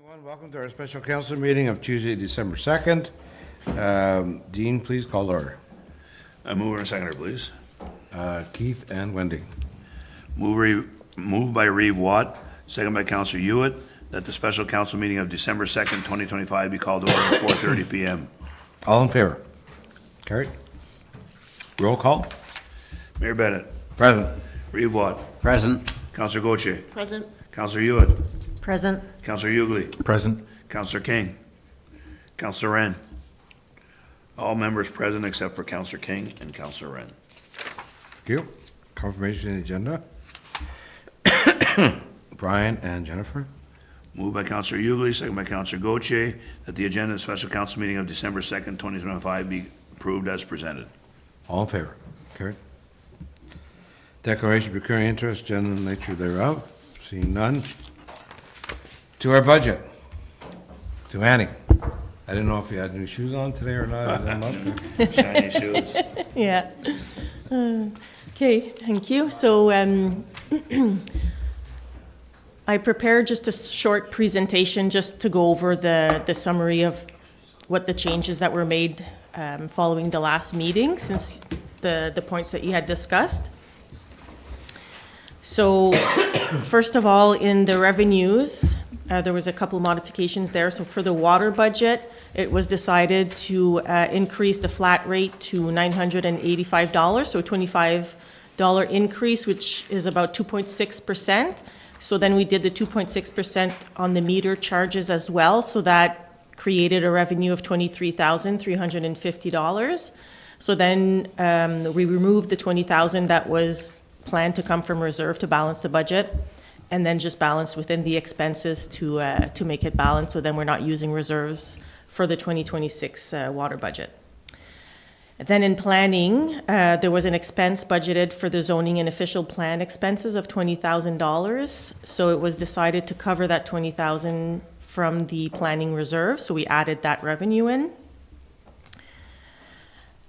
Everyone, welcome to our special council meeting of Tuesday, December 2nd. Dean, please call to order. Mover and seconder, please. Keith and Wendy. Moved by Reeve Watt, second by Councillor Hewitt, that the special council meeting of December 2nd, 2025 be called to order at 4:30 p.m. All in favor? Carried. Roll call. Mayor Bennett. Present. Reeve Watt. Present. Councillor Gauthier. Present. Councillor Hewitt. Present. Councillor Hughley. Present. Councillor King. Councillor Wren. All members present except for Councillor King and Councillor Wren. Thank you. Confirmation of the agenda. Brian and Jennifer. Moved by Councillor Hughley, second by Councillor Gauthier, that the agenda of the special council meeting of December 2nd, 2025 be approved as presented. All in favor? Carried. Declaration of peculiar interest, general nature thereof. Seeing none. To our budget. To Annie. I didn't know if you had new shoes on today or not. Shiny shoes. Yeah. Okay, thank you. So I prepared just a short presentation just to go over the summary of what the changes that were made following the last meeting, since the points that you had discussed. So first of all, in the revenues, there was a couple modifications there. So for the water budget, it was decided to increase the flat rate to $985, so a $25 increase, which is about 2.6%. So then we did the 2.6% on the meter charges as well, so that created a revenue of $23,350. So then we removed the $20,000 that was planned to come from reserve to balance the budget, and then just balance within the expenses to make it balance, so then we're not using reserves for the 2026 water budget. And then in planning, there was an expense budgeted for the zoning and official plan expenses of $20,000. So it was decided to cover that $20,000 from the planning reserve, so we added that revenue in.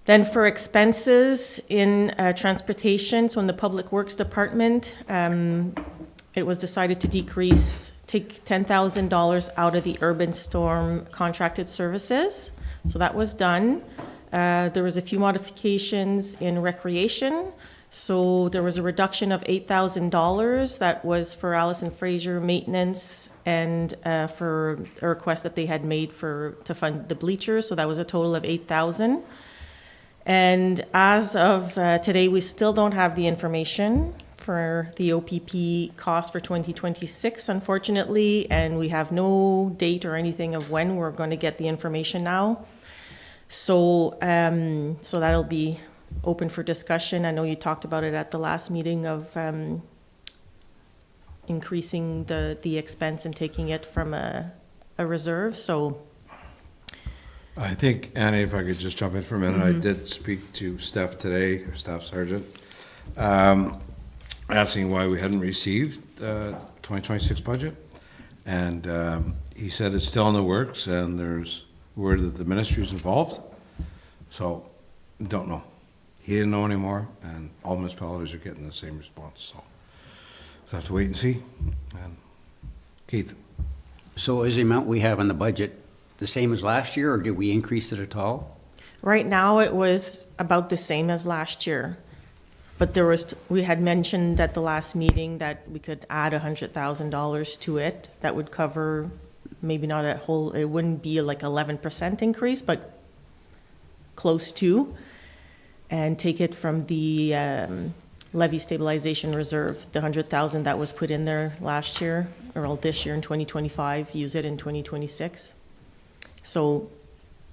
Then for expenses in transportation, so in the Public Works Department, it was decided to take $10,000 out of the urban storm contracted services. So that was done. There was a few modifications in recreation. So there was a reduction of $8,000 that was for Allison Fraser maintenance and for a request that they had made to fund the bleachers. So that was a total of $8,000. And as of today, we still don't have the information for the OPP cost for 2026, unfortunately, and we have no date or anything of when we're going to get the information now. So, so that'll be open for discussion. I know you talked about it at the last meeting of increasing the expense and taking it from a reserve. So. I think, Annie, if I could just jump in for a minute, I did speak to Steph today, or Staff Sergeant, asking why we hadn't received the 2026 budget. And he said it's still in the works, and there's word that the ministry is involved. So, don't know. He didn't know anymore, and all municipalities are getting the same response. So, we'll have to wait and see. And Keith. So is the amount we have in the budget the same as last year, or did we increase it at all? Right now, it was about the same as last year. But we had mentioned at the last meeting that we could add $100,000 to it. That would cover maybe not a whole, it wouldn't be like 11% increase, but close to, and take it from the levy stabilization reserve, the $100,000 that was put in there last year, or this year in 2025, use it in 2026. So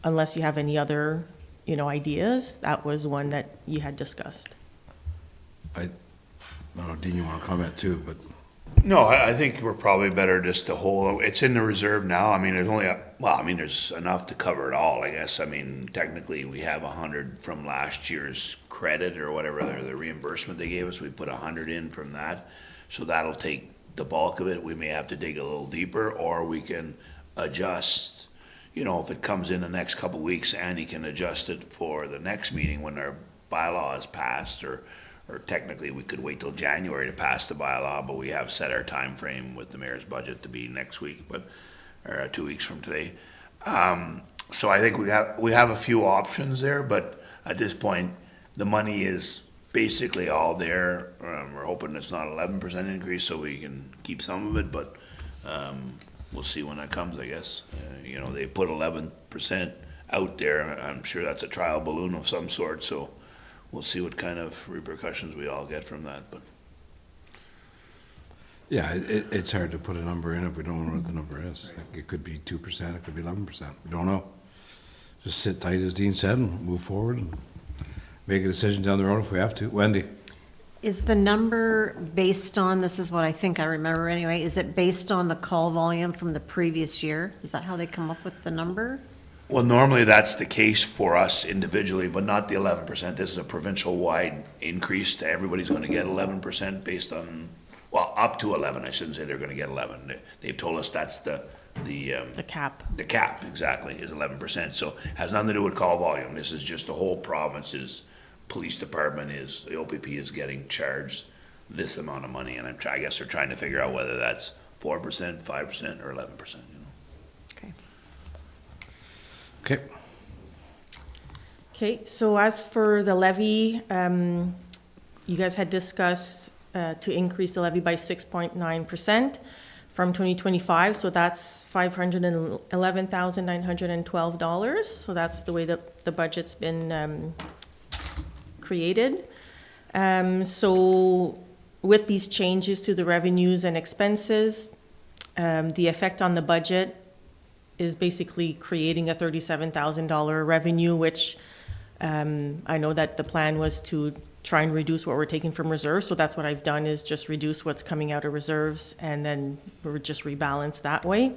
unless you have any other, ideas, that was one that you had discussed. I don't know, Dean, you want to comment too, but. No, I think we're probably better just to hold, it's in the reserve now. I mean, there's only, there's enough to cover it all, I guess. I mean, technically we have 100 from last year's credit or whatever, the reimbursement they gave us. We put 100 in from that. So that'll take the bulk of it. We may have to dig a little deeper, or we can adjust. If it comes in the next couple of weeks, Andy can adjust it for the next meeting when our bylaw is passed, or technically we could wait till January to pass the bylaw, but we have set our time frame with the mayor's budget to be next week. But or 2 weeks from today. So I think we have a few options there, but at this point, the money is basically all there. We're hoping it's not 11% increase, so we can keep some of it, but we'll see when that comes, I guess. You know, they put 11% out there. I'm sure that's a trial balloon of some sort, so we'll see what kind of repercussions we all get from that, but. Yeah, it's hard to put a number in if we don't know what the number is. It could be 2%, it could be 11%. We don't know. Just sit tight, as Dean said, and move forward and make a decision down the road if we have to. Wendy? Is the number based on, this is what I think I remember anyway, is it based on the call volume from the previous year? Is that how they come up with the number? Well, normally that's the case for us individually, but not the 11%. This is a provincial-wide increase. Everybody's going to get 11% based on, well, up to 11. I shouldn't say they're going to get 11. They've told us that's the cap. The cap, exactly, is 11%. So it has nothing to do with call volume. This is just the whole province's police department the OPP is getting charged this amount of money. And I guess they're trying to figure out whether that's 4%, 5%, or 11%, you know. Okay. Okay. Okay, so as for the levy, you guys had discussed to increase the levy by 6.9% from 2025, so that's $511,912. So that's the way that the budget's been created. So with these changes to the revenues and expenses, the effect on the budget is basically creating a $37,000 revenue, which I know that the plan was to try and reduce what we're taking from reserves. So that's what I've done, is just reduce what's coming out of reserves, and then we're just rebalance that way.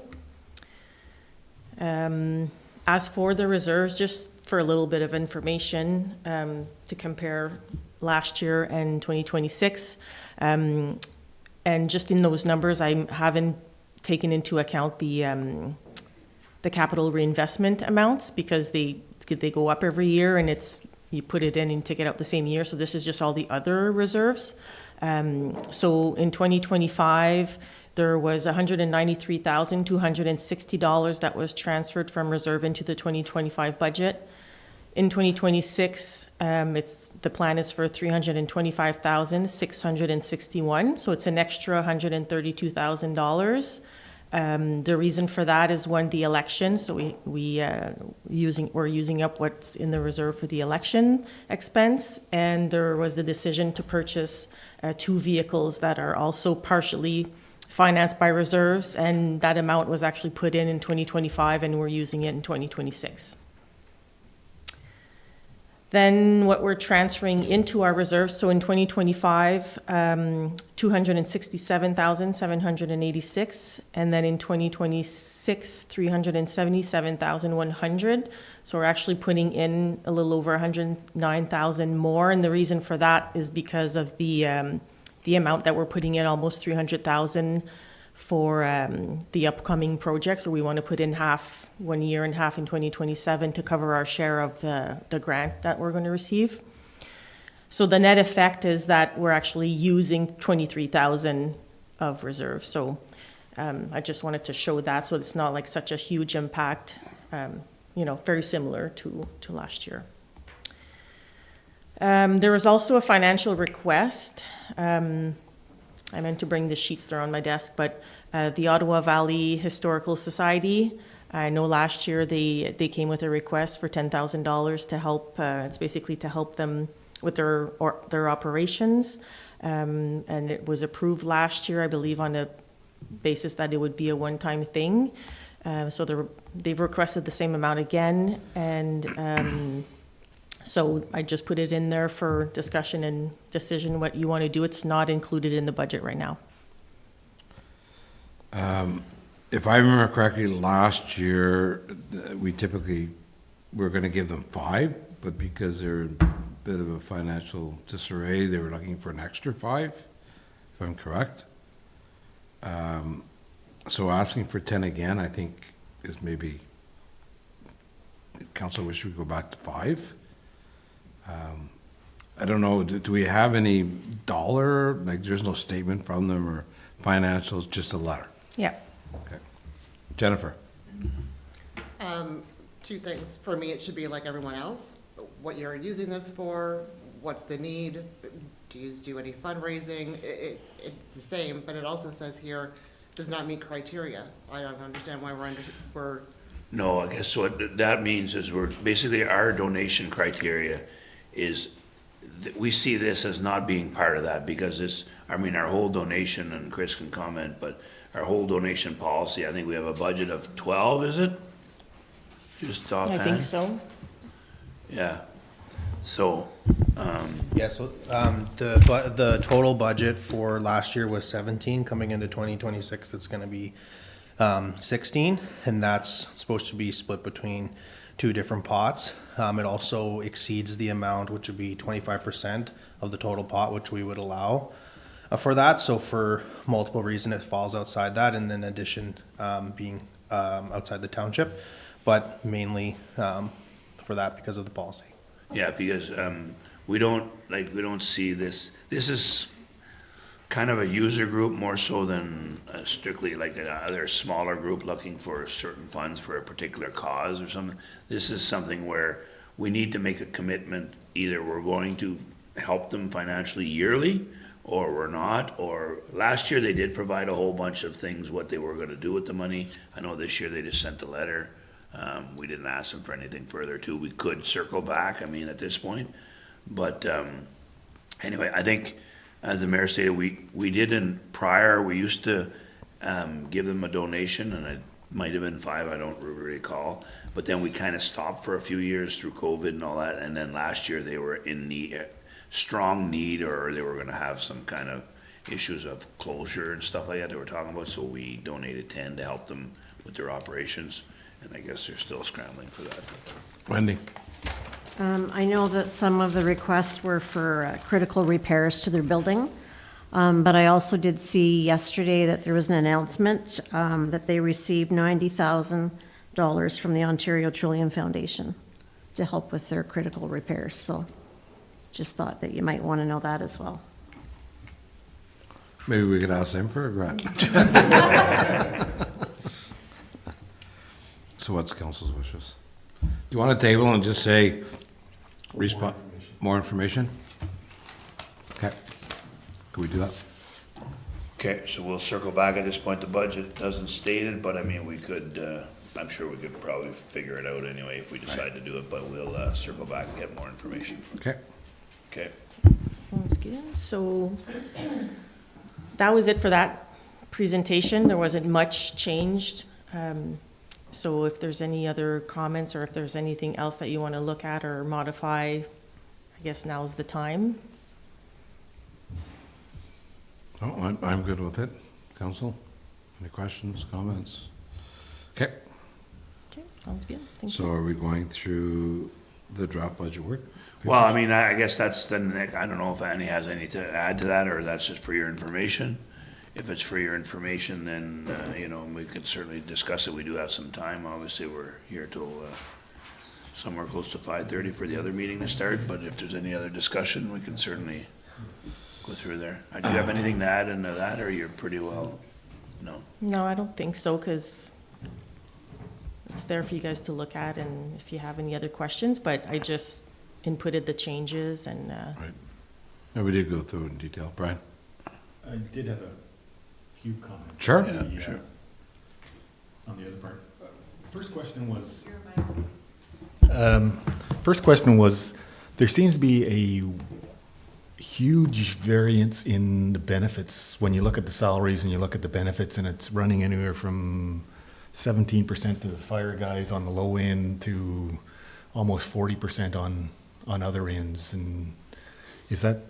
As for the reserves, just for a little bit of information to compare last year and 2026, and just in those numbers, I haven't taken into account the capital reinvestment amounts, because they go up every year, and you put it in and take it out the same year. So this is just all the other reserves. So in 2025, there was $193,260 that was transferred from reserve into the 2025 budget. In 2026, the plan is for $325,661, so it's an extra $132,000. The reason for that is, one, the election. So we're using up what's in the reserve for the election expense, and there was the decision to purchase 2 vehicles that are also partially financed by reserves, and that amount was actually put in 2025, and we're using it in 2026. Then what we're transferring into our reserves, so in 2025, $267,786, and then in 2026, $377,100. So we're actually putting in a little over $109,000 more, and the reason for that is because of the amount that we're putting in, almost $300,000 for the upcoming project. So we want to put in half 1 year and half in 2027 to cover our share of the grant that we're going to receive. So the net effect is that we're actually using $23,000 of reserve. So I just wanted to show that, so it's not like such a huge impact, very similar to last year. There was also a financial request. I meant to bring the sheets, they're on my desk, but the Ottawa Valley Historical Society, I know last year they came with a request for $10,000 to help, it's basically to help them with their operations, and it was approved last year, I believe, on a basis that it would be a one-time thing. So they've requested the same amount again, and so I just put it in there for discussion and decision what you want to do. It's not included in the budget right now. If I remember correctly, last year, we typically were going to give them 5, but because they're in a bit of a financial disarray, they were looking for an extra 5, if I'm correct. So asking for 10 again, I think, is maybe, council wish we go back to 5. I don't know, do we have any dollar, like there's no statement from them or financials, just a letter? Yeah. Okay. Jennifer? Two things. For me, it should be like everyone else. What you're using this for, what's the need? Do you do any fundraising? It's the same, but it also says here, does not meet criteria. I don't understand why we're No, I guess what that means is we're, basically our donation criteria is, we see this as not being part of that because this, I mean, our whole donation, and Chris can comment, but our whole donation policy, I think we have a budget of 12, is it? Just I offhand? think so. Yeah. So, Yeah, so the total budget for last year was 17, coming into 2026, it's gonna be 16, and that's supposed to be split between two different pots. It also exceeds the amount, which would be 25% of the total pot, which we would allow for that. So for multiple reasons, it falls outside that, and then addition being outside the township, but mainly for that because of the policy. yeah, because, we don't see this is kind of a user group more so than strictly like another smaller group looking for certain funds for a particular cause or something. This is something where we need to make a commitment, either we're going to help them financially yearly, or we're not, or last year they did provide a whole bunch of things, what they were gonna do with the money. I know this year they just sent a letter. We didn't ask them for anything further too. We could circle back, I mean, at this point. But, anyway, I think, as the mayor stated, we did in prior, we used to, give them a donation, and it might have been 5, I don't recall. But then we kind of stopped for a few years through COVID and all that, and then last year they were in need, strong need, or they were gonna have some kind of issues of closure and stuff like that they were talking about, so we donated 10 to help them with their operations, and I guess they're still scrambling for that. Wendy? I know that some of the requests were for critical repairs to their building, but I also did see yesterday that there was an announcement that they received $90,000 from the Ontario Trillium Foundation to help with their critical repairs, so just thought that you might want to know that as well. Maybe we could ask them for a grant. So what's council's wishes? Do you want a table and just say, more information? Okay. Could we do that? Okay, so we'll circle back at this point. The budget doesn't state it, but I mean, we could, I'm sure we could probably figure it out anyway if we decide to do it, but we'll circle back and get more information. Okay. Okay. Sounds good. So that was it for that presentation. There wasn't much changed. So if there's any other comments or if there's anything else that you want to look at or modify, I guess now's the time. Oh, I'm good with it. Council, any questions, comments? Okay, Okay, sounds good. Thank so you. are we going through the draft budget work? Well, I mean, I guess that's the next, I don't know if Annie has any to add to that, or that's just for your information. If it's for your information, then, you know, we could certainly discuss it. We do have some time. Obviously, we're here till, somewhere close to 5:30 for the other meeting to start, but if there's any other discussion, we can certainly go through there. Do you have anything to add into that, or you're pretty well, no? No, I don't think so, because it's there for you guys to look at and if you have any other questions, but I just inputted the changes and, Right. No, we did go through it in detail. Brian? I did have a few comments. Sure. on the, Yeah, sure. On the other part. First question was, there seems to be a huge variance in the benefits. When you look at the salaries and you look at the benefits, and it's running anywhere from 17% to the fire guys on the low end to almost 40% on other ends. And is that,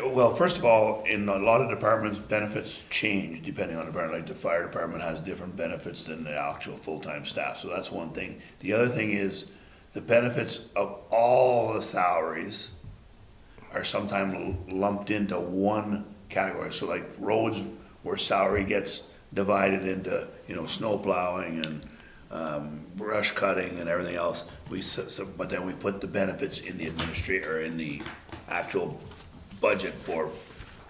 Well, first of all, in a lot of departments, benefits change depending on the department. Like the fire department has different benefits than the actual full-time staff, so that's one thing. The other thing is, the benefits of all the salaries are sometimes lumped into one category. So like roads, where salary gets divided into, you know, snow plowing and brush cutting and everything else. But then we put the benefits in the administrator, or in the actual budget for,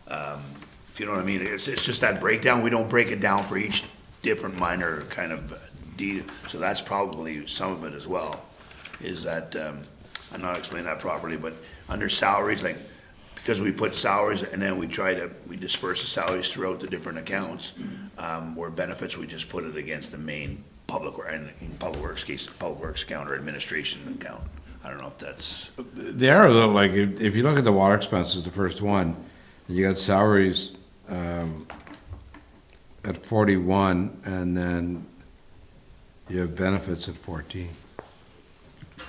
if you know what I mean. It's just that breakdown. We don't break it down for each different minor kind of so that's probably some of it as well, is that, I'm not explaining that properly, but under salaries, like, because we put salaries and then we disperse the salaries throughout the different accounts, where benefits, we just put it against the main and in public works case, public works account or administration account. I don't know if that's, They are, though, like, if you look at the water expenses, the first one, you got salaries at 41, and then you have benefits at 14.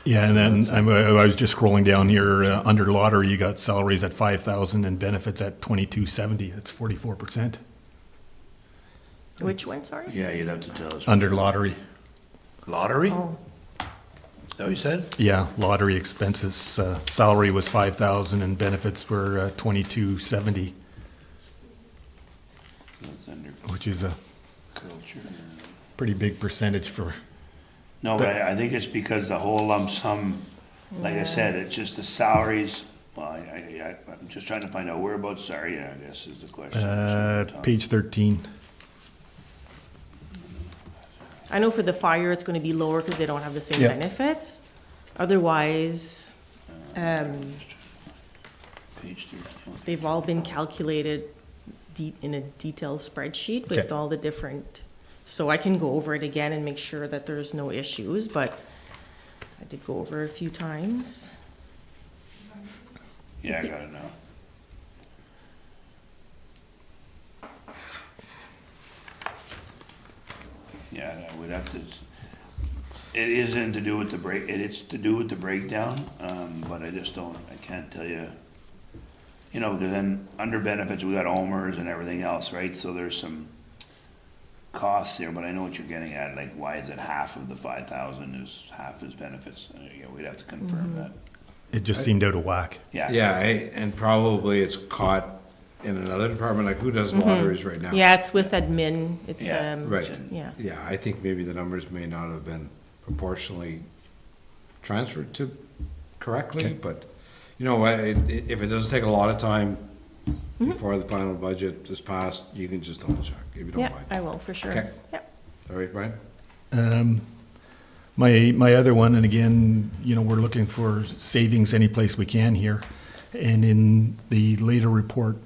Yeah, and then I was just scrolling down here, under lottery, you got salaries at 5,000 and benefits at 2270. That's 44%. Which one, sorry? yeah, you'd have to tell us. Under lottery. Lottery? Is Oh, that what you said? Yeah, lottery expenses, salary was 5,000 and benefits were 2270, That's under which is a culture. pretty big percentage for, No, but I think it's because the whole lump sum, like I said, it's just the salaries. Well, I'm just trying to find out whereabouts, sorry, yeah, I guess is the question. page 13. I know for the fire, it's gonna be lower because they don't have the same Yeah. benefits. Otherwise, Page 13. they've all been calculated in a detailed spreadsheet with Okay. all the different, so I can go over it again and make sure that there's no issues, but I did go over it a few times. Yeah, I got it now. Yeah, I would have to, it isn't to do with the it's to do with the breakdown, but I just don't, I can't tell you. You know, because then under benefits, we got OMERS and everything else, right? So there's some costs there, but I know what you're getting at, like, why is it half of the 5,000 is half is benefits? Yeah, we'd have to confirm that. It just seemed out of whack. Yeah. Yeah, and probably it's caught in another department, like who does lotteries right now? Yeah, it's with admin, it's, Yeah, Right. yeah. Yeah, I think maybe the numbers may not have been proportionally transferred to correctly, but, you know, if it doesn't take a lot of time before the final budget is passed, you can just double check, if you don't Yeah, mind. I will, for sure. Okay. Yep. All right, Brian? My other one, and again, you know, we're looking for savings any place we can here. And in the later report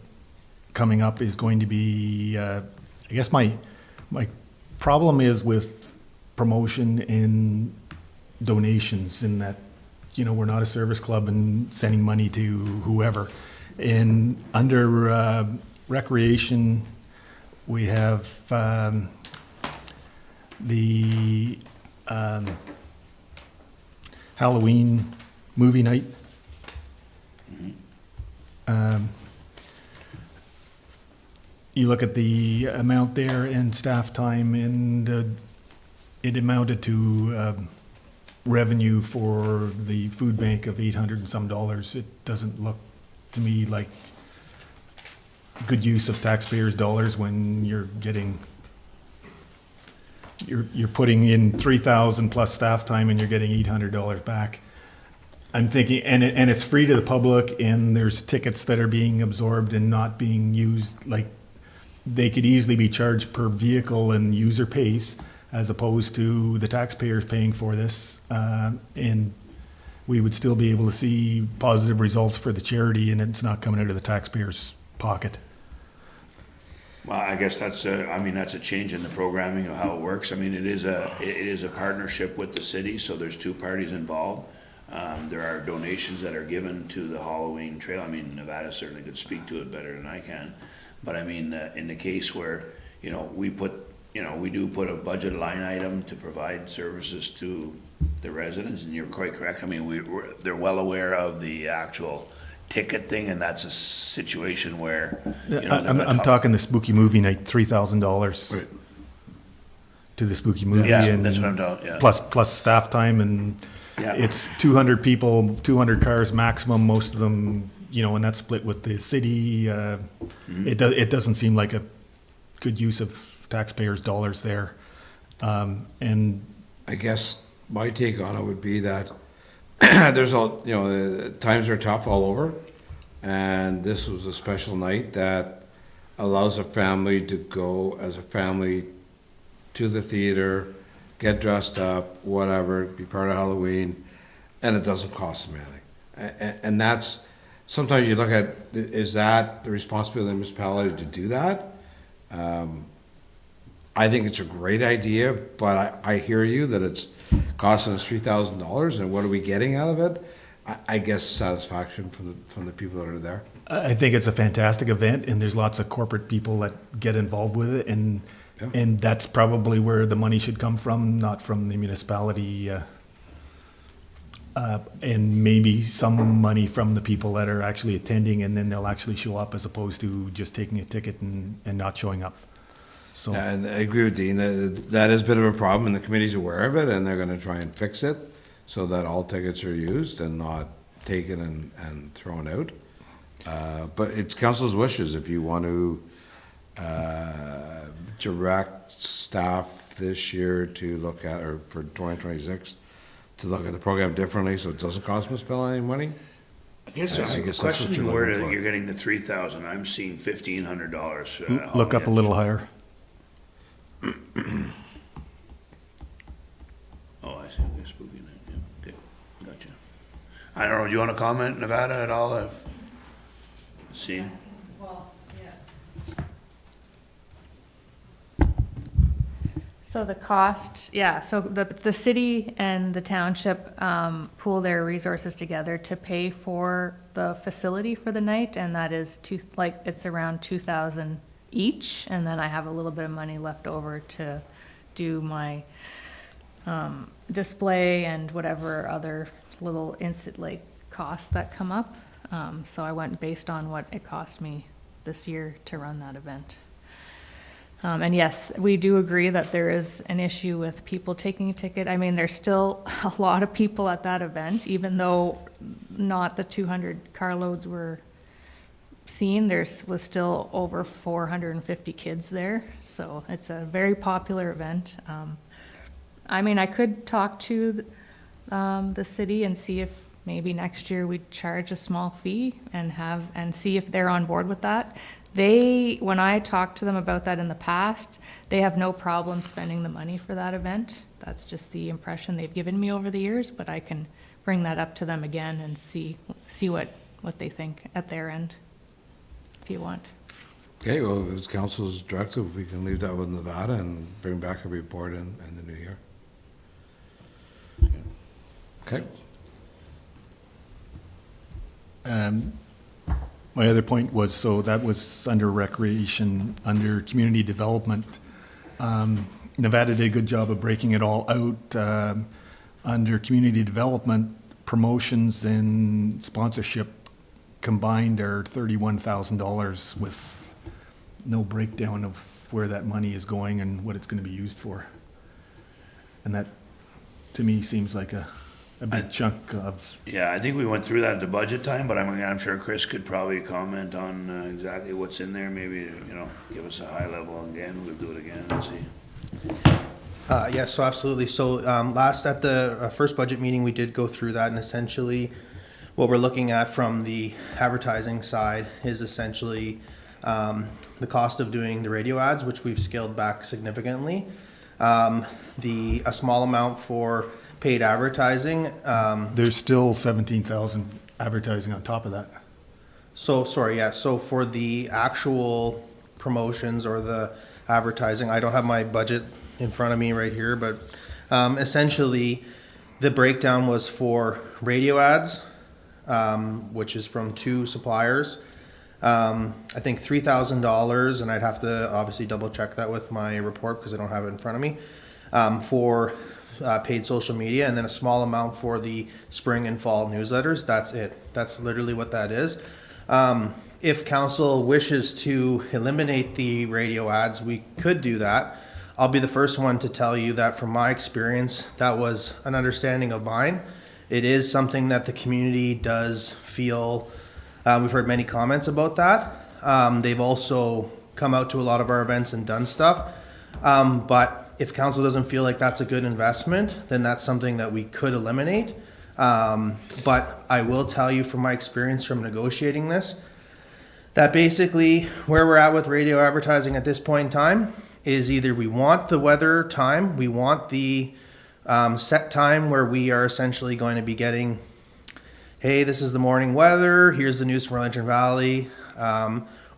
coming up is going to be, I guess my problem is with promotion and donations in that, you know, we're not a service club and sending money to whoever. And under recreation, we have the Halloween movie night. You look at the amount there and staff time, and it amounted to revenue for the food bank of $800 and some dollars. It doesn't look to me like good use of taxpayers' dollars when you're getting, you're putting in 3,000 plus staff time and you're getting $800 back. I'm thinking, and it's free to the public, and there's tickets that are being absorbed and not being used. Like, they could easily be charged per vehicle and user pays, as opposed to the taxpayers paying for this. And we would still be able to see positive results for the charity, and it's not coming out of the taxpayer's pocket. Well, I guess that's a change in the programming of how it works. I mean, it is a partnership with the city, so there's two parties involved. There are donations that are given to the Halloween trail. I mean, Nevada certainly could speak to it better than I can. But I mean, in the case where, you know, we do put a budget line item to provide services to the residents, and you're quite correct. I mean, they're well aware of the actual ticket thing, and that's a situation where, you know, I'm talking the spooky movie night, $3,000 Right. to the spooky movie. Yeah, and that's what I'm talking, yeah. Plus staff time, and Yeah. it's 200 people, 200 cars maximum, most of them, you know, and that's split with the city. It doesn't seem like a good use of taxpayers' dollars there. And I guess my take on it would be that there's you know, the times are tough all over, and this was a special night that allows a family to go as a family to the theater, get dressed up, whatever, be part of Halloween, and it doesn't cost them anything. And that's, sometimes you look at, is that the responsibility of the municipality to do that? I think it's a great idea, but I hear you that it's costing us $3,000, and what are we getting out of it? I guess satisfaction from the people that are there. I think it's a fantastic event, and there's lots of corporate people that get involved with it, and Yeah. and that's probably where the money should come from, not from the municipality, and maybe some money from the people that are actually attending, and then they'll actually show up as opposed to just taking a ticket and not showing up. So And I agree with Dean, that is a bit of a problem, and the committee's aware of it, and they're gonna try and fix it so that all tickets are used and not taken and thrown out. But it's council's wishes if you want to direct staff this year to look at, or for 2026, to look at the program differently so it doesn't cost municipality any money. I guess I it's a guess that's what question you're where looking for. you're getting the 3,000. I'm seeing $1,500. look up a little higher. Oh, I see. They're spooking it. Yeah. Okay. Gotcha. I don't know. Do you want to comment, Nevada, at all? See? So the cost, yeah, so the city and the township pool their resources together to pay for the facility for the night, and that is it's around 2,000 each, and then I have a little bit of money left over to do my display and whatever other little costs that come up. So I went based on what it cost me this year to run that event. And yes, we do agree that there is an issue with people taking a ticket. I mean, there's still a lot of people at that event, even though not the 200 carloads were seen, was still over 450 kids there. So it's a very popular event. I mean, I could talk to the city and see if maybe next year we'd charge a small fee and see if they're on board with that. When I talked to them about that in the past, they have no problem spending the money for that event. That's just the impression they've given me over the years, but I can bring that up to them again and see what they think at their end, if you want. Okay, well, if it's council's directive, we can leave that with Nevada and bring back a report in the new year. Okay? My other point was, so that was under recreation, under community development. Nevada did a good job of breaking it all out. Under community development, promotions and sponsorship combined are $31,000 with no breakdown of where that money is going and what it's going to be used for. And that, to me, seems like a big chunk of. Yeah, I think we went through that at the budget time, but I'm sure Chris could probably comment on exactly what's in there. Maybe, give us a high level again. We'll do it again and see. Yeah, so absolutely. So last at the first budget meeting, we did go through that, and essentially what we're looking at from the advertising side is essentially the cost of doing the radio ads, which we've scaled back significantly. A small amount for paid advertising. There's still 17,000 advertising on top of that. So for the actual promotions or the advertising, I don't have my budget in front of me right here, but essentially the breakdown was for radio ads, which is from 2 suppliers. I think $3,000, and I'd have to obviously double check that with my report because I don't have it in front of me, for paid social media, and then a small amount for the spring and fall newsletters. That's it. That's literally what that is. If council wishes to eliminate the radio ads, we could do that. I'll be the first one to tell you that from my experience, that was an understanding of mine. It is something that the community does feel. We've heard many comments about that. They've also come out to a lot of our events and done stuff. But if council doesn't feel like that's a good investment, then that's something that we could eliminate. But I will tell you from my experience from negotiating this, that basically where we're at with radio advertising at this point in time is either we want the weather time, we want the set time where we are essentially going to be getting, hey, this is the morning weather, here's the news from Laurentian Valley,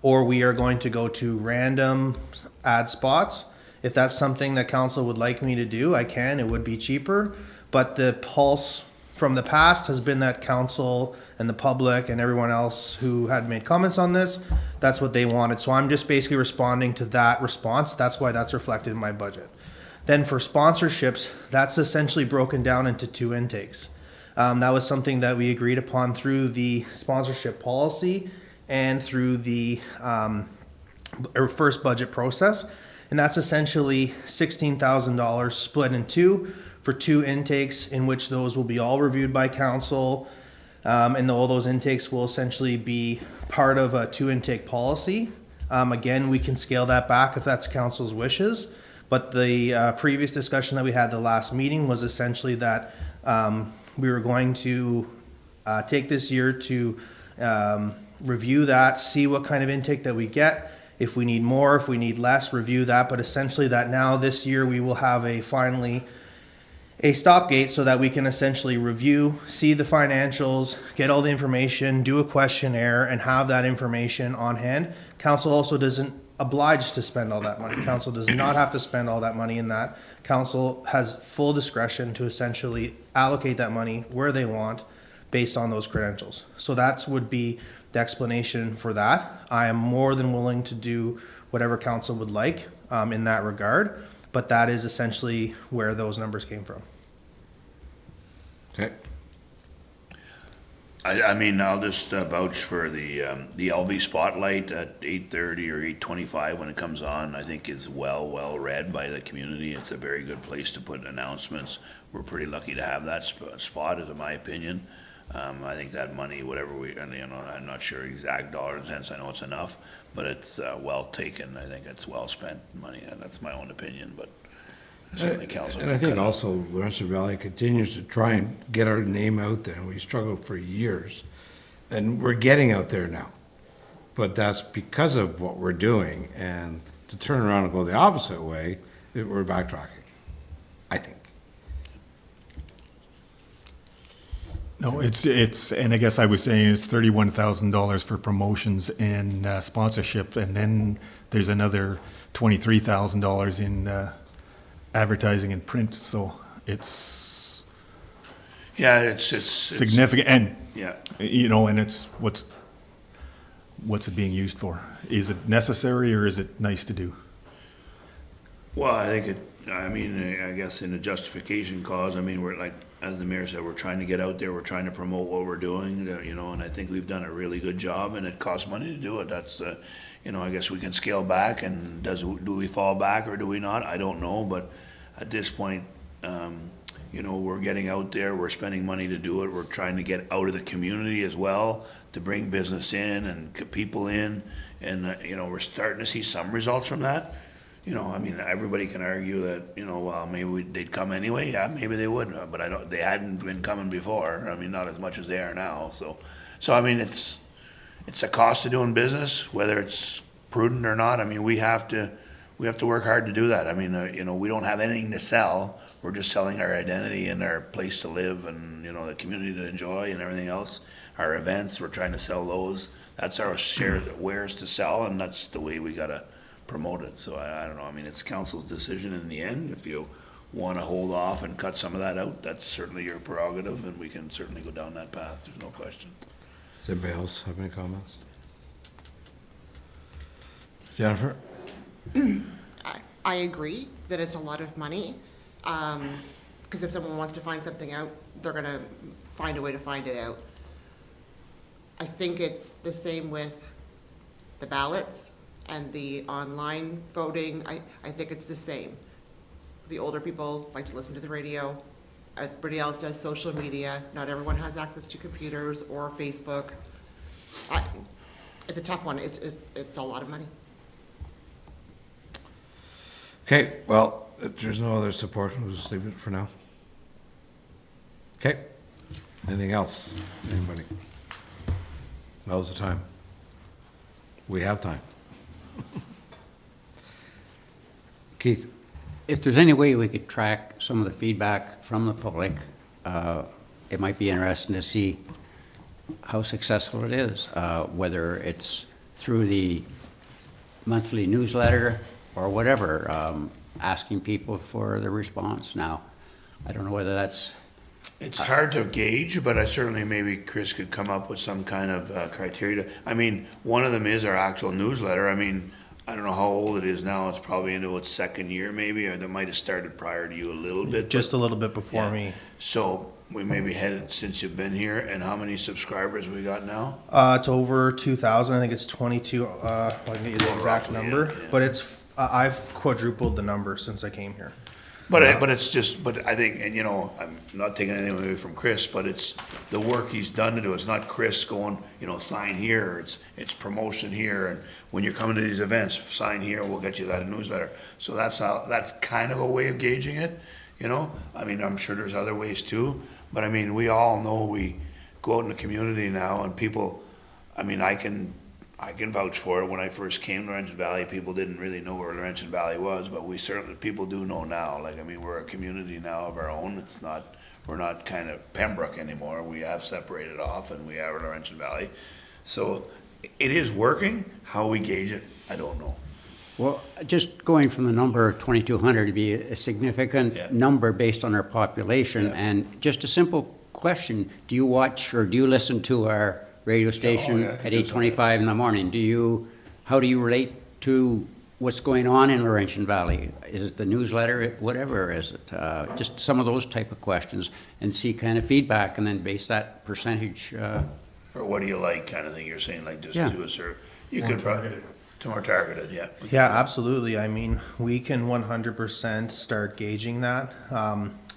or we are going to go to random ad spots. If that's something that council would like me to do, I can. It would be cheaper. But the pulse from the past has been that council and the public and everyone else who had made comments on this, that's what they wanted. So I'm just basically responding to that response. That's why that's reflected in my budget. Then for sponsorships, that's essentially broken down into 2 intakes. That was something that we agreed upon through the sponsorship policy and through the first budget process. And that's essentially $16,000 split in 2 for 2 intakes, in which those will be all reviewed by council. And all those intakes will essentially be part of a 2 intake policy. Again, we can scale that back if that's council's wishes. But the previous discussion that we had the last meeting was essentially that we were going to take this year to review that, see what kind of intake that we get. If we need more, if we need less, review that. But essentially that now this year we will have finally a stop gate so that we can essentially review, see the financials, get all the information, do a questionnaire, and have that information on hand. Council also doesn't oblige to spend all that money. Council does not have to spend all that money in that. Council has full discretion to essentially allocate that money where they want based on those credentials. So that would be the explanation for that. I am more than willing to do whatever council would like in that regard, but that is essentially where those numbers came from. Okay. I mean, I'll just vouch for the LV Spotlight at 8:30 or 8:25 when it comes on. I think is well read by the community. It's a very good place to put announcements. We're pretty lucky to have that spot, in my opinion. I think that money, whatever I'm not sure exact dollars and cents. I know it's enough, but it's well taken. I think it's well spent money, and that's my own opinion. But certainly council. And I think also Laurentian Valley continues to try and get our name out there, and we struggled for years. And we're getting out there now. But that's because of what we're doing, and to turn around and go the opposite way, we're backtracking, I think. No, it's, and I guess I was saying it's $31,000 for promotions and sponsorship, and then there's another $23,000 in advertising and print, so it's Yeah, it's significant, and yeah. you know, and it's what's it being used for? Is it necessary or is it nice to do? Well, I think I guess in the justification clause, I mean, we're like, as the mayor said, we're trying to get out there, we're trying to promote what we're doing, and I think we've done a really good job, and it costs money to do it. That's, I guess we can scale back, and do we fall back or do we not? I don't know, but at this point, we're getting out there, we're spending money to do it, we're trying to get out of the community as well, to bring business in and people in, and, we're starting to see some results from that. I mean, everybody can argue that, well, maybe they'd come anyway. Yeah, maybe they would, but they hadn't been coming before. I mean, not as much as they are now. So I mean, it's a cost of doing business, whether it's prudent or not. I mean, we have to work hard to do that. I mean, we don't have anything to sell. We're just selling our identity and our place to live and, the community to enjoy and everything else. Our events, we're trying to sell those. That's our share of wares to sell, and that's the way we gotta promote it. So I don't know. I mean, it's council's decision in the end. If you want to hold off and cut some of that out, that's certainly your prerogative, and we can certainly go down that path. There's no question. Does anybody else have any comments? Jennifer? I agree that it's a lot of money, because if someone wants to find something out, they're gonna find a way to find it out. I think it's the same with the ballots and the online voting. I think it's the same. The older people like to listen to the radio. Everybody else does social media. Not everyone has access to computers or Facebook. It's a tough one. It's a lot of money. Okay, well, if there's no other support, we'll just leave it for now. Okay, anything else? Anybody? Now's the time. We have time. Keith? If there's any way we could track some of the feedback from the public, it might be interesting to see how successful it is, whether it's through the monthly newsletter or whatever, asking people for their response. Now, I don't know whether that's, It's hard to gauge, but I certainly, maybe Chris could come up with some kind of criteria. I mean, one of them is our actual newsletter. I mean, I don't know how old it is now. It's probably into its second year maybe, or it might have started prior to you a little bit. Just a little bit before Yeah. me. So we maybe had it since you've been here, and how many subscribers we got now? It's over 2,000. I think it's 22. I can get you the exact Roughly, number, yeah. but I've quadrupled the number since I came here. But I think, and you know, I'm not taking anything away from Chris, but it's the work he's done to do. It's not Chris going, you know, sign here, it's promotion here, and when you're coming to these events, sign here, we'll get you that newsletter. So that's kind of a way of gauging it, you know? I mean, I'm sure there's other ways too, but I mean, we all know we go out in the community now and people, I mean, I can vouch for it. When I first came to Laurentian Valley, people didn't really know where Laurentian Valley was, but people do know now. Like, I mean, we're a community now of our own. We're not kind of Pembroke anymore. We have separated off and we are Laurentian Valley. So it is working. How we gauge it, I don't know. well, just going from the number of 2,200 to be a significant Yeah. number based on our population. Yeah. And just a simple question, do you watch or do you listen to our radio station yeah, I at can do 8:25 in the morning? How do you relate to what's going on in Laurentian Valley? Is it the newsletter, whatever is it? Just some of those type of questions and see kind of feedback and then base that percentage. Or what do you like kind of thing you're saying, like just Yeah. do a survey. You could probably, more targeted, yeah. Yeah, absolutely. I mean, we can 100% start gauging that.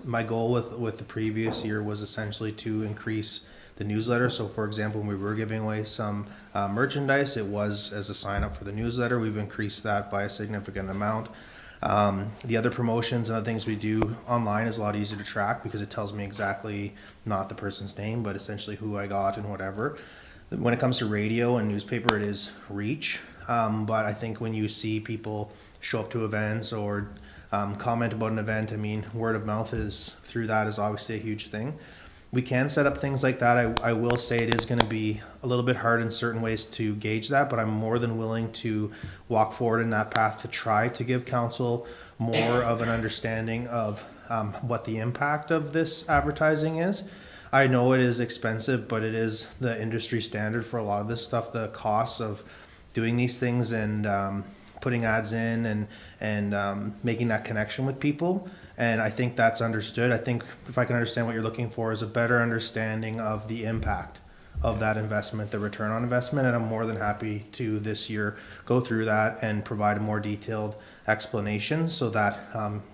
My goal with the previous year was essentially to increase the newsletter. So for example, when we were giving away some merchandise, it was as a sign up for the newsletter. We've increased that by a significant amount. The other promotions and other things we do online is a lot easier to track because it tells me exactly not the person's name, but essentially who I got and whatever. When it comes to radio and newspaper, it is reach. But I think when you see people show up to events or comment about an event, I mean, word of mouth through that is obviously a huge thing. We can set up things like that. I will say it is going to be a little bit hard in certain ways to gauge that, but I'm more than willing to walk forward in that path to try to give council more of an understanding of what the impact of this advertising is. I know it is expensive, but it is the industry standard for a lot of this stuff. The costs of doing these things and putting ads in and making that connection with people. And I think that's understood. I think if I can understand what you're looking for is a better understanding of the impact of that investment, the return on investment. And I'm more than happy to this year go through that and provide a more detailed explanation so that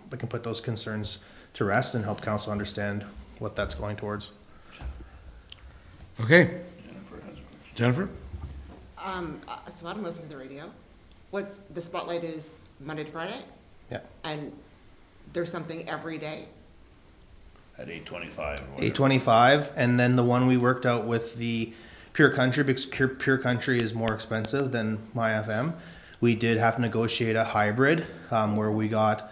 we can put those concerns to rest and help council understand what that's going towards. Okay. Jennifer? So I don't listen to the radio. The spotlight is Monday to Friday? Yeah. And there's something every day? At 8:25. 825, and then the one we worked out with the Pure Country, because Pure Country is more expensive than My FM. We did have to negotiate a hybrid where we got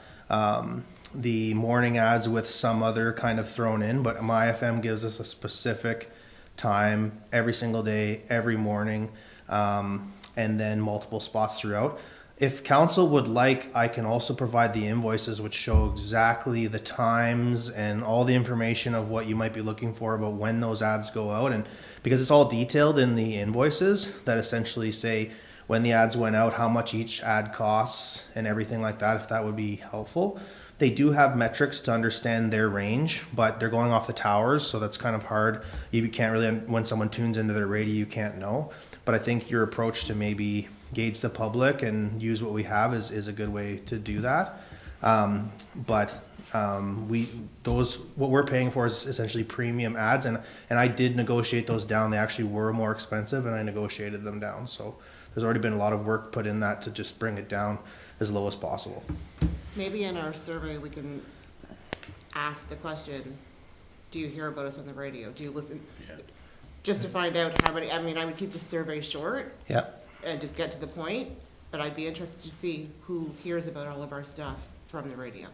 the morning ads with some other kind of thrown in, but My FM gives us a specific time every single day, every morning, and then multiple spots throughout. If council would like, I can also provide the invoices which show exactly the times and all the information of what you might be looking for about when those ads go out. And because it's all detailed in the invoices that essentially say when the ads went out, how much each ad costs and everything like that, if that would be helpful. They do have metrics to understand their range, but they're going off the towers, so that's kind of hard. You can't really, when someone tunes into their radio, you can't know. But I think your approach to maybe gauge the public and use what we have is a good way to do that. What we're paying for is essentially premium ads, and I did negotiate those down. They actually were more expensive, and I negotiated them down. So there's already been a lot of work put in that to just bring it down as low as possible. Maybe in our survey, we can ask the question, do you hear about us on the radio? Do you listen? Yeah. Just to find out how many, I mean, I would keep the survey short Yeah. and just get to the point. but I'd be interested to see who hears about all of our stuff from the radio.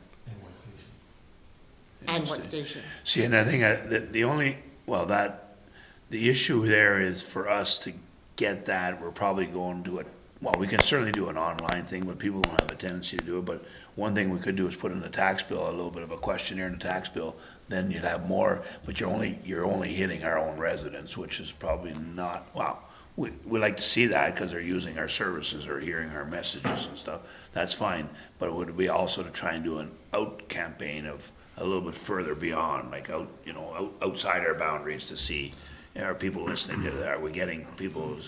And what station. See, and I think the only, the issue there is for us to get that, we're probably going to it, well, we can certainly do an online thing, but people don't have a tendency to do it, but one thing we could do is put in the tax bill, a little bit of a questionnaire in the tax bill, then you'd have more, but you're only hitting our own residents, which is probably not, well, we like to see that because they're using our services or hearing our messages and stuff, that's fine, but it would be also to try and do an out campaign of a little bit further beyond, like outside our boundaries to see, are people listening to that? Are we getting people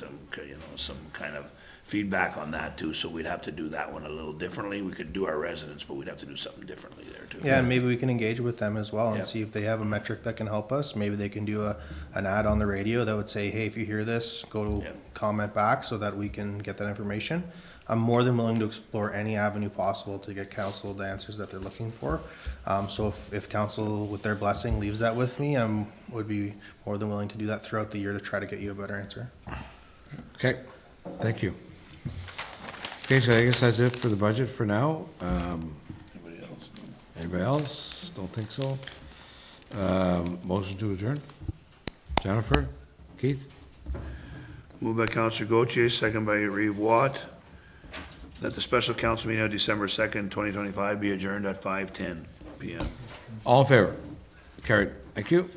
some kind of feedback on that too? So we'd have to do that one a little differently. We could do our residents, but we'd have to do something differently there too. Yeah, and maybe we can engage with them as well and Yeah. see if they have a metric that can help us. Maybe they can do an ad on the radio that would say, hey, if you hear this, go Yeah. comment back so that we can get that information. I'm more than willing to explore any avenue possible to get council the answers that they're looking for. So if council, with their blessing, leaves that with me, would be more than willing to do that throughout the year to try to get you a better answer. Okay, thank you. Okay, so I guess that's it for the budget for now. Anybody else? Anybody else? Don't think so. Motion to adjourn? Jennifer? Keith? Moved by Councillor Gauthier, second by Reeve Watt, that the special council meeting of December 2nd, 2025 be adjourned at 5:10 PM. All in favor? Carried. Thank you.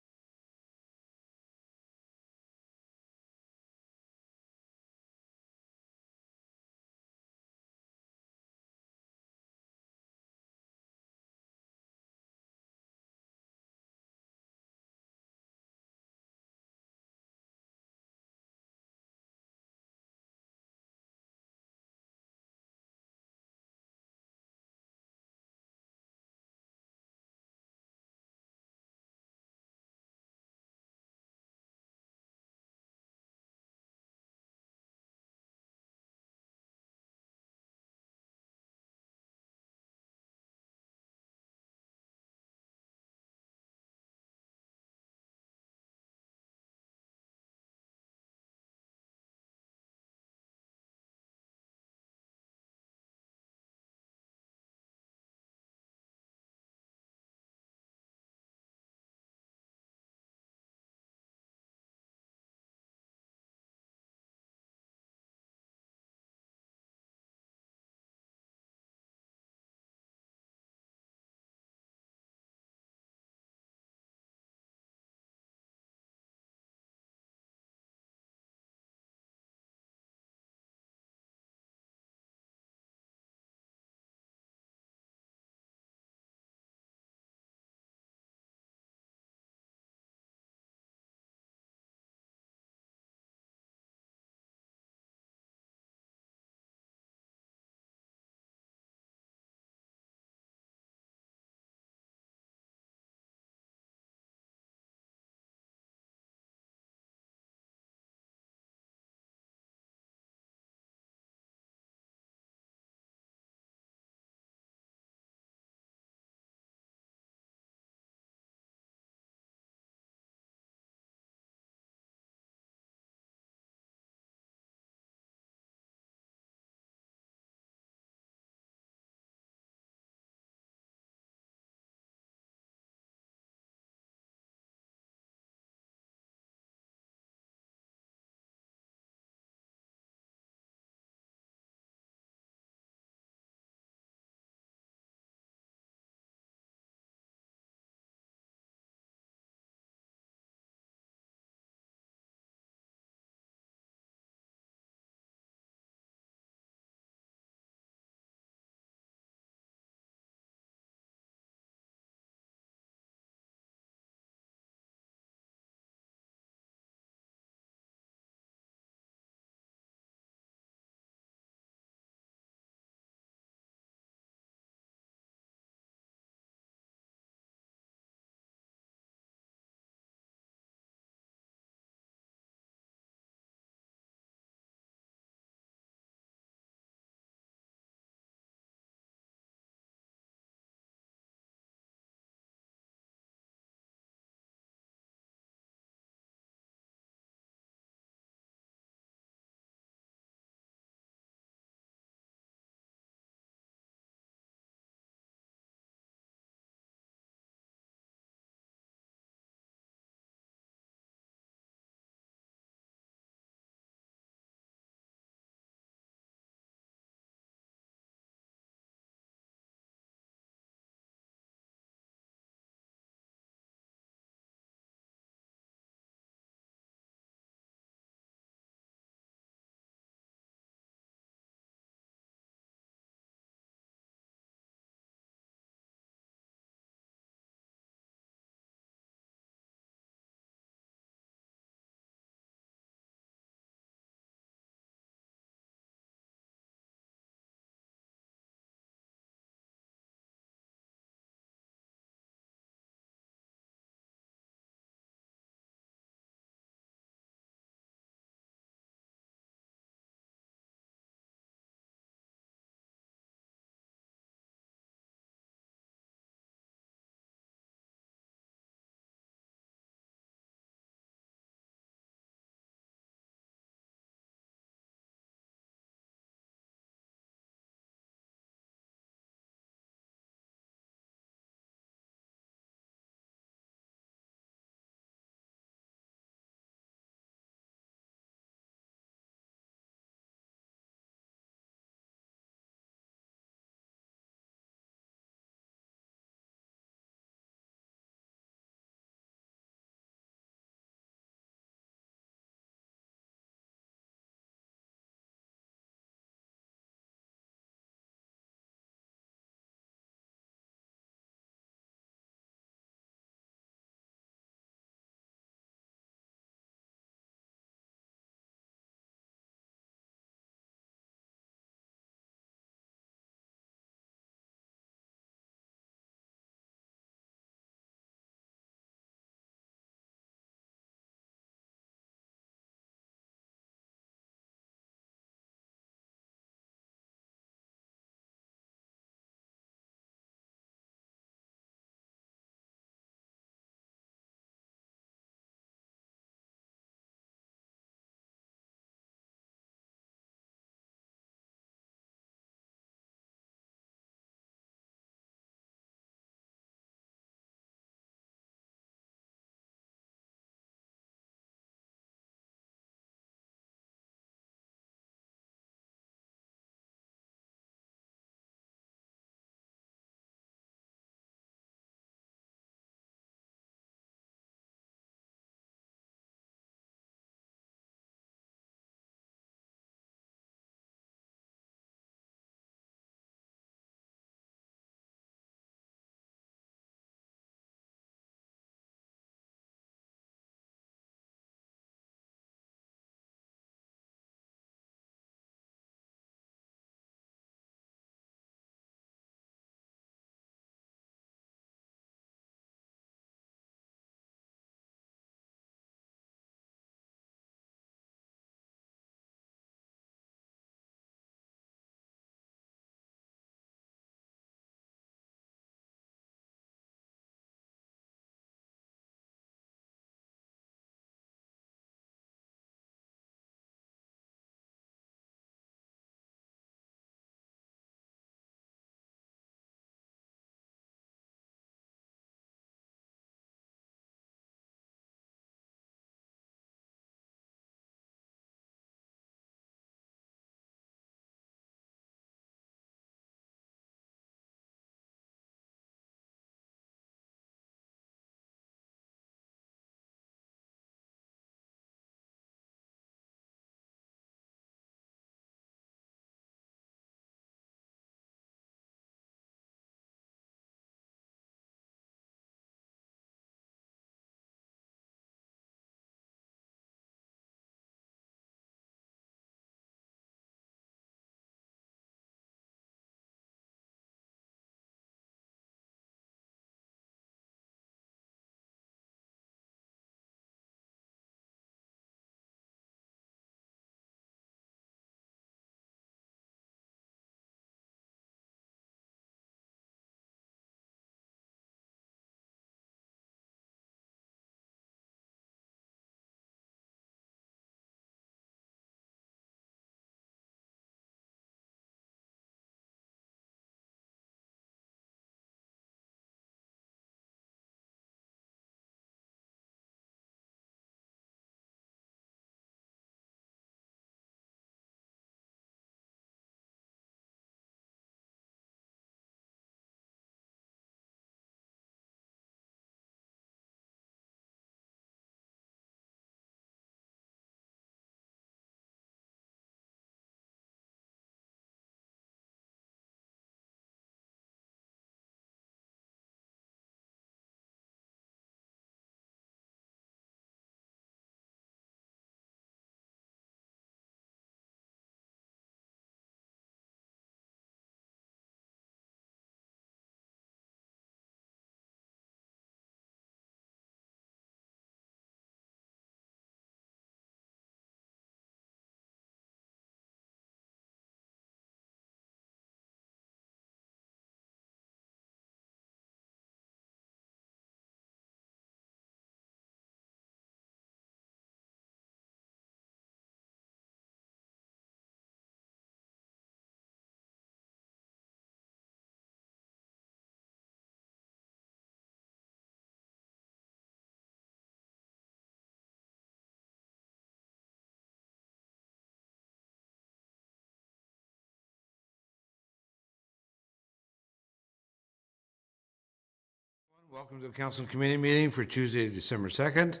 Welcome to the council and committee meeting for Tuesday, December 2nd.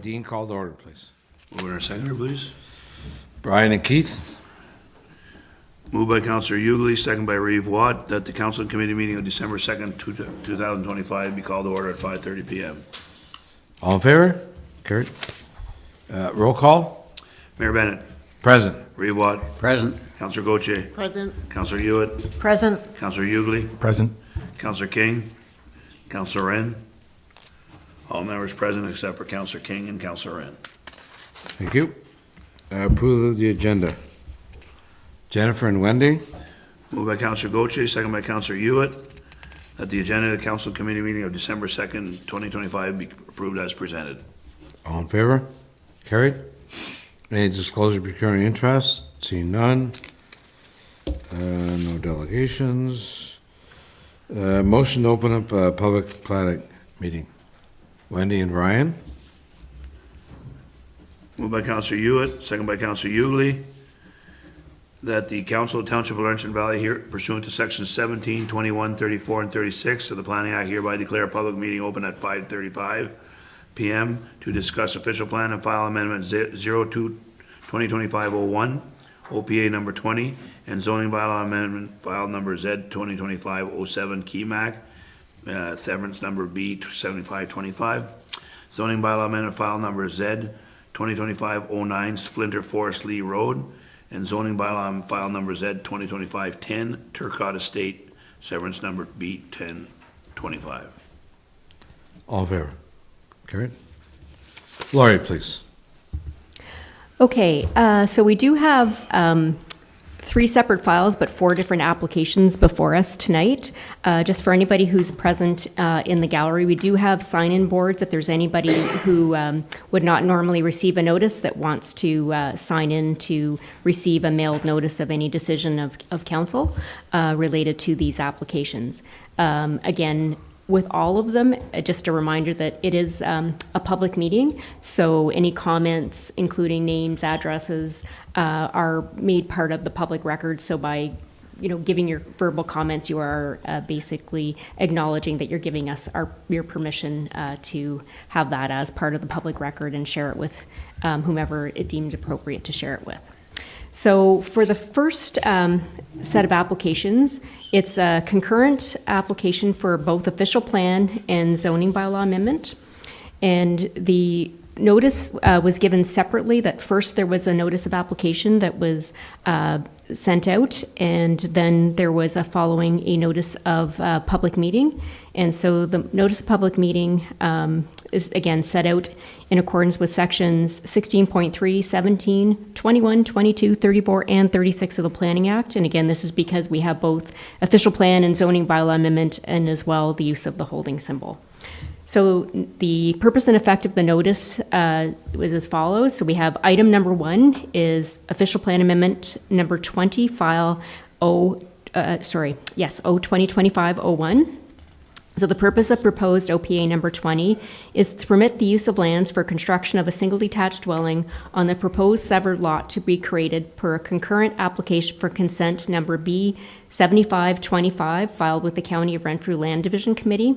Dean, call to order, please. Mover and seconder, please. Brian and Keith. Moved by Councillor Ugly, second by Reeve Watt, that the council and committee meeting of December 2nd, 2025 be called to order at 5:30 PM. All in favor? Carried. Roll call. Mayor Bennett, Present. Reeve Watt, Present. Councillor Gauthier, Present. Councillor Hewitt, Present. Councillor Ugly, Present. Councillor King, Councillor Wren. All members present except for Councillor King and Councillor Wren. Thank you. Approval of the agenda. Jennifer and Wendy. Moved by Councillor Gauthier, second by Councillor Hewitt, that the agenda of the council committee meeting of December 2nd, 2025 be approved as presented. All in favor? Carried. Any disclosure of procuring interest? Seeing none. No delegations. Motion to open up a public planning meeting. Wendy and Ryan. Moved by Councillor Hewitt, second by Councillor Ugly, that the council of Township of Laurentian Valley here pursuant to sections 17, 21, 34, and 36 of the Planning Act hereby declare a public meeting open at 5:35 PM to discuss official plan and file amendment 02-2025-01, OPA number 20, and zoning bylaw amendment file number Z 2025-07 KEMAC, severance number B 7525, zoning bylaw amendment file number Z 2025-09 Splinter Forest Lee Road, and zoning bylaw file number Z 2025-10 Turcot Estate, severance number B 1025. All in favor? Carried. Laurie, please. Okay, so we do have 3 separate files, but 4 different applications before us tonight. Just for anybody who's present in the gallery, we do have sign-in boards if there's anybody who would not normally receive a notice that wants to sign in to receive a mailed notice of any decision of council related to these applications. Again, with all of them, just a reminder that it is a public meeting, so any comments, including names, addresses, are made part of the public record. So by giving your verbal comments, you are basically acknowledging that you're giving us your permission to have that as part of the public record and share it with whomever it deemed appropriate to share it with. So for the first set of applications, it's a concurrent application for both official plan and zoning bylaw amendment. And the notice was given separately. That first there was a notice of application that was sent out, and then there was a following a notice of public meeting. And so the notice of public meeting is again set out in accordance with sections 16.3, 17, 21, 22, 34, and 36 of the Planning Act. And again, this is because we have both official plan and zoning bylaw amendment, and as well the use of the holding symbol. So the purpose and effect of the notice was as follows. So we have item number 1 is official plan amendment number 20, file O2025-01. So the purpose of proposed OPA number 20 is to permit the use of lands for construction of a single detached dwelling on the proposed severed lot to be created per a concurrent application for consent number B 7525 filed with the County of Renfrew Land Division Committee.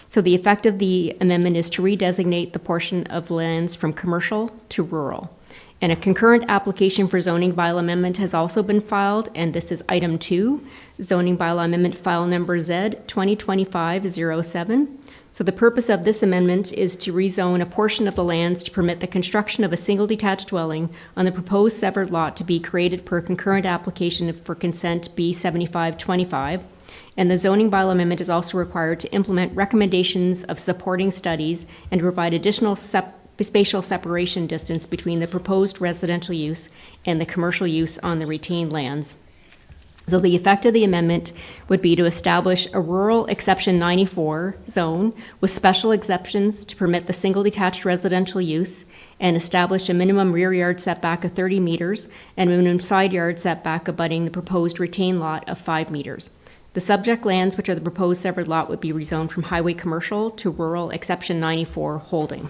So the effect of the amendment is to redesignate the portion of lands from commercial to rural. And a concurrent application for zoning bylaw amendment has also been filed, and this is item 2, zoning bylaw amendment file number Z 2025-07. So the purpose of this amendment is to rezone a portion of the lands to permit the construction of a single detached dwelling on the proposed severed lot to be created per concurrent application for consent B 7525. And the zoning bylaw amendment is also required to implement recommendations of supporting studies and to provide additional spatial separation distance between the proposed residential use and the commercial use on the retained lands. So the effect of the amendment would be to establish a rural exception 94 zone with special exceptions to permit the single detached residential use, and establish a minimum rear yard setback of 30 meters and minimum side yard setback abutting the proposed retained lot of 5 meters. The subject lands, which are the proposed severed lot, would be rezoned from highway commercial to rural exception 94 holding.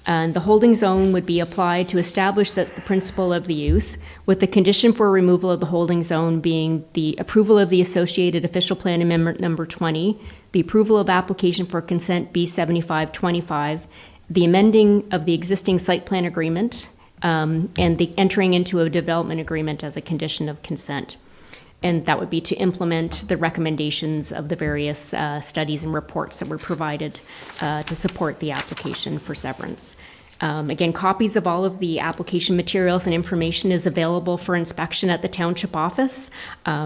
And the holding zone would be applied to establish that the principle of the use, with the condition for removal of the holding zone being the approval of the associated official plan amendment number 20, the approval of application for consent B7525, the amending of the existing site plan agreement, and the entering into a development agreement as a condition of consent. And that would be to implement the recommendations of the various studies and reports that were provided to support the application for severance. Again, copies of all of the application materials and information is available for inspection at the township office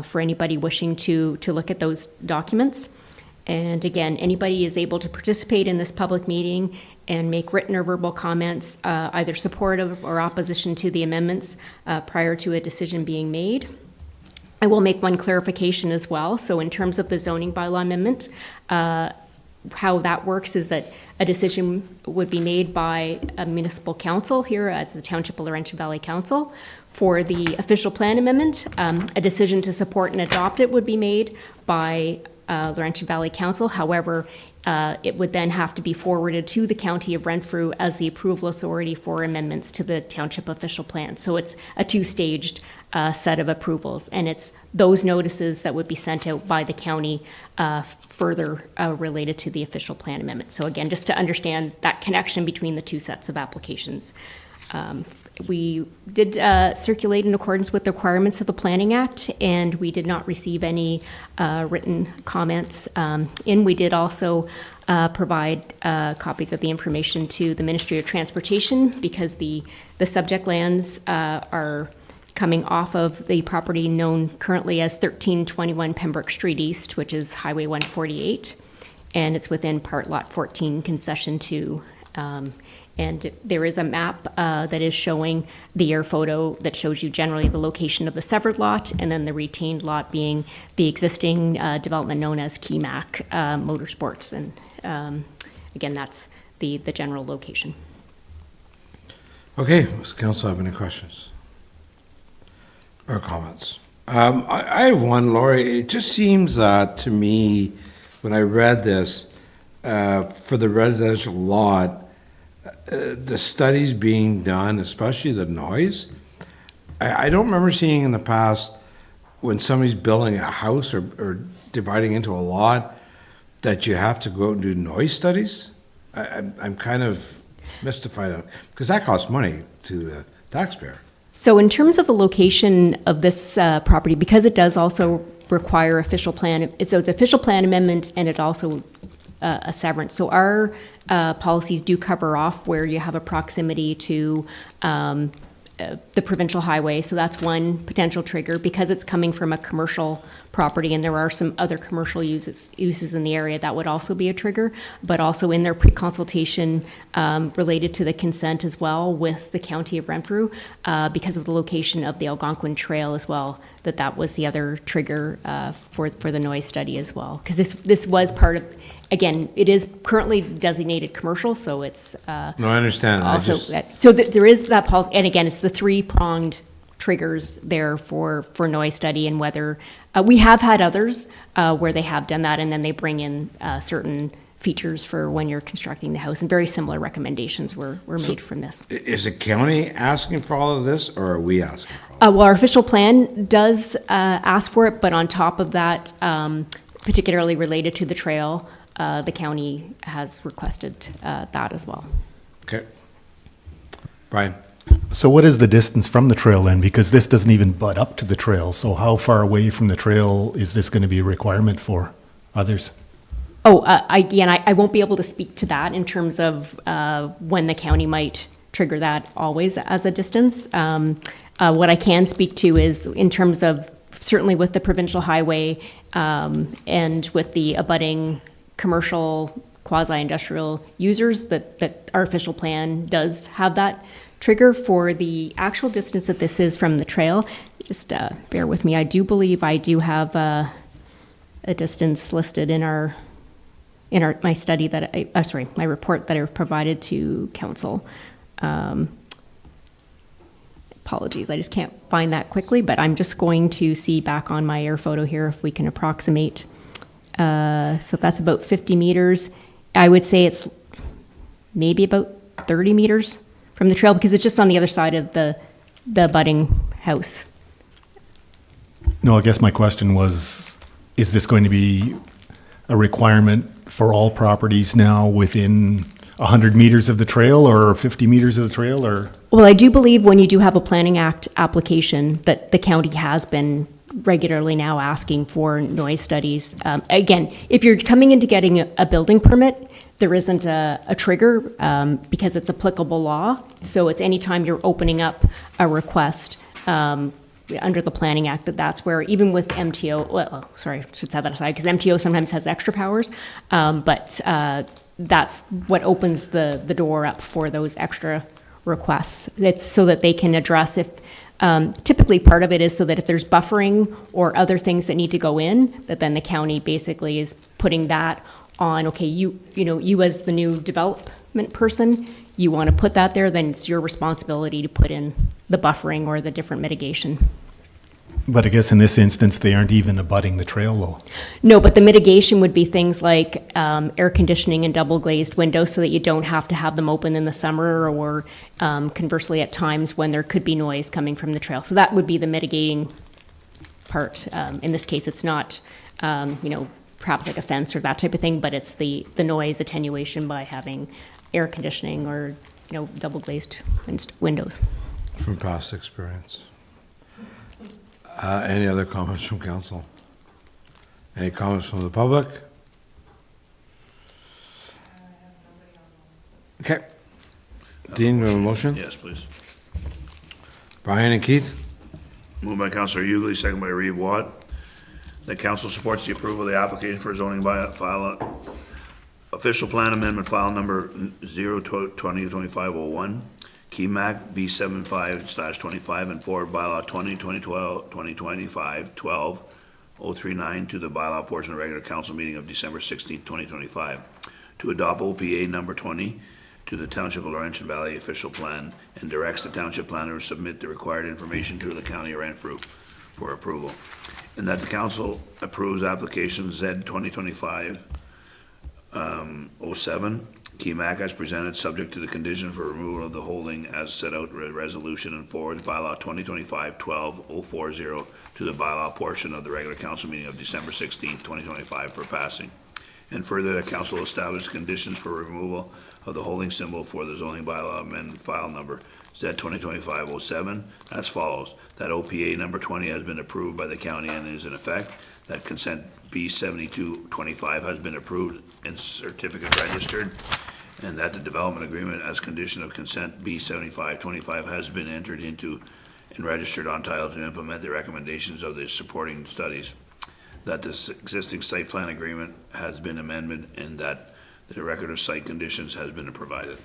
for anybody wishing to look at those documents. And again, anybody is able to participate in this public meeting and make written or verbal comments, either supportive or opposition to the amendments prior to a decision being made. I will make one clarification as well. So in terms of the zoning bylaw amendment, how that works is that a decision would be made by a municipal council here as the Township of Laurentian Valley Council. For the official plan amendment, a decision to support and adopt it would be made by Laurentian Valley Council. However, it would then have to be forwarded to the County of Renfrew as the approval authority for amendments to the township official plan. So it's a two-staged set of approvals, and it's those notices that would be sent out by the county further related to the official plan amendment. So again, just to understand that connection between the two sets of applications. We did circulate in accordance with the requirements of the Planning Act, and we did not receive any written comments. We did also provide copies of the information to the Ministry of Transportation because the subject lands are coming off of the property known currently as 1321 Pembroke Street East, which is Highway 148, and it's within Part Lot 14, Concession 2. And there is a map that is showing the air photo that shows you generally the location of the severed lot, and then the retained lot being the existing development known as KeyMac Motorsports. And again, that's the general location. Okay, does council have any questions or comments? I have one, Lori. It just seems to me, when I read this, for the residential lot, the studies being done, especially the noise, I don't remember seeing in the past when somebody's building a house or dividing into a lot that you have to go out and do noise studies. I'm kind of mystified because that costs money to the taxpayer. So in terms of the location of this property, because it does also require official plan, it's official plan amendment, and it also a severance. So our policies do cover off where you have a proximity to the provincial highway. So that's one potential trigger because it's coming from a commercial property, and there are some other commercial uses in the area that would also be a trigger, but also in their pre-consultation related to the consent as well with the County of Renfrew because of the location of the Algonquin Trail as well, that was the other trigger for the noise study as well. Because this was part of, again, it is currently designated commercial, so it's No, I understand. also there is that policy, and again, it's the three-pronged triggers there for noise study and whether we have had others where they have done that, and then they bring in certain features for when you're constructing the house, and very similar recommendations were made from this. Is the county asking for all of this, or are we asking for all of it? Well, our official plan does ask for it, but on top of that, particularly related to the trail, the county has requested that as well. Okay. Brian? So what is the distance from the trail then? Because this doesn't even butt up to the trail. So how far away from the trail is this going to be a requirement for others? Oh, I won't be able to speak to that in terms of when the county might trigger that always as a distance. What I can speak to is in terms of certainly with the provincial highway and with the abutting commercial quasi-industrial users that our official plan does have that trigger. For the actual distance that this is from the trail, just bear with me. I do believe I do have a distance listed in my study that my report that I provided to council. Apologies, I just can't find that quickly, but I'm just going to see back on my air photo here if we can approximate. So that's about 50 meters. I would say it's maybe about 30 meters from the trail? Because it's just on the other side of the abutting house. No, I guess my question was, is this going to be a requirement for all properties now within 100 meters of the trail or 50 meters of the trail, or? Well, I do believe when you do have a Planning Act application that the county has been regularly now asking for noise studies. Again, if you're coming into getting a building permit, there isn't a trigger because it's applicable law. So it's anytime you're opening up a request under the Planning Act that's where, even with MTO, well, sorry, I should set that aside because MTO sometimes has extra powers, but that's what opens the door up for those extra requests. It's so that they can address if, typically part of it is so that if there's buffering or other things that need to go in, that then the county basically is putting that on, okay, you as the new development person, you want to put that there, then it's your responsibility to put in the buffering or the different mitigation. But I guess in this instance, they aren't even abutting the trail though. No, but the mitigation would be things like air conditioning and double glazed windows so that you don't have to have them open in the summer or conversely at times when there could be noise coming from the trail. So that would be the mitigating part. In this case, it's not, perhaps like a fence or that type of thing, but it's the noise attenuation by having air conditioning or, double glazed windows. From past experience. Any other comments from council? Any comments from the public? Okay. Dean, we have a motion? Yes, please. Brian and Keith? Moved by Councillor Hughley, second by Reeve Watt. The council supports the approval of the application for zoning by file official plan amendment file number 0202501. KEMAC B75/25 and forward bylaw 2025-12-039 to the bylaw portion of the regular council meeting of December 16, 2025. To adopt OPA number 20 to the Township of Laurentian Valley official plan and directs the township planner to submit the required information to the county of Renfrew for approval. And that the council approves application Z 2025-07 KEMAC as presented, subject to the condition for removal of the holding as set out in resolution and forwards bylaw 2025-12-040 to the bylaw portion of the regular council meeting of December 16, 2025 for passing. And further, that council establish conditions for removal of the holding symbol for the zoning bylaw amendment file number Z 2025-07 as follows. That OPA number 20 has been approved by the county and is in effect. That consent B7225 has been approved and certificate registered, and that the development agreement as condition of consent B7525 has been entered into and registered on title to implement the recommendations of the supporting studies, that this existing site plan agreement has been amended, and that the record of site conditions has been provided.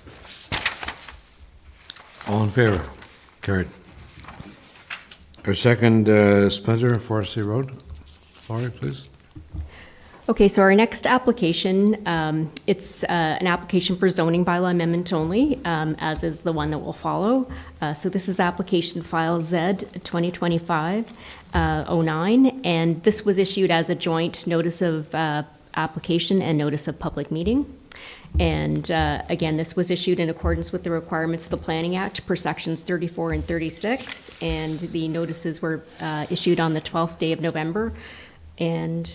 All in favor? Carried. Our second, Spencer, Forestry Road. Laurie, please. Okay, so our next application, it's an application for zoning bylaw amendment only, as is the one that will follow. So this is application file Z 2025-09, and this was issued as a joint notice of application and notice of public meeting. And again, this was issued in accordance with the requirements of the Planning Act per sections 34 and 36, and the notices were issued on the 12th day of November. And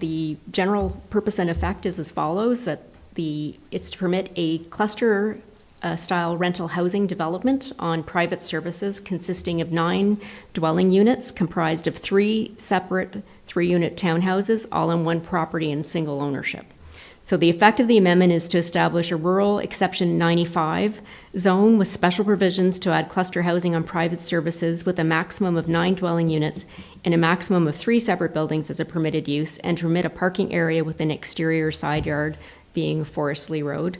the general purpose and effect is as follows, that it's to permit a cluster style rental housing development on private services consisting of 9 dwelling units comprised of 3 separate 3-unit townhouses, all on one property in single ownership. So the effect of the amendment is to establish a rural exception 95 zone with special provisions to add cluster housing on private services with a maximum of 9 dwelling units and a maximum of 3 separate buildings as a permitted use, and to permit a parking area with an exterior side yard being Forestly Road.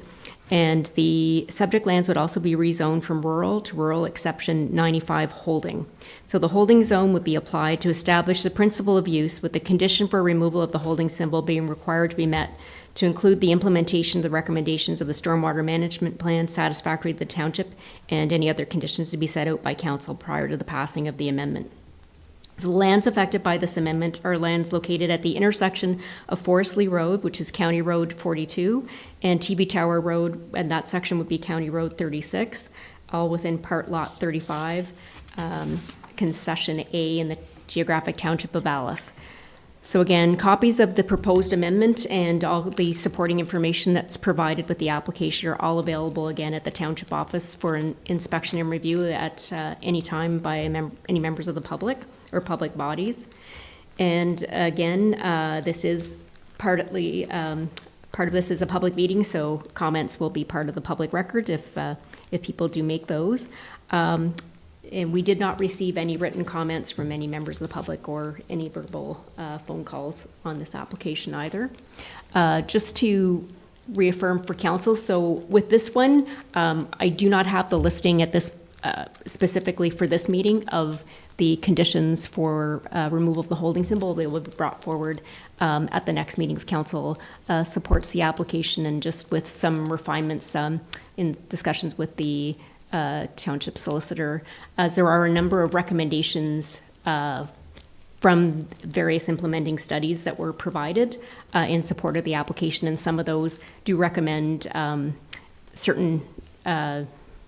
And the subject lands would also be rezoned from rural to rural exception 95 holding. So the holding zone would be applied to establish the principle of use, with the condition for removal of the holding symbol being required to be met to include the implementation of the recommendations of the stormwater management plan satisfactory to the township and any other conditions to be set out by council prior to the passing of the amendment. The lands affected by this amendment are lands located at the intersection of Forestly Road, which is County Road 42, and TB Tower Road, and that section would be County Road 36, all within Part Lot 35, Concession A in the geographic township of Alice. So again, copies of the proposed amendment and all the supporting information that's provided with the application are all available again at the township office for an inspection and review at any time by any members of the public or public bodies. And again, this is part of this is a public meeting, so comments will be part of the public record if people do make those. And we did not receive any written comments from any members of the public or any verbal phone calls on this application either. Just to reaffirm for council, so with this one, I do not have the listing at this, specifically for this meeting, of the conditions for removal of the holding symbol. They will be brought forward at the next meeting if council supports the application, and just with some refinements in discussions with the township solicitor, as there are a number of recommendations from various implementing studies that were provided in support of the application, and some of those do recommend certain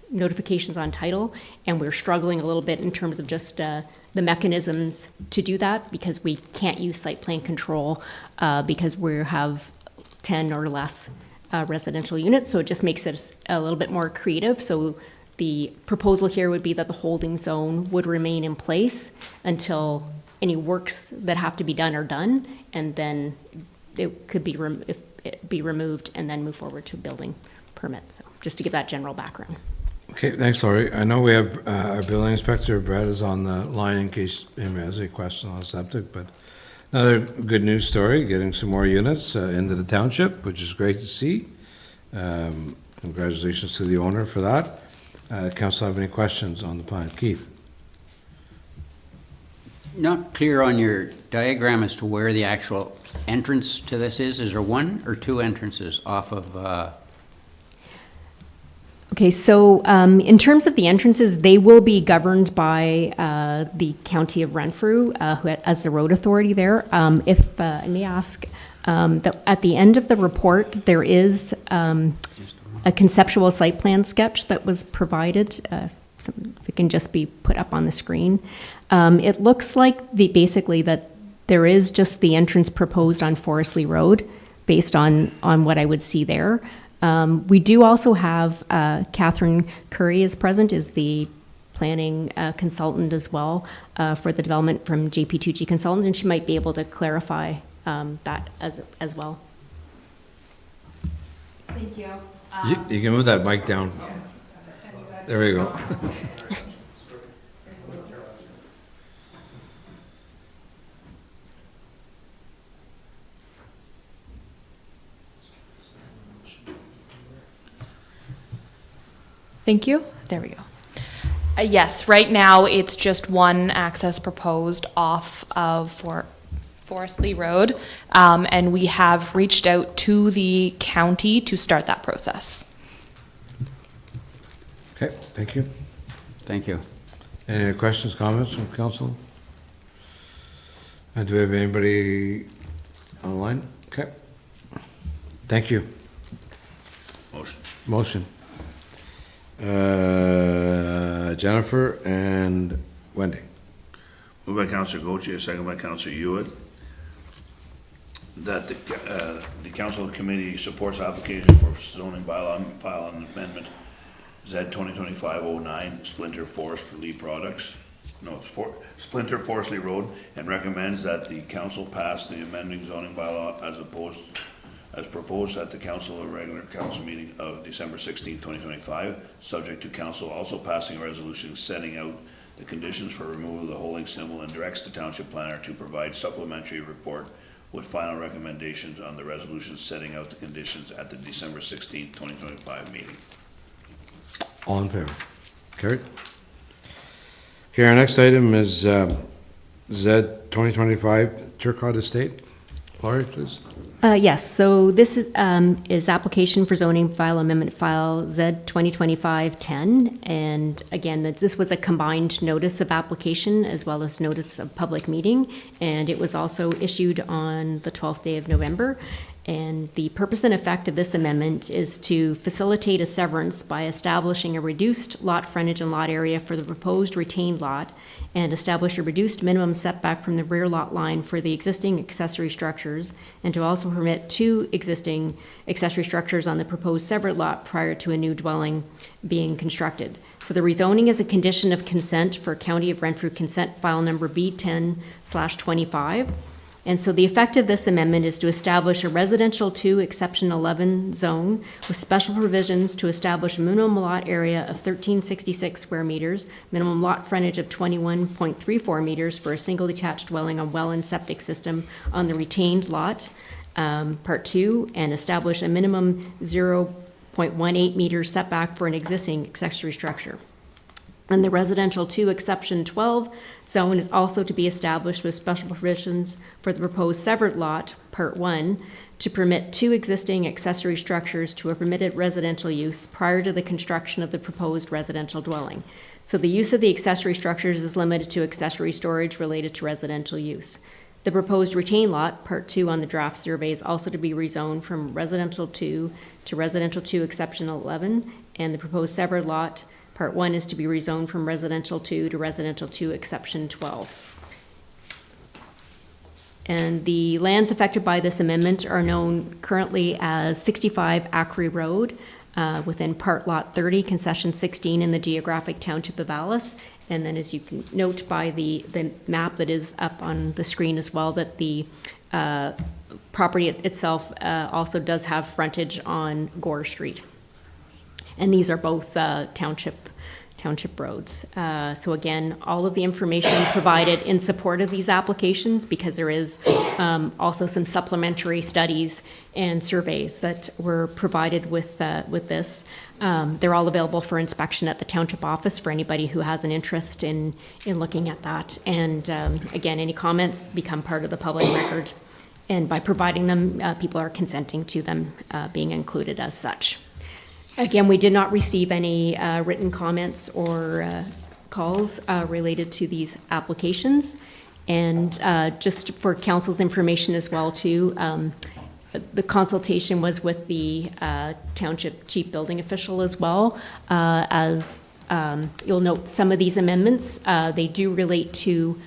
notifications on title, and we're struggling a little bit in terms of just the mechanisms to do that, because we can't use site plan control because we have 10 or less residential units, so it just makes it a little bit more creative. So the proposal here would be that the holding zone would remain in place until any works that have to be done are done, and then it could be removed and then move forward to a building permit. So just to give that general background. Okay, thanks, Laurie. I know we have our building inspector, Brett, is on the line in case anybody has any question on the septic, but another good news story, getting some more units into the township, which is great to see. Congratulations to the owner for that. Council have any questions on the plan? Keith? Not clear on your diagram as to where the actual entrance to this is. Is there one or two entrances off of? Okay, so in terms of the entrances, they will be governed by the County of Renfrew as the road authority there. If I may ask, that at the end of the report, there is a conceptual site plan sketch that was provided. If it can just be put up on the screen. It looks like basically that there is just the entrance proposed on Forestly Road based on what I would see there. We do also have Catherine Curry is present, is the planning consultant as well for the development from JP2G Consultants, and she might be able to clarify that as well. Thank you. You can move that mic down. There we go. Thank you. There we go. Yes, right now it's just one access proposed off of Forestly Road, and we have reached out to the county to start that process. Okay, thank you. Thank you. Any questions, comments from council? Do we have anybody online? Okay. Thank you. Motion. Jennifer and Wendy. Moved by Councillor Gauthier, second by Councillor Hewitt, that the council committee supports application for zoning bylaw amendment Z 2025-09 Splinter Forestly Products. No, Splinter Forestly Road, and recommends that the council pass the amending zoning bylaw as proposed at the council regular council meeting of December 16, 2025, subject to council also passing a resolution setting out the conditions for removal of the holding symbol, and directs the township planner to provide supplementary report with final recommendations on the resolution setting out the conditions at the December 16, 2025 meeting. All in favor? Carried. Okay, our next item is Z 2025 Turcot Estate. Lori, please. Yes, so this is application for zoning file amendment file Z 2025-10. And again, this was a combined notice of application as well as notice of public meeting. And it was also issued on the 12th day of November. And the purpose and effect of this amendment is to facilitate a severance by establishing a reduced lot frontage and lot area for the proposed retained lot and establish a reduced minimum setback from the rear lot line for the existing accessory structures, and to also permit 2 existing accessory structures on the proposed separate lot prior to a new dwelling being constructed. So the rezoning is a condition of consent for County of Renfrew consent file number B10/25. And so the effect of this amendment is to establish a residential 2 exception 11 zone with special provisions to establish a minimum lot area of 1366 square meters, minimum lot frontage of 21.34 meters for a single detached dwelling on well and septic system on the retained lot, part 2, and establish a minimum 0.18 meter setback for an existing accessory structure. And the residential 2 exception 12 zone is also to be established with special provisions for the proposed severed lot, part 1, to permit 2 existing accessory structures to a permitted residential use prior to the construction of the proposed residential dwelling. So the use of the accessory structures is limited to accessory storage related to residential use. The proposed retained lot, part 2 on the draft survey, is also to be rezoned from residential 2 to residential 2 exception 11, and the proposed severed lot, part 1, is to be rezoned from residential 2 to residential 2 exception 12. And the lands affected by this amendment are known currently as 65 Acre Road, within part lot 30, concession 16 in the geographic township of Alice. And then, as you can note by the map that is up on the screen as well, that the property itself also does have frontage on Gore Street. And these are both township roads. So again, all of the information provided in support of these applications, because there is also some supplementary studies and surveys that were provided with this. They're all available for inspection at the township office for anybody who has an interest in looking at that. And again, any comments become part of the public record. And by providing them, people are consenting to them being included as such. Again, we did not receive any written comments or calls related to these applications. And just for council's information as well too, the consultation was with the township chief building official as well. As you'll note, some of these amendments, they do relate to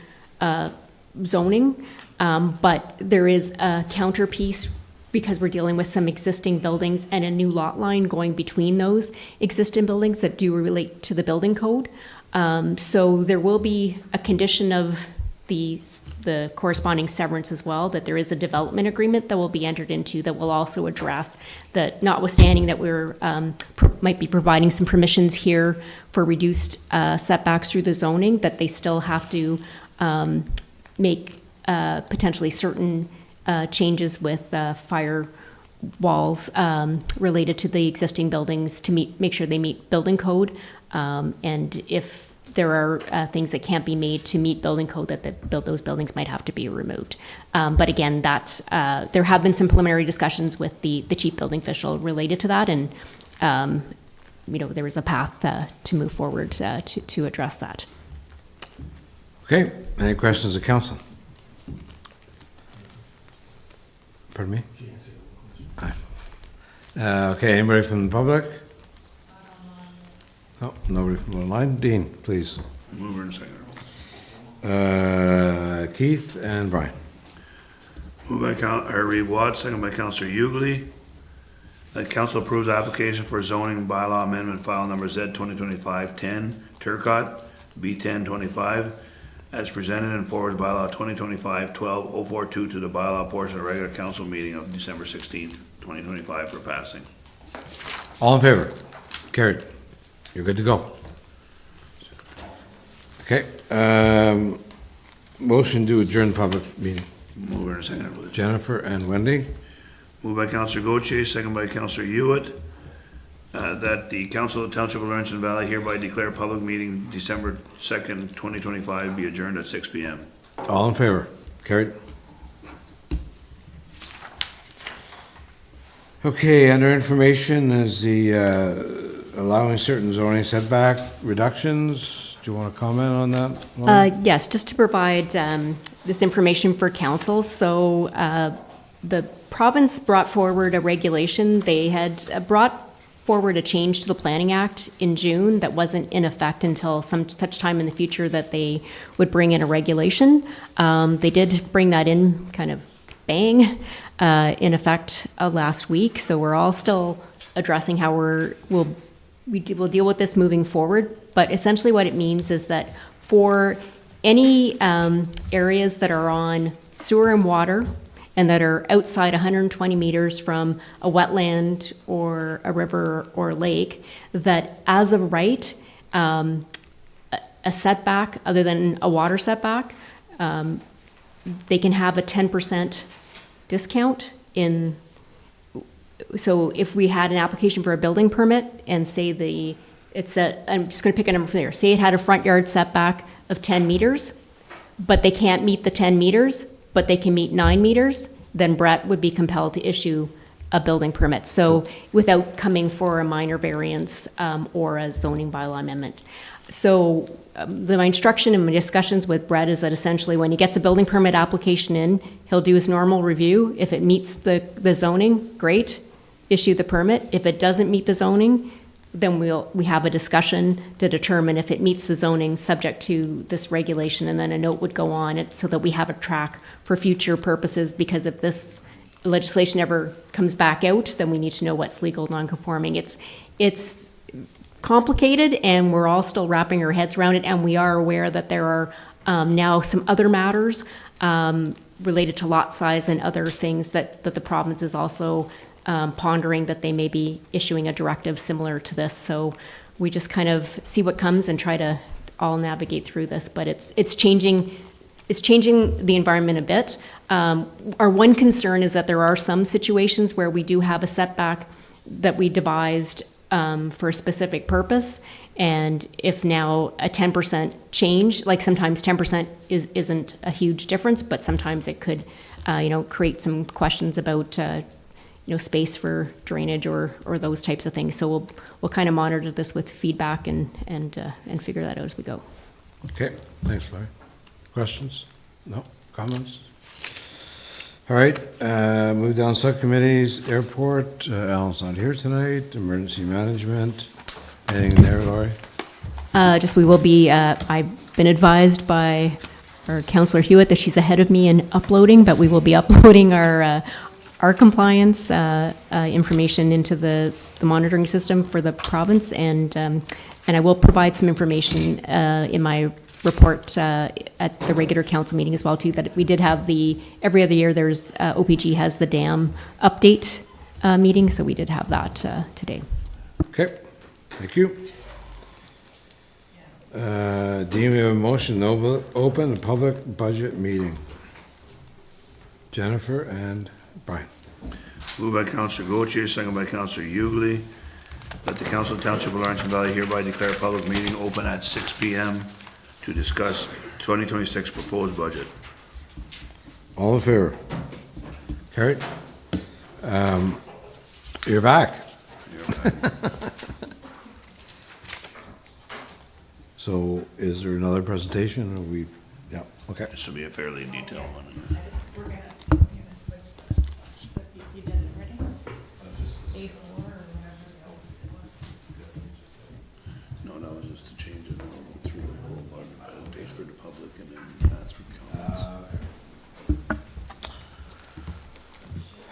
zoning, but there is a counterpiece because we're dealing with some existing buildings and a new lot line going between those existing buildings that do relate to the building code. So there will be a condition of the corresponding severance as well, that there is a development agreement that will be entered into that will also address that, notwithstanding that we're might be providing some permissions here for reduced setbacks through the zoning, that they still have to make potentially certain changes with fire walls related to the existing buildings to make sure they meet building code. And if there are things that can't be made to meet building code, that those buildings might have to be removed. But again, there have been some preliminary discussions with the chief building official related to that, and there is a path to move forward to address that. Okay, any questions of council? Pardon me? Okay, anybody from the public? Oh, nobody from online. Dean, please. Mover and seconder. Keith and Brian. Moved by Reeve Watt, second by Councillor Ugly. That council approves application for zoning bylaw amendment file number Z 2025-10, Turcot, B1025, as presented and forwards bylaw 2025-12042 to the bylaw portion of the regular council meeting of December 16th, 2025 for passing. All in favor? Carried. You're good to go. Okay, motion to adjourn public meeting. Mover and seconder, please. Jennifer and Wendy. Moved by Councillor Gauthier, second by Councillor Hewitt, that the Council of Township of Laurentian Valley hereby declare public meeting December 2nd, 2025 be adjourned at 6 p.m. All in favor? Carried. Okay, under information is the allowing certain zoning setback reductions. Do you want to comment on that one? Yes, just to provide this information for council. So the province brought forward a regulation. They had brought forward a change to the Planning Act in June that wasn't in effect until such time in the future that they would bring in a regulation. They did bring that in kind of bang in effect last week. So we're all still addressing how we'll deal with this moving forward. But essentially what it means is that for any areas that are on sewer and water and that are outside 120 meters from a wetland or a river or lake, that as of right, a setback other than a water setback, they can have a 10% discount in. So if we had an application for a building permit and say I'm just going to pick a number from there. Say it had a front yard setback of 10 meters, but they can't meet the 10 meters, but they can meet 9 meters, then Brett would be compelled to issue a building permit. So without coming for a minor variance or a zoning bylaw amendment. So my instruction and my discussions with Brett is that essentially when he gets a building permit application in, he'll do his normal review. If it meets the zoning, great, issue the permit. If it doesn't meet the zoning, then we have a discussion to determine if it meets the zoning subject to this regulation, and then a note would go on it so that we have a track for future purposes, because if this legislation ever comes back out, then we need to know what's legal non-conforming. It's complicated, and we're all still wrapping our heads around it, and we are aware that there are now some other matters related to lot size and other things that the province is also pondering, that they may be issuing a directive similar to this. So we just kind of see what comes and try to all navigate through this. But it's changing the environment a bit. Our one concern is that there are some situations where we do have a setback that we devised for a specific purpose. And if now a 10% change, like sometimes 10% isn't a huge difference, but sometimes it could, create some questions about space for drainage or those types of things. So we'll kind of monitor this with feedback and figure that out as we go. Okay, thanks, Larry. Questions? No? Comments? All right, move down subcommittees, airport, Alan's not here tonight, emergency management, anything there, Laurie? We will be, I've been advised by our Councillor Hewitt that she's ahead of me in uploading, but we will be uploading our compliance information into the monitoring system for the province, and I will provide some information in my report at the regular council meeting as well too, that we did have every other year there's OPG has the dam update meeting, so we did have that today. Okay, thank you. Do you have a motion to open the public budget meeting? Jennifer and Brian. Moved by Councillor Gauthier, second by Councillor Hughley, that the Council of Township of Laurentian Valley hereby declare a public meeting open at 6 p.m. to discuss 2026 proposed budget. All in favor? Carried. You're back. So is there another presentation, or yeah, okay. This will be a fairly detailed one. No, that was just to change it through the whole presentation for the public and then ask for comments.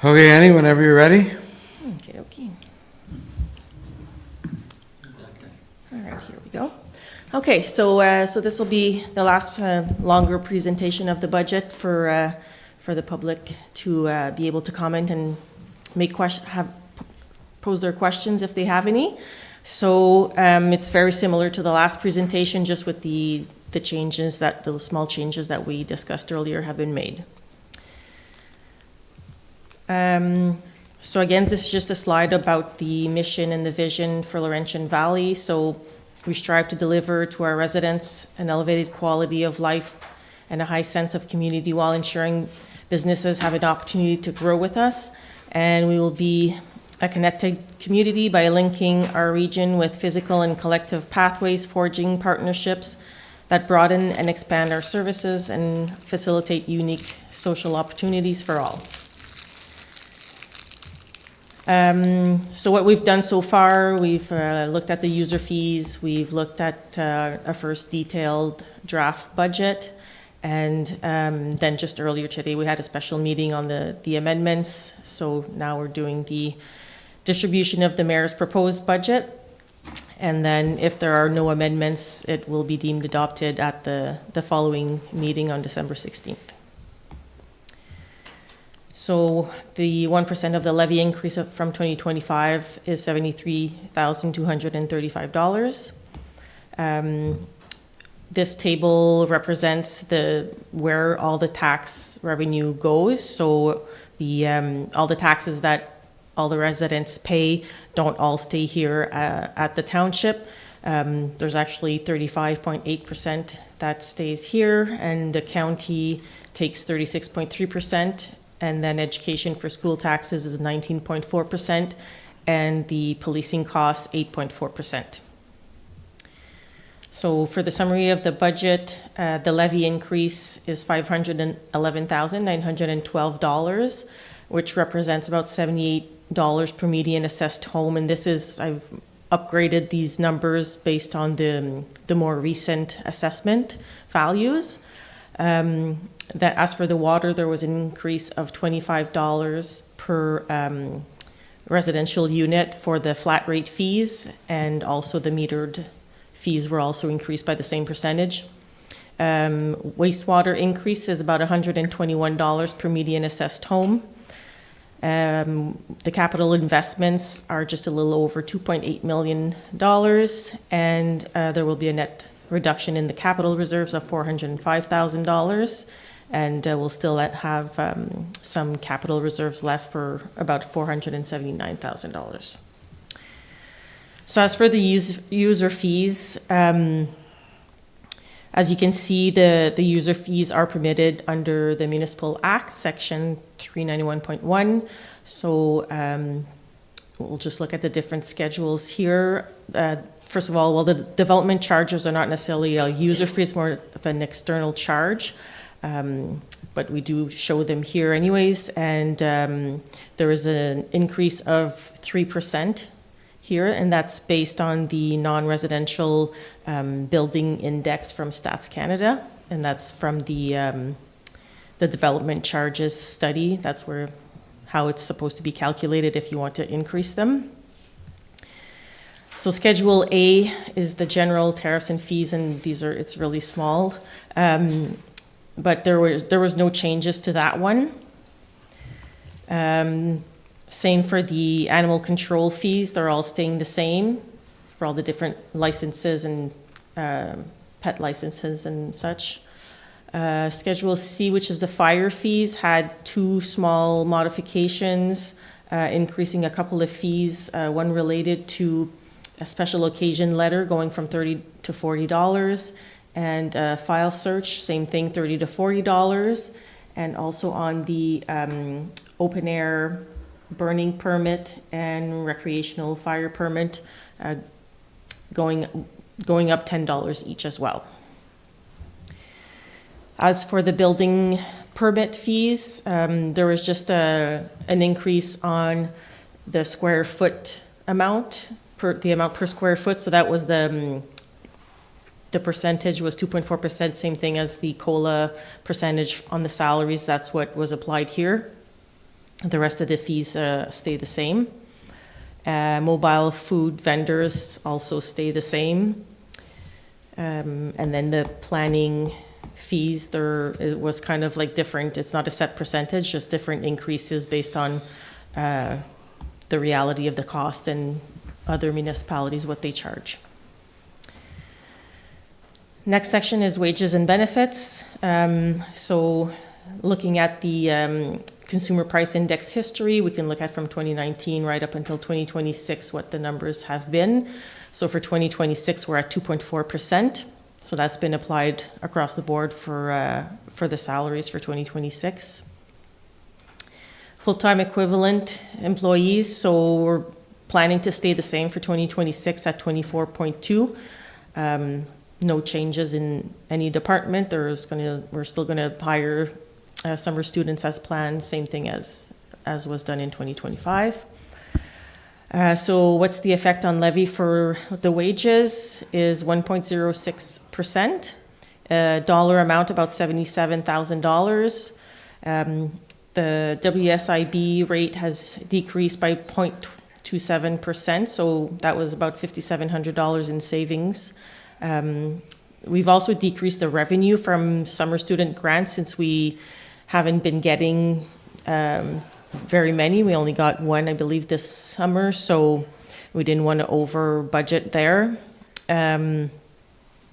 Okay, Annie, whenever you're ready. Okay. All right, here we go. Okay, so this will be the last longer presentation of the budget for the public to be able to comment and pose their questions if they have any. So it's very similar to the last presentation, just with the small changes that we discussed earlier have been made. So again, this is just a slide about the mission and the vision for Laurentian Valley. So we strive to deliver to our residents an elevated quality of life and a high sense of community while ensuring businesses have an opportunity to grow with us. And we will be a connected community by linking our region with physical and collective pathways, forging partnerships that broaden and expand our services and facilitate unique social opportunities for all. So what we've done so far, we've looked at the user fees, we've looked at a first detailed draft budget, and then just earlier today, we had a special meeting on the amendments. So now we're doing the distribution of the mayor's proposed budget. And then if there are no amendments, it will be deemed adopted at the following meeting on December 16th. So the 1% of the levy increase from 2025 is $73,235. This table represents where all the tax revenue goes. So all the taxes that all the residents pay don't all stay here at the township. There's actually 35.8% that stays here, and the county takes 36.3%. And then education for school taxes is 19.4%, and the policing costs 8.4%. So for the summary of the budget, the levy increase is $511,912, which represents about $78 per median assessed home. And this is, I've upgraded these numbers based on the more recent assessment values. That as for the water, there was an increase of $25 per residential unit for the flat rate fees, and also the metered fees were also increased by the same percentage. Wastewater increase is about $121 per median assessed home. The capital investments are just a little over $2.8 million, and there will be a net reduction in the capital reserves of $405,000. And we'll still have some capital reserves left for about $479,000. So as for the user fees, as you can see, the user fees are permitted under the Municipal Act, Section 391.1. So we'll just look at the different schedules here. First of all, well, the development charges are not necessarily a user fee, it's more of an external charge. But we do show them here anyways, and there is an increase of 3% here, and that's based on the non-residential building index from Stats Canada, and that's from the development charges study. That's how it's supposed to be calculated if you want to increase them. So Schedule A is the general tariffs and fees, and it's really small. But there was no changes to that one. Same for the animal control fees, they're all staying the same for all the different licenses and pet licenses and such. Schedule C, which is the fire fees, had two small modifications, increasing a couple of fees, one related to a special occasion letter going from $30 to $40. And file search, same thing, $30 to $40. And also on the open air burning permit and recreational fire permit, going up $10 each as well. As for the building permit fees, there was just an increase on the square foot amount, the amount per square foot. So that was the percentage was 2.4%, same thing as the COLA percentage on the salaries. That's what was applied here. The rest of the fees stay the same. Mobile food vendors also stay the same. And then the planning fees, it was kind of like different. It's not a set percentage, just different increases based on the reality of the cost and other municipalities, what they charge. Next section is wages and benefits. So looking at the consumer price index history, we can look at from 2019 right up until 2026 what the numbers have been. So for 2026, we're at 2.4%. So that's been applied across the board for the salaries for 2026. full-time equivalent employees, so we're planning to stay the same for 2026 at 24.2. No changes in any department. We're still gonna hire summer students as planned, same thing as was done in 2025. So what's the effect on levy for the wages is 1.06%. Dollar amount about $77,000. The WSIB rate has decreased by 0.27%, so that was about $5,700 in savings. We've also decreased the revenue from summer student grants since we haven't been getting very many. We only got one, I believe, this summer, so we didn't want to over budget there. And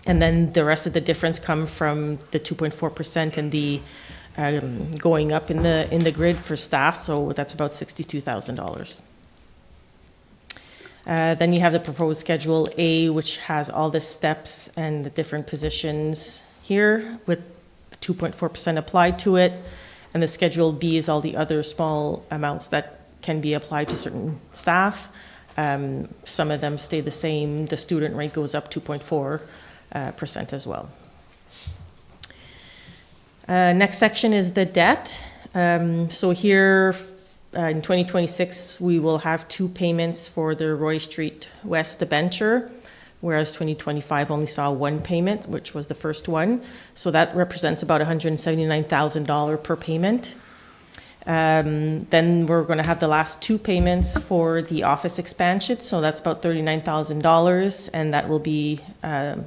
then the rest of the difference come from the 2.4% and the going up in the grid for staff, so that's about $62,000. Then you have the proposed Schedule A, which has all the steps and the different positions here with 2.4% applied to it. And the Schedule B is all the other small amounts that can be applied to certain staff. Some of them stay the same. The student rate goes up 2.4% as well. Next section is the debt. So here in 2026, we will have 2 payments for the Roy Street West debenture, whereas 2025 only saw 1 payment, which was the first one. So that represents about $179,000 per payment. Then we're going to have the last 2 payments for the office expansion, so that's about $39,000, and that will be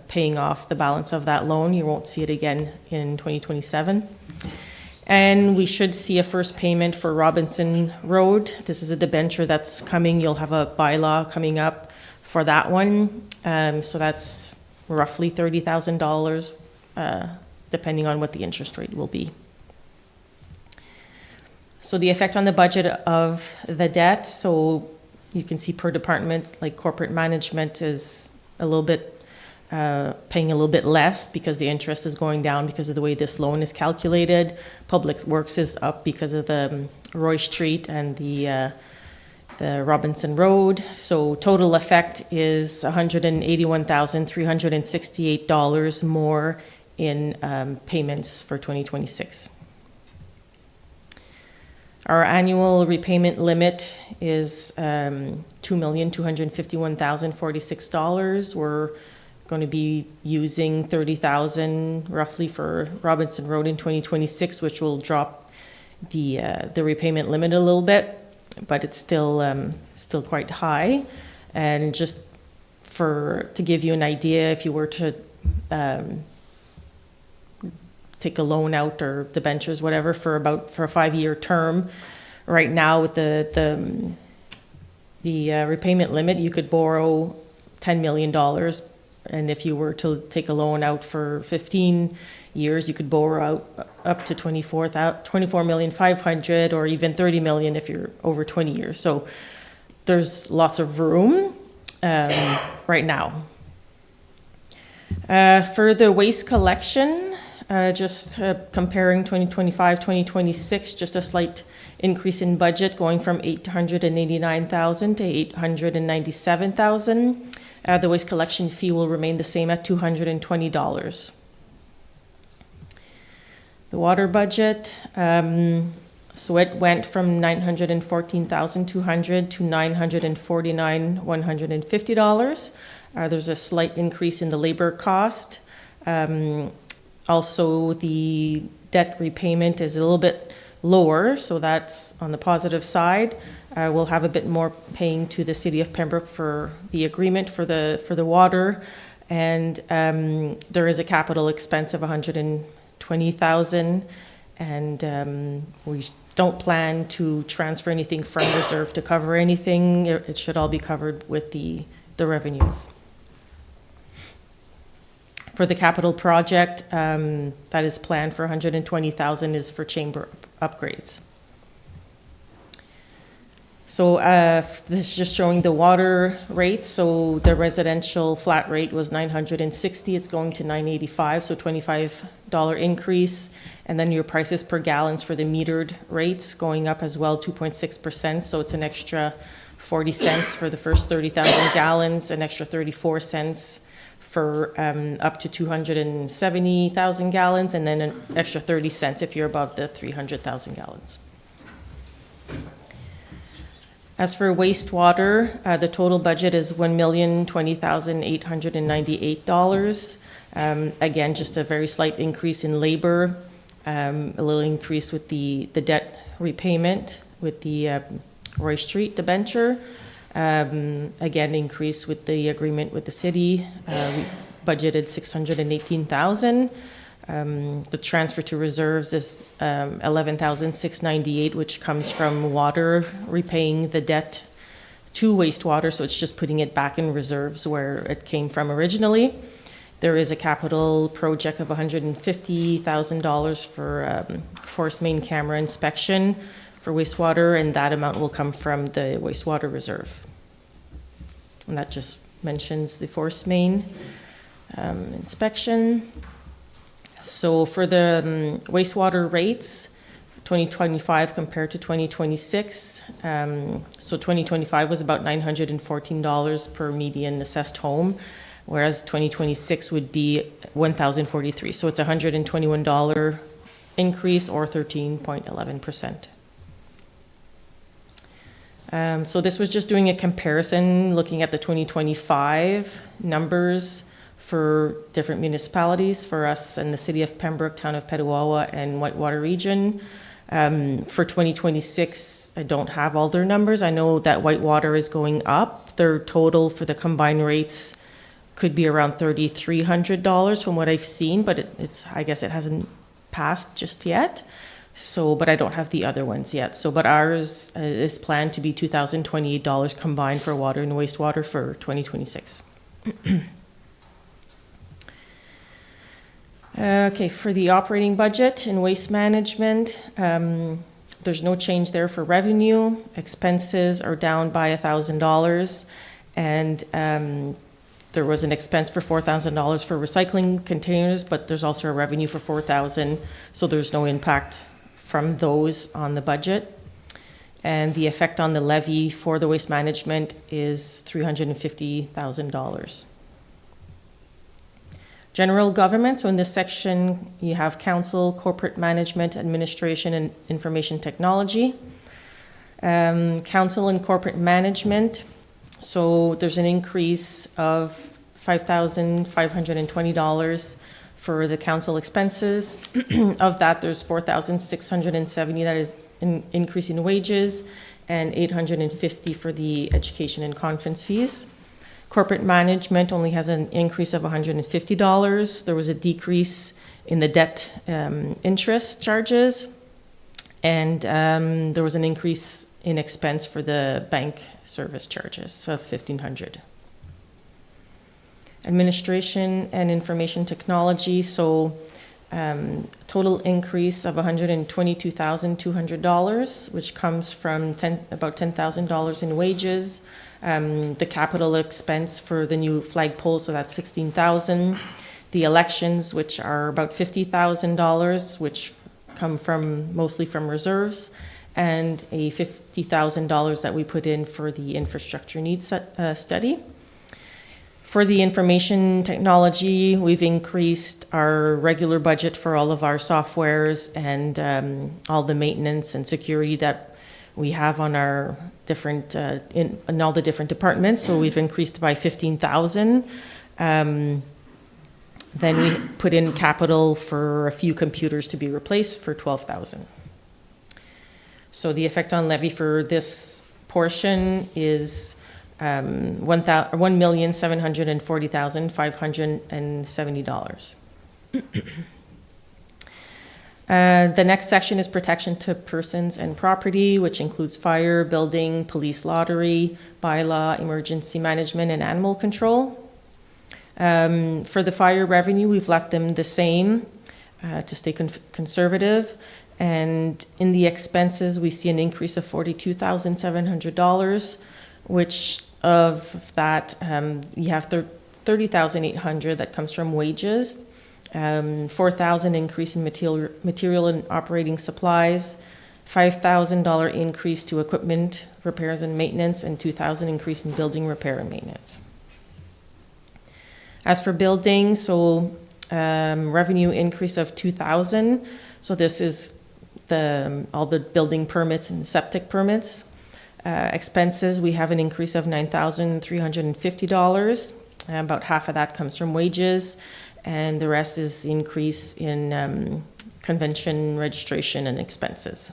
paying off the balance of that loan. You won't see it again in 2027. And we should see a first payment for Robinson Road. This is a debenture that's coming. You'll have a bylaw coming up for that one. So that's roughly $30,000, depending on what the interest rate will be. So the effect on the budget of the debt, so you can see per department, like corporate management is a little bit, paying a little bit less because the interest is going down because of the way this loan is calculated. Public Works is up because of the Roy Street and the Robinson Road. So total effect is $181,368 more in payments for 2026. Our annual repayment limit is $2,251,046. We're going to be using $30,000 roughly for Robinson Road in 2026, which will drop the repayment limit a little bit, but it's still quite high. And just to give you an idea, if you were to take a loan out or debentures, whatever, for a 5-year term, right now with the repayment limit, you could borrow $10 million. And if you were to take a loan out for 15 years, you could borrow out up to $24,500,000 or even $30 million if you're over 20 years. So there's lots of room right now. For the waste collection, just comparing 2025, 2026, just a slight increase in budget going from $889,000 to $897,000. The waste collection fee will remain the same at $220. The water budget, so it went from $914,200 to $949,150. There's a slight increase in the labor cost. Also, the debt repayment is a little bit lower, so that's on the positive side. We'll have a bit more paying to the City of Pembroke for the agreement for the water, and there is a capital expense of $120,000, and we don't plan to transfer anything from reserve to cover anything. It should all be covered with the revenues. For the capital project, that is planned for $120,000 is for chamber upgrades. So this is just showing the water rates. So the residential flat rate was $960. It's going to $985, so $25 increase. And then your prices per gallons for the metered rates going up as well, 2.6%. So it's an extra 40 cents for the first 30,000 gallons, an extra 34 cents for up to 270,000 gallons, and then an extra 30 cents if you're above the 300,000 gallons. As for wastewater, the total budget is $1,020,898. Again, just a very slight increase in labor, a little increase with the debt repayment with the Roy Street debenture. Again, increase with the agreement with the city. We budgeted $618,000. The transfer to reserves is $11,698, which comes from water repaying the debt to wastewater, so it's just putting it back in reserves where it came from originally. There is a capital project of $150,000 for force main camera inspection for wastewater, and that amount will come from the wastewater reserve. And that just mentions the force main inspection. So for the wastewater rates, 2025 compared to 2026, so 2025 was about $914 per median assessed home, whereas 2026 would be $1,043. So it's a $121 increase, or 13.11%. So this was just doing a comparison, looking at the 2025 numbers for different municipalities, for us and the city of Pembroke, town of Petawawa, and Whitewater region. For 2026, I don't have all their numbers. I know that Whitewater is going up. Their total for the combined rates could be around $3,300 from what I've seen, but it's I guess it hasn't passed just yet. So, but I don't have the other ones yet. So, but ours is planned to be $2,028 combined for water and wastewater for 2026. Okay, for the operating budget in waste management, there's no change there for revenue. Expenses are down by $1,000, and there was an expense for $4,000 for recycling containers, but there's also a revenue for $4,000, so there's no impact from those on the budget. And the effect on the levy for the waste management is $350,000. General government, so in this section, you have council, corporate management, administration, and information technology. Council and corporate management, so there's an increase of $5,520 for the council expenses. Of that, there's $4,670 that is an increase in wages, and $850 for the education and conference fees. Corporate management only has an increase of $150. There was a decrease in the debt interest charges, and there was an increase in expense for the bank service charges of $1,500. Administration and information technology, so total increase of $122,200, which comes from about $10,000 in wages. The capital expense for the new flagpole, so that's $16,000. The elections, which are about $50,000, which come from mostly from reserves, and a $50,000 that we put in for the infrastructure needs study. For the information technology, we've increased our regular budget for all of our softwares and all the maintenance and security that we have on our different, in all the different departments. So we've increased by $15,000. Then we put in capital for a few computers to be replaced for $12,000. So the effect on levy for this portion is $1,740,570. The next section is protection to persons and property, which includes fire, building, police lottery, bylaw, emergency management, and animal control. For the fire revenue, we've left them the same to stay conservative. And in the expenses, we see an increase of $42,700, which of that, you have $30,800 that comes from wages, $4,000 increase in material and operating supplies, $5,000 increase to equipment repairs and maintenance, and $2,000 increase in building repair and maintenance. As for building, so revenue increase of $2,000. So this is all the building permits and septic permits. Expenses, we have an increase of $9,350. About half of that comes from wages, and the rest is increase in convention registration and expenses.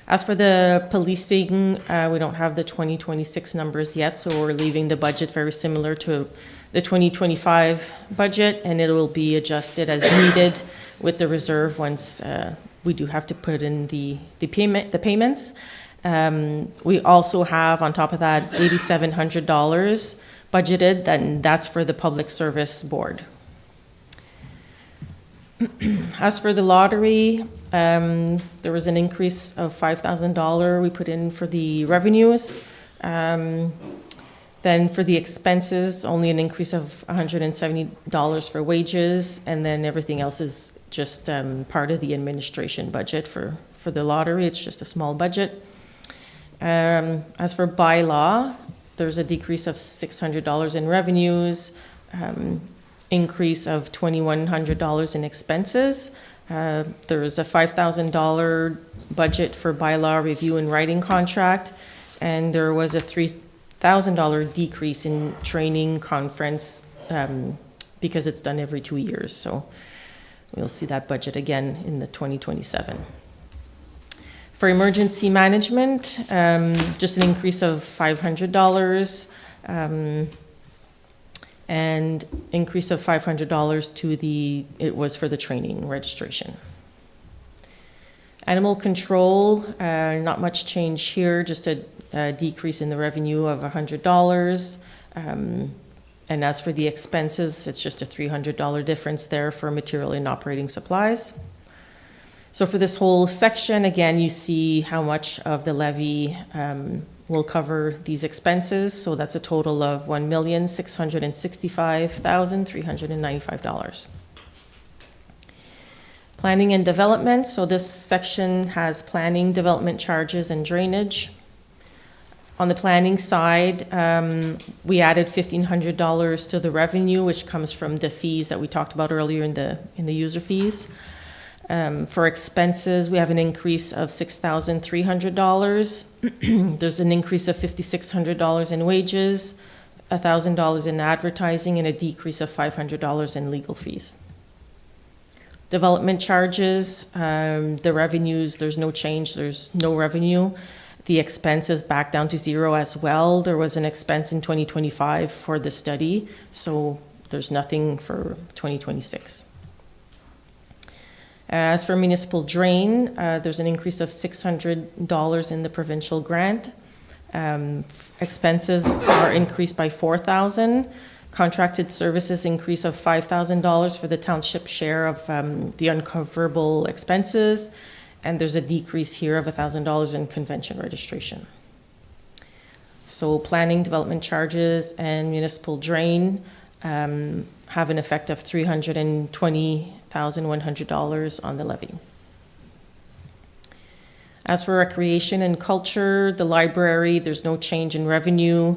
As for the policing, we don't have the 2026 numbers yet, so we're leaving the budget very similar to the 2025 budget, and it will be adjusted as needed with the reserve once we do have to put in the payments. We also have, on top of that, $8,700 budgeted, that's for the Public Service Board. As for the lottery, there was an increase of $5,000 we put in for the revenues. Then for the expenses, only an increase of $170 for wages, and then everything else is just part of the administration budget for the lottery. It's just a small budget. As for bylaw, there's a decrease of $600 in revenues, increase of $2,100 in expenses. There's a $5,000 budget for bylaw review and writing contract, and there was a $3,000 decrease in training conference because it's done every 2 years. So we'll see that budget again in the 2027. For emergency management, just an increase of $500 and increase of $500 to it was for the training registration. Animal control, not much change here, just a decrease in the revenue of $100. And as for the expenses, it's just a $300 difference there for material and operating supplies. So for this whole section, again, you see how much of the levy will cover these expenses. So that's a total of $1,665,395. Planning and development. So this section has planning, development charges, and drainage. On the planning side, we added $1,500 to the revenue, which comes from the fees that we talked about earlier in the user fees. For expenses, we have an increase of $6,300. There's an increase of $5,600 in wages, $1,000 in advertising, and a decrease of $500 in legal fees. Development charges, the revenues, there's no change, there's no revenue. The expense is back down to zero as well. There was an expense in 2025 for the study, so there's nothing for 2026. As for municipal drain, there's an increase of $600 in the provincial grant. Expenses are increased by $4,000. Contracted services increase of $5,000 for the township share of the uncoverable expenses. And there's a decrease here of $1,000 in convention registration. So planning, development charges, and municipal drain have an effect of $320,100 on the levy. As for recreation and culture, the library, there's no change in revenue.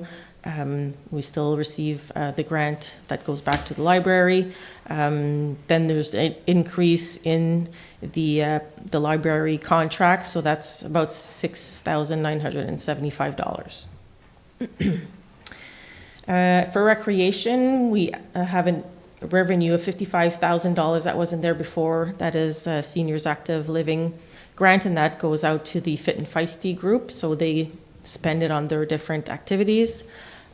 We still receive the grant that goes back to the library. Then there's an increase in the library contract, so that's about $6,975. For recreation, we have a revenue of $55,000 that wasn't there before. That is Seniors Active Living grant, and that goes out to the Fit and Feisty group, so they spend it on their different activities.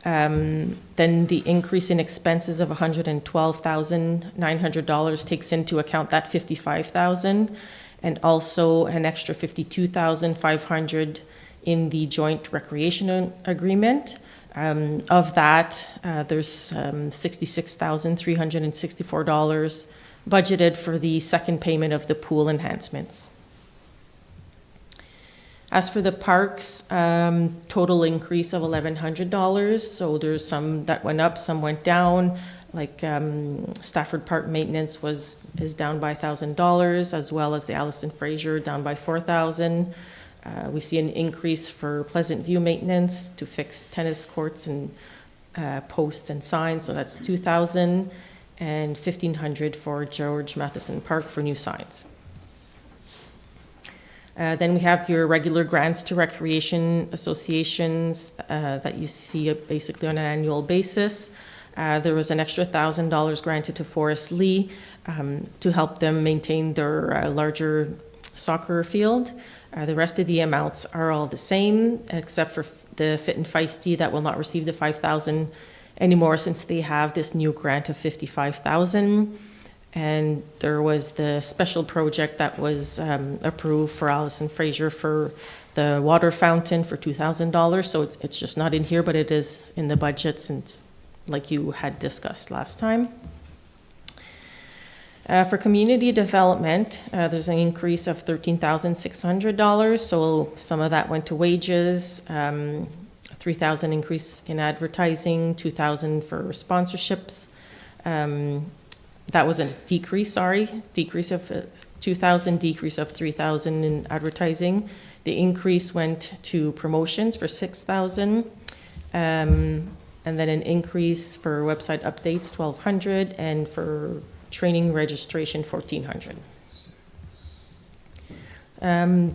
Then the increase in expenses of $112,900 takes into account that $55,000, and also an extra $52,500 in the joint recreation agreement. Of that, there's $66,364 budgeted for the second payment of the pool enhancements. As for the parks, total increase of $1,100. So there's some that went up, some went down. Like Stafford Park maintenance is down by $1,000, as well as the Allison Fraser down by $4,000. We see an increase for Pleasant View maintenance to fix tennis courts and posts and signs, so that's $2,000, and $1,500 for George Matheson Park for new signs. Then we have your regular grants to recreation associations that you see basically on an annual basis. There was an extra $1,000 granted to Forest Lee to help them maintain their larger soccer field. The rest of the amounts are all the same, except for the Fit and Feisty that will not receive the $5,000 anymore since they have this new grant of $55,000. And there was the special project that was approved for Allison Fraser for the water fountain for $2,000. So it's just not in here, but it is in the budget since, like you had discussed last time. For community development, there's an increase of $13,600. So some of that went to wages, $3,000 increase in advertising, $2,000 for sponsorships. That was a decrease of $2,000, decrease of $3,000 in advertising. The increase went to promotions for $6,000. And then an increase for website updates, $1,200, and for training registration, $1,400.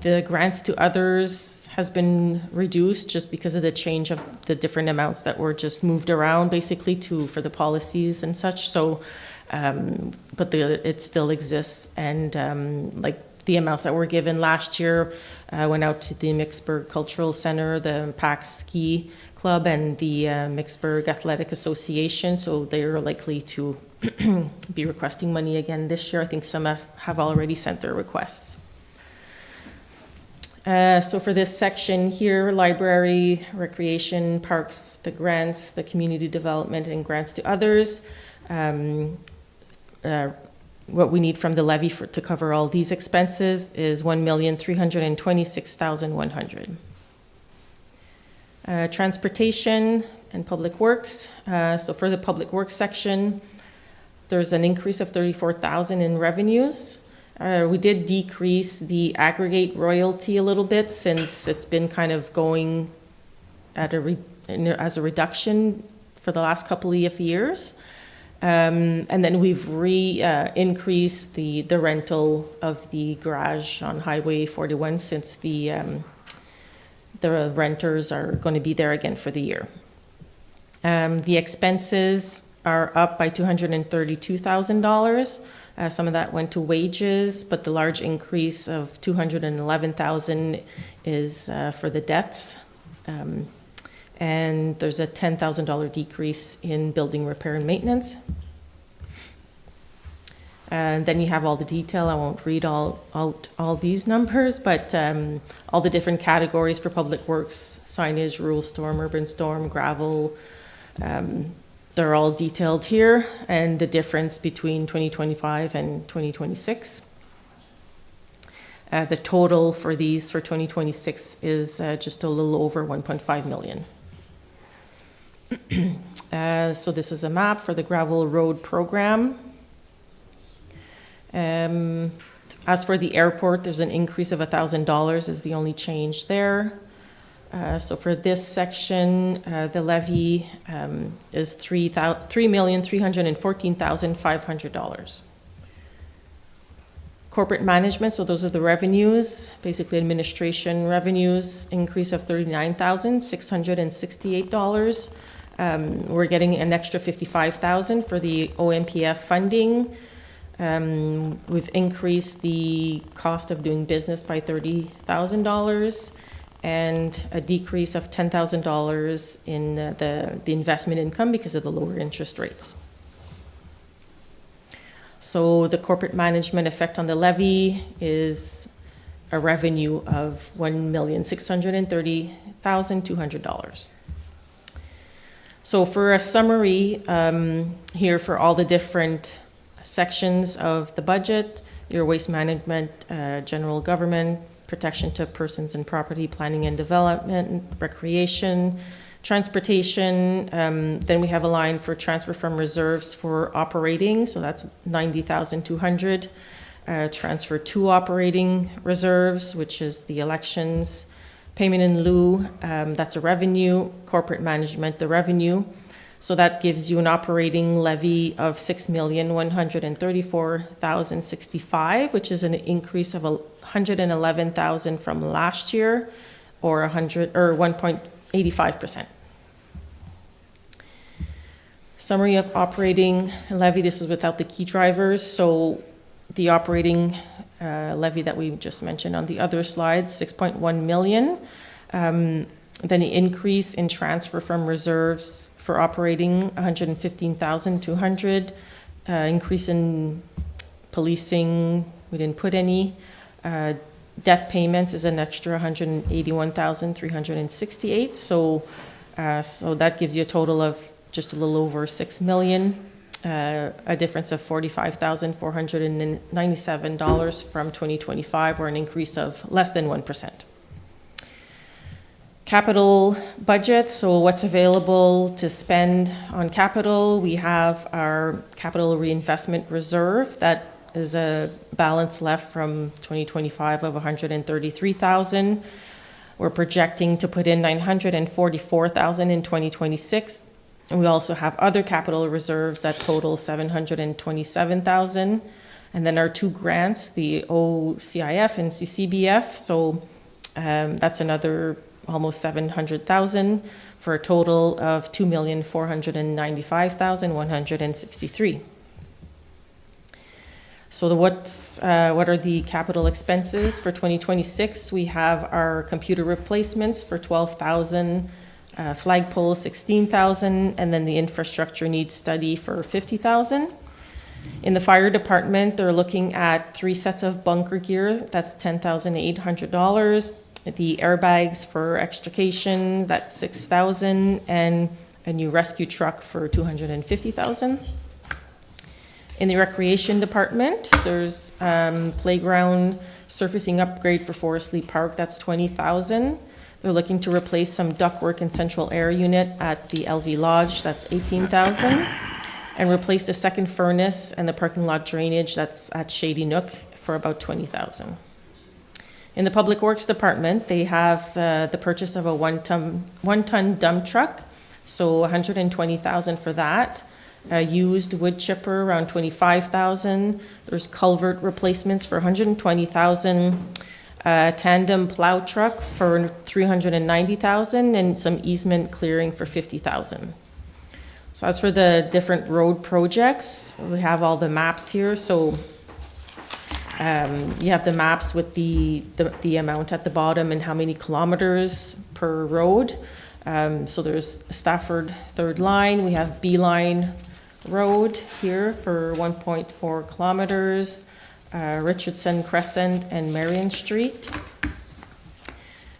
The grants to others has been reduced just because of the change of the different amounts that were just moved around basically for the policies and such. So, but it still exists, and like the amounts that were given last year went out to the Mixburg Cultural Center, the PAC Ski Club, and the Mixburg Athletic Association. So they are likely to be requesting money again this year. I think some have already sent their requests. So for this section here, library, recreation, parks, the grants, the community development, and grants to others, what we need from the levy to cover all these expenses is $1,326,100. Transportation and public works. So for the public works section, there's an increase of $34,000 in revenues. We did decrease the aggregate royalty a little bit since it's been kind of going as a reduction for the last couple of years. And then we've increased the rental of the garage on Highway 41 since the renters are going to be there again for the year. The expenses are up by $232,000. Some of that went to wages, but the large increase of $211,000 is for the debts. And there's a $10,000 decrease in building repair and maintenance. And then you have all the detail. I won't read all these numbers, but all the different categories for public works, signage, rural storm, urban storm, gravel, they're all detailed here, and the difference between 2025 and 2026. The total for these for 2026 is just a little over 1.5 million. So this is a map for the gravel road program. As for the airport, there's an increase of $1,000 is the only change there. So for this section, the levy is $3,314,500. Corporate management, so those are the revenues, basically administration revenues, increase of $39,668. We're getting an extra $55,000 for the OMPF funding. We've increased the cost of doing business by $30,000 and a decrease of $10,000 in the investment income because of the lower interest rates. So the corporate management effect on the levy is a revenue of $1,630,200. So for a summary here for all the different sections of the budget: your waste management, general government, protection to persons and property, planning and development, recreation, transportation. Then we have a line for transfer from reserves for operating, so that's 90,200. Transfer to operating reserves, which is the elections. Payment in lieu, that's a revenue. Corporate management, the revenue. So that gives you an operating levy of $6,134,065, which is an increase of $111,000 from last year, or 1.85%. Summary of operating levy. This is without the key drivers. So the operating levy that we just mentioned on the other slides, 6.1 million. Then the increase in transfer from reserves for operating, 115,200. Increase in policing, we didn't put any. Debt payments is an extra 181,368. So that gives you a total of just a little over 6 million. A difference of $45,497 from 2025, or an increase of less than 1%. Capital budget, so what's available to spend on capital? We have our capital reinvestment reserve. That is a balance left from 2025 of 133,000. We're projecting to put in 944,000 in 2026. And we also have other capital reserves that total 727,000. And then our two grants, the OCIF and CCBF. So that's another almost 700,000 for a total of 2,495,163. So what are the capital expenses for 2026? We have our computer replacements for 12,000. Flagpole, 16,000, and then the infrastructure needs study for 50,000. In the fire department, they're looking at 3 sets of bunker gear. That's $10,800. The airbags for extrication, that's 6,000, and a new rescue truck for 250,000. In the recreation department, there's playground surfacing upgrade for Forest Lee Park. That's 20,000. They're looking to replace some ductwork and central air unit at the LV Lodge, that's 18,000, and replace the second furnace and the parking lot drainage, that's at Shady Nook, for about 20,000. In the Public Works Department, they have the purchase of a one-ton dump truck, so 120,000 for that. Used wood chipper, around 25,000. There's culvert replacements for 120,000. Tandem plow truck for 390,000, and some easement clearing for 50,000. So as for the different road projects, we have all the maps here. So you have the maps with the amount at the bottom and how many kilometers per road. So there's Stafford Third Line. We have Beeline Road here for 1.4 kilometers. Richardson Crescent and Marion Street,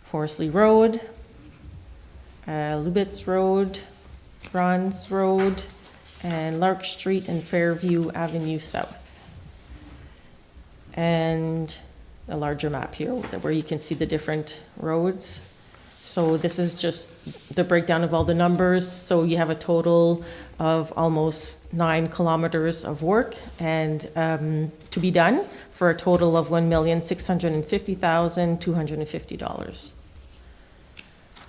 Forest Lee Road, Lubitz Road, Bronze Road, and Lark Street and Fairview Avenue South. And a larger map here where you can see the different roads. So this is just the breakdown of all the numbers. So you have a total of almost 9 kilometers of work and to be done, for a total of $1,650,250.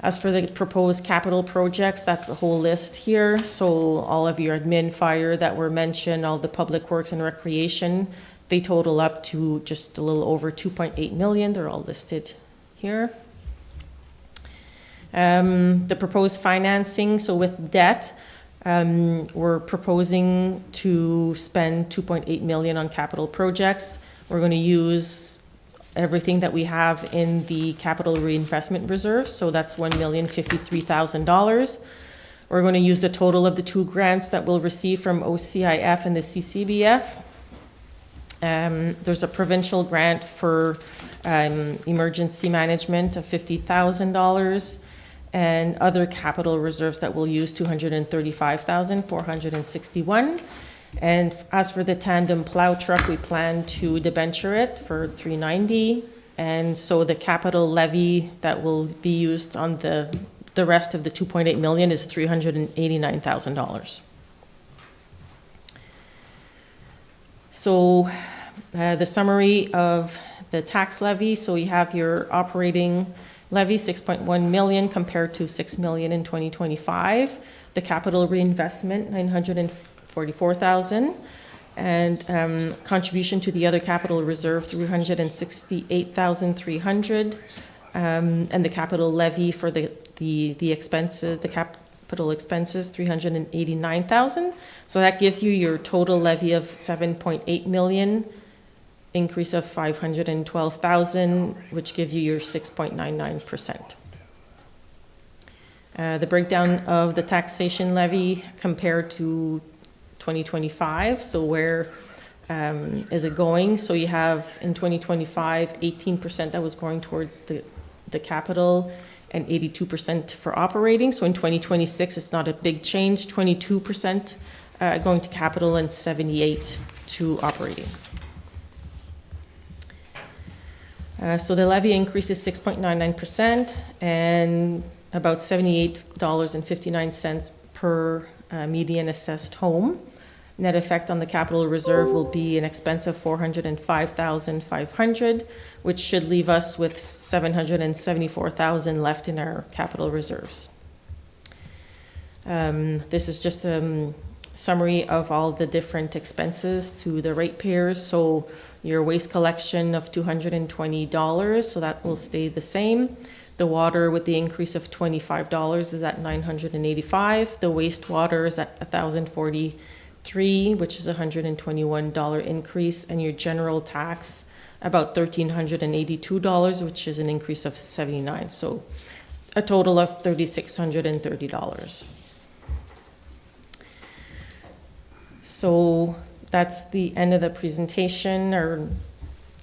As for the proposed capital projects, that's the whole list here. So all of your admin, fire that were mentioned, all the public works and recreation, they total up to just a little over 2.8 million. They're all listed here. The proposed financing, so with debt, we're proposing to spend 2.8 million on capital projects. We're going to use everything that we have in the capital reinvestment reserve, so that's $1,053,000. We're going to use the total of the 2 grants that we'll receive from OCIF and the CCBF. There's a provincial grant for emergency management of $50,000. And other capital reserves that we'll use, $235,461. And as for the tandem plow truck, we plan to debenture it for $390. And so the capital levy that will be used on the rest of the 2.8 million is $389,000. So the summary of the tax levy, so you have your operating levy, 6.1 million compared to 6 million in 2025. The capital reinvestment, 944,000. And contribution to the other capital reserve, 368,300. And the capital levy for the expenses, the capital expenses, 389,000. So that gives you your total levy of 7.8 million, increase of 512,000, which gives you your 6.99%. The breakdown of the taxation levy compared to 2025, so where is it going? So you have in 2025, 18% that was going towards the capital and 82% for operating. So in 2026, it's not a big change, 22% going to capital and 78% to operating. So the levy increase is 6.99% and about $78.59 per median assessed home. Net effect on the capital reserve will be an expense of $405,500, which should leave us with $774,000 left in our capital reserves. This is just a summary of all the different expenses to the ratepayers. So your waste collection of $220, so that will stay the same. The water with the increase of $25 is at $985. The wastewater is at $1,043, which is a $121 increase, and your general tax about $1,382, which is an increase of $79. So a total of $3,630. So that's the end of the presentation.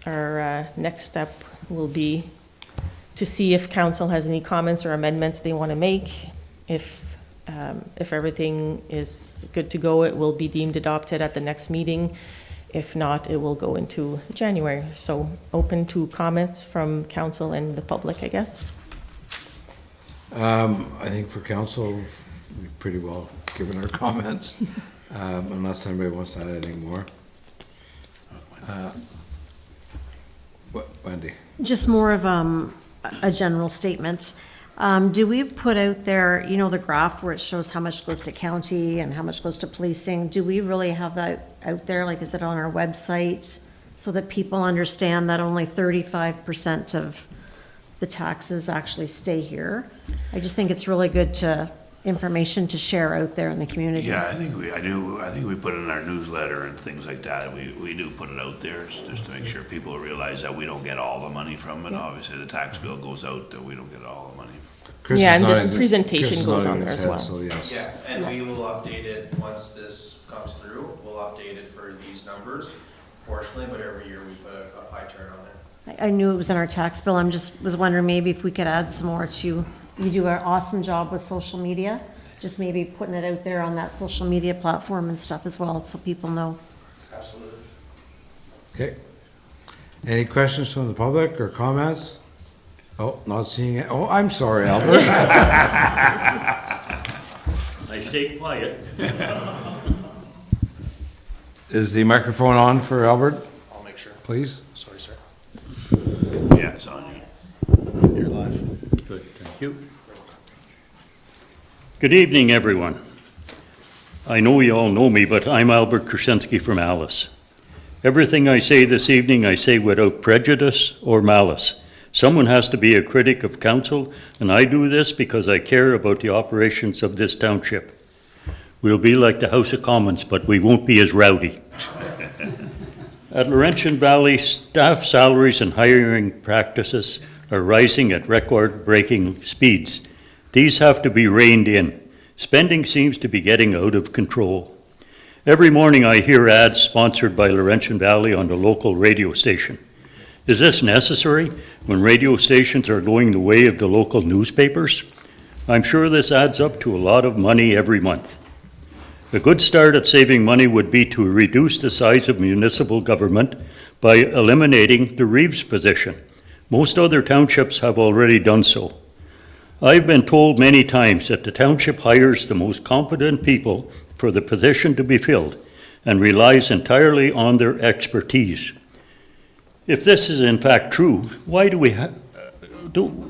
Our next step will be to see if council has any comments or amendments they want to make. If everything is good to go, it will be deemed adopted at the next meeting. If not, it will go into January. So open to comments from council and the public, I guess. I think for council, we've pretty well given our comments, unless anybody wants to add anything more. Wendy? Just more of a general statement. Do we put out there, you know, the graph where it shows how much goes to county and how much goes to policing? Do we really have that out there? Like, is it on our website so that people understand that only 35% of the taxes actually stay here? I just think it's really good information to share out there in the community. Yeah, I think we put it in our newsletter and things like that. We do put it out there just to make sure people realize that we don't get all the money from it. Obviously, the tax bill goes out, that we don't get all the money. Chris Yeah, is and not this in presentation Chris is goes not on in there his as head, well. So yes. Yeah, and we will update it once this comes through. We'll update it for these numbers proportionally, but every year we put a pie chart on there. I knew it was in our tax bill. Was wondering maybe if we could add some more to, you do an awesome job with social media. Just maybe putting it out there on that social media platform and stuff as well, so people know. Absolutely. Okay. Any questions from the public or comments? Oh, not seeing it. Oh, I'm sorry, Albert. I stay quiet. Is the microphone on for Albert, I'll make sure. please? Sorry, sir. Yeah, it's on you. You're live. Good, thank you. Good evening, everyone. I know you all know me, but I'm Albert Krasinski from Alice. Everything I say this evening, I say without prejudice or malice. Someone has to be a critic of council, and I do this because I care about the operations of this township. We'll be like the House of Commons, but we won't be as rowdy. At Laurentian Valley, staff salaries and hiring practices are rising at record-breaking speeds. These have to be reined in. Spending seems to be getting out of control. Every morning I hear ads sponsored by Laurentian Valley on the local radio station. Is this necessary when radio stations are going the way of the local newspapers? I'm sure this adds up to a lot of money every month. A good start at saving money would be to reduce the size of municipal government by eliminating the Reeves position. Most other townships have already done so. I've been told many times that the township hires the most competent people for the position to be filled and relies entirely on their expertise. If this is in fact true, why do we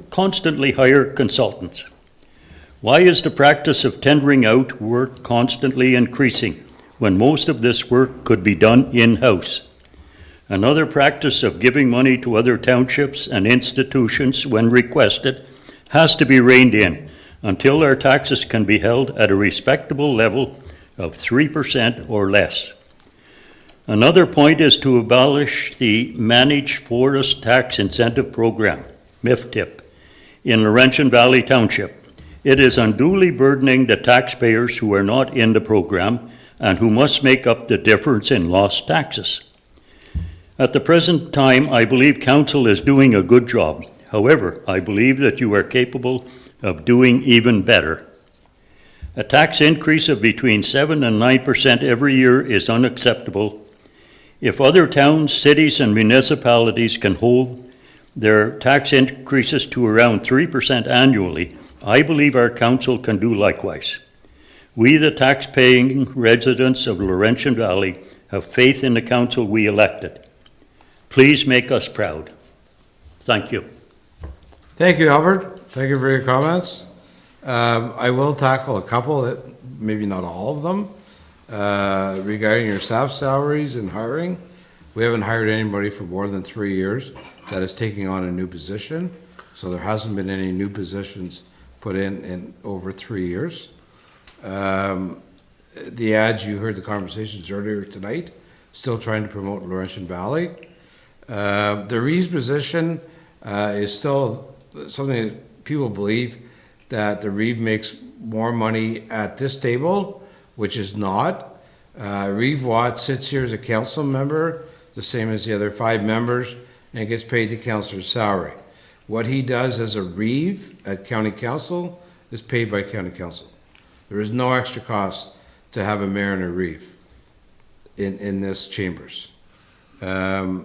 constantly hire consultants? Why is the practice of tendering out work constantly increasing when most of this work could be done in-house? Another practice of giving money to other townships and institutions when requested has to be reined in until our taxes can be held at a respectable level of 3% or less. Another point is to abolish the Managed Forest Tax Incentive Program, MIFTIP, in Laurentian Valley Township. It is unduly burdening the taxpayers who are not in the program and who must make up the difference in lost taxes. At the present time, I believe council is doing a good job. However, I believe that you are capable of doing even better. A tax increase of between 7 and 9% every year is unacceptable. If other towns, cities, and municipalities can hold their tax increases to around 3% annually, I believe our council can do likewise. We, the tax-paying residents of Laurentian Valley, have faith in the council we elected. Please make us proud. Thank you. Thank you, Albert. Thank you for your comments. I will tackle a couple, maybe not all of them, regarding your staff salaries and hiring. We haven't hired anybody for more than 3 years that is taking on a new position, so there hasn't been any new positions put in over 3 years. The ads, you heard the conversations earlier tonight, still trying to promote Laurentian Valley. The Reeves position is still something that people believe that the Reeve makes more money at this table, which is not. Reeve Watt sits here as a council member, the same as the other 5 members, and gets paid the councillor's salary. What he does as a Reeve at county council is paid by county council. There is no extra cost to have a mayor and a Reeve in this chambers. As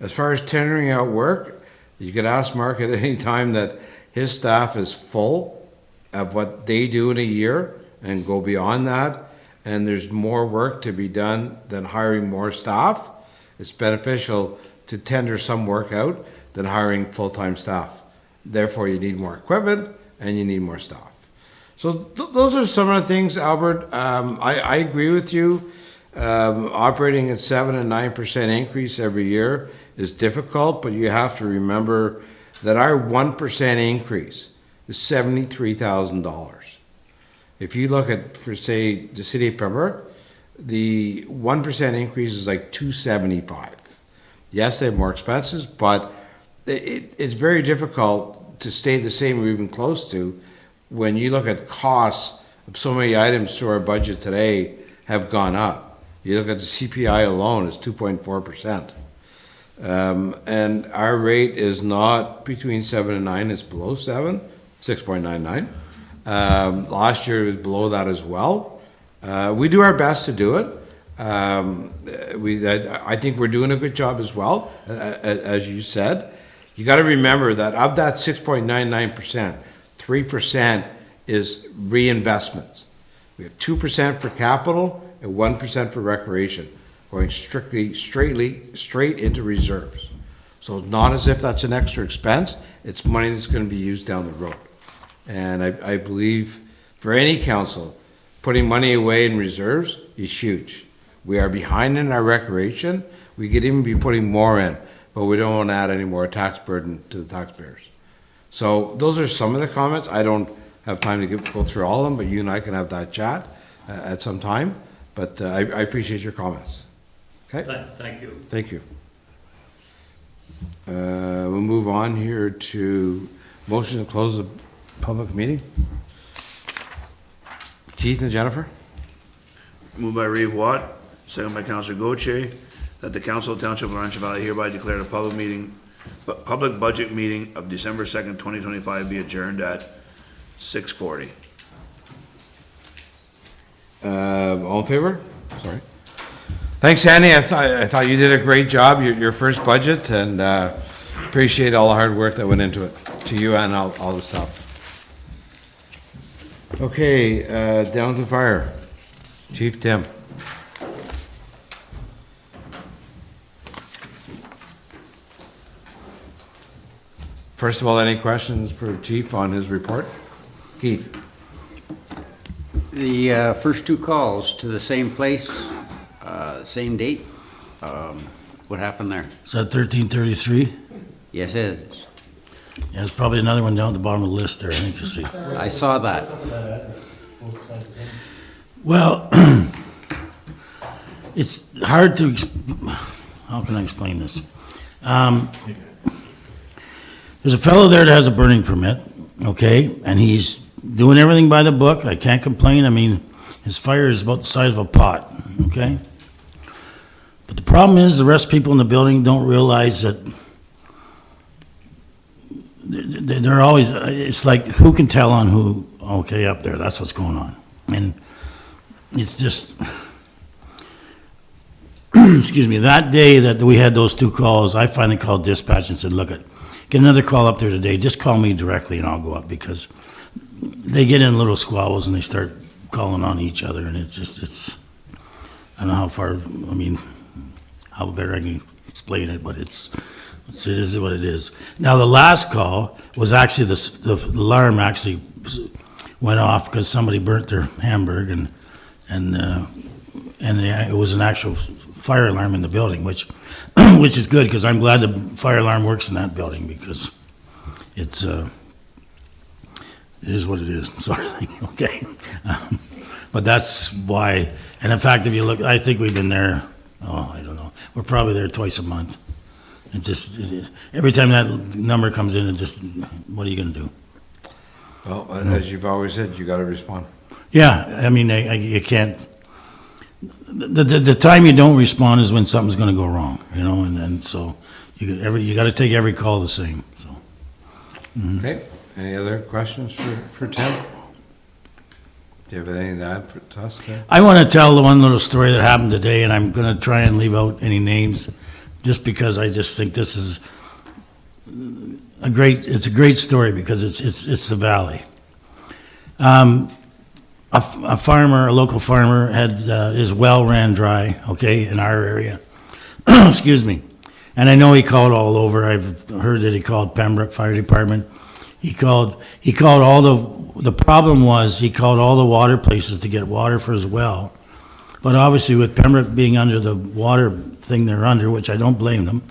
far as tendering out work, you could ask Mark at any time that his staff is full of what they do in a year and go beyond that, and there's more work to be done than hiring more staff. It's beneficial to tender some work out than hiring full-time staff. Therefore, you need more equipment and you need more staff. So those are some of the things, Albert. I agree with you. Operating at 7 and 9% increase every year is difficult, but you have to remember that our 1% increase is $73,000. If you look at, for say, the city of Pembroke, the 1% increase is like $275. Yes, they have more expenses, but it's very difficult to stay the same or even close to when you look at costs of so many items to our budget today have gone up. You look at the CPI alone, it's 2.4%. And our rate is not between 7 and 9, it's below 7, 6.99. Last year it was below that as well. We do our best to do it. I think we're doing a good job as well, as you said. You got to remember that of that 6.99%, 3% is reinvestments. We have 2% for capital and 1% for recreation, going straight into reserves. So it's not as if that's an extra expense. It's money that's going to be used down the road. And I believe for any council, putting money away in reserves is huge. We are behind in our recreation. We could even be putting more in, but we don't want to add any more tax burden to the taxpayers. So those are some of the comments. I don't have time to go through all of them, but you and I can have that chat at some time. But I appreciate your comments. Okay? Thank you. Thank you. We'll move on here to motion to close the public meeting. Keith and Jennifer? Moved by Reeve Watt, second by Councillor Gauthier, that the Council of Township of Laurentian Valley hereby declare the public budget meeting of December 2nd, 2025 be adjourned at 6:40. All in favor? Sorry. Thanks, Annie. I thought you did a great job, your first budget, and appreciate all the hard work that went into it, to you and all the stuff. Okay, down to fire. Chief Tim. First of all, any questions for Chief on his report? Keith? The first two calls to the same place, same date. What happened there? Is that 1333? Yes, it is. Yeah, there's probably another one down at the bottom of the list there, I think you see. I saw that. Well, it's hard to, how can I explain this? There's a fellow there that has a burning permit, okay, and he's doing everything by the book. I can't complain. I mean, his fire is about the size of a pot, okay? But the problem is the rest of the people in the building don't realize that they're always, it's like, who can tell on who, okay, up there, that's what's going on. And it's just, excuse me, that day that we had those two calls, I finally called dispatch and said, look, get another call up there today, just call me directly and I'll go up, because they get in little squabbles and they start calling on each other, and it's just, I don't know how far, I mean, how better I can explain it, but it is what it is. Now, the last call was actually, the alarm actually went off because somebody burnt their hamburger, and it was an actual fire alarm in the building, which is good, because I'm glad the fire alarm works in that building, because it is what it is, sorry, okay. But that's why, and in fact, if you look, I think we've been there, I don't know, we're probably there twice a month. Every time that number comes in, what are you gonna do? Well, as you've always said, you gotta respond. Yeah, I mean, you can't, the time you don't respond is when something's gonna go wrong, and so you gotta take every call the same, so. Okay, any other questions for Tim? Do you have anything to add to us, Tim? I want to tell the one little story that happened today, and I'm going to try and leave out any names, just because I just think this is it's a great story, because it's the valley. A farmer, a local farmer, had his well ran dry, okay, in our area. Excuse me. And I know he called all over. I've heard that he called Pembroke Fire Department. He called all the problem was he called all the water places to get water for his well. But obviously with Pembroke being under the water thing they're under, which I don't blame them,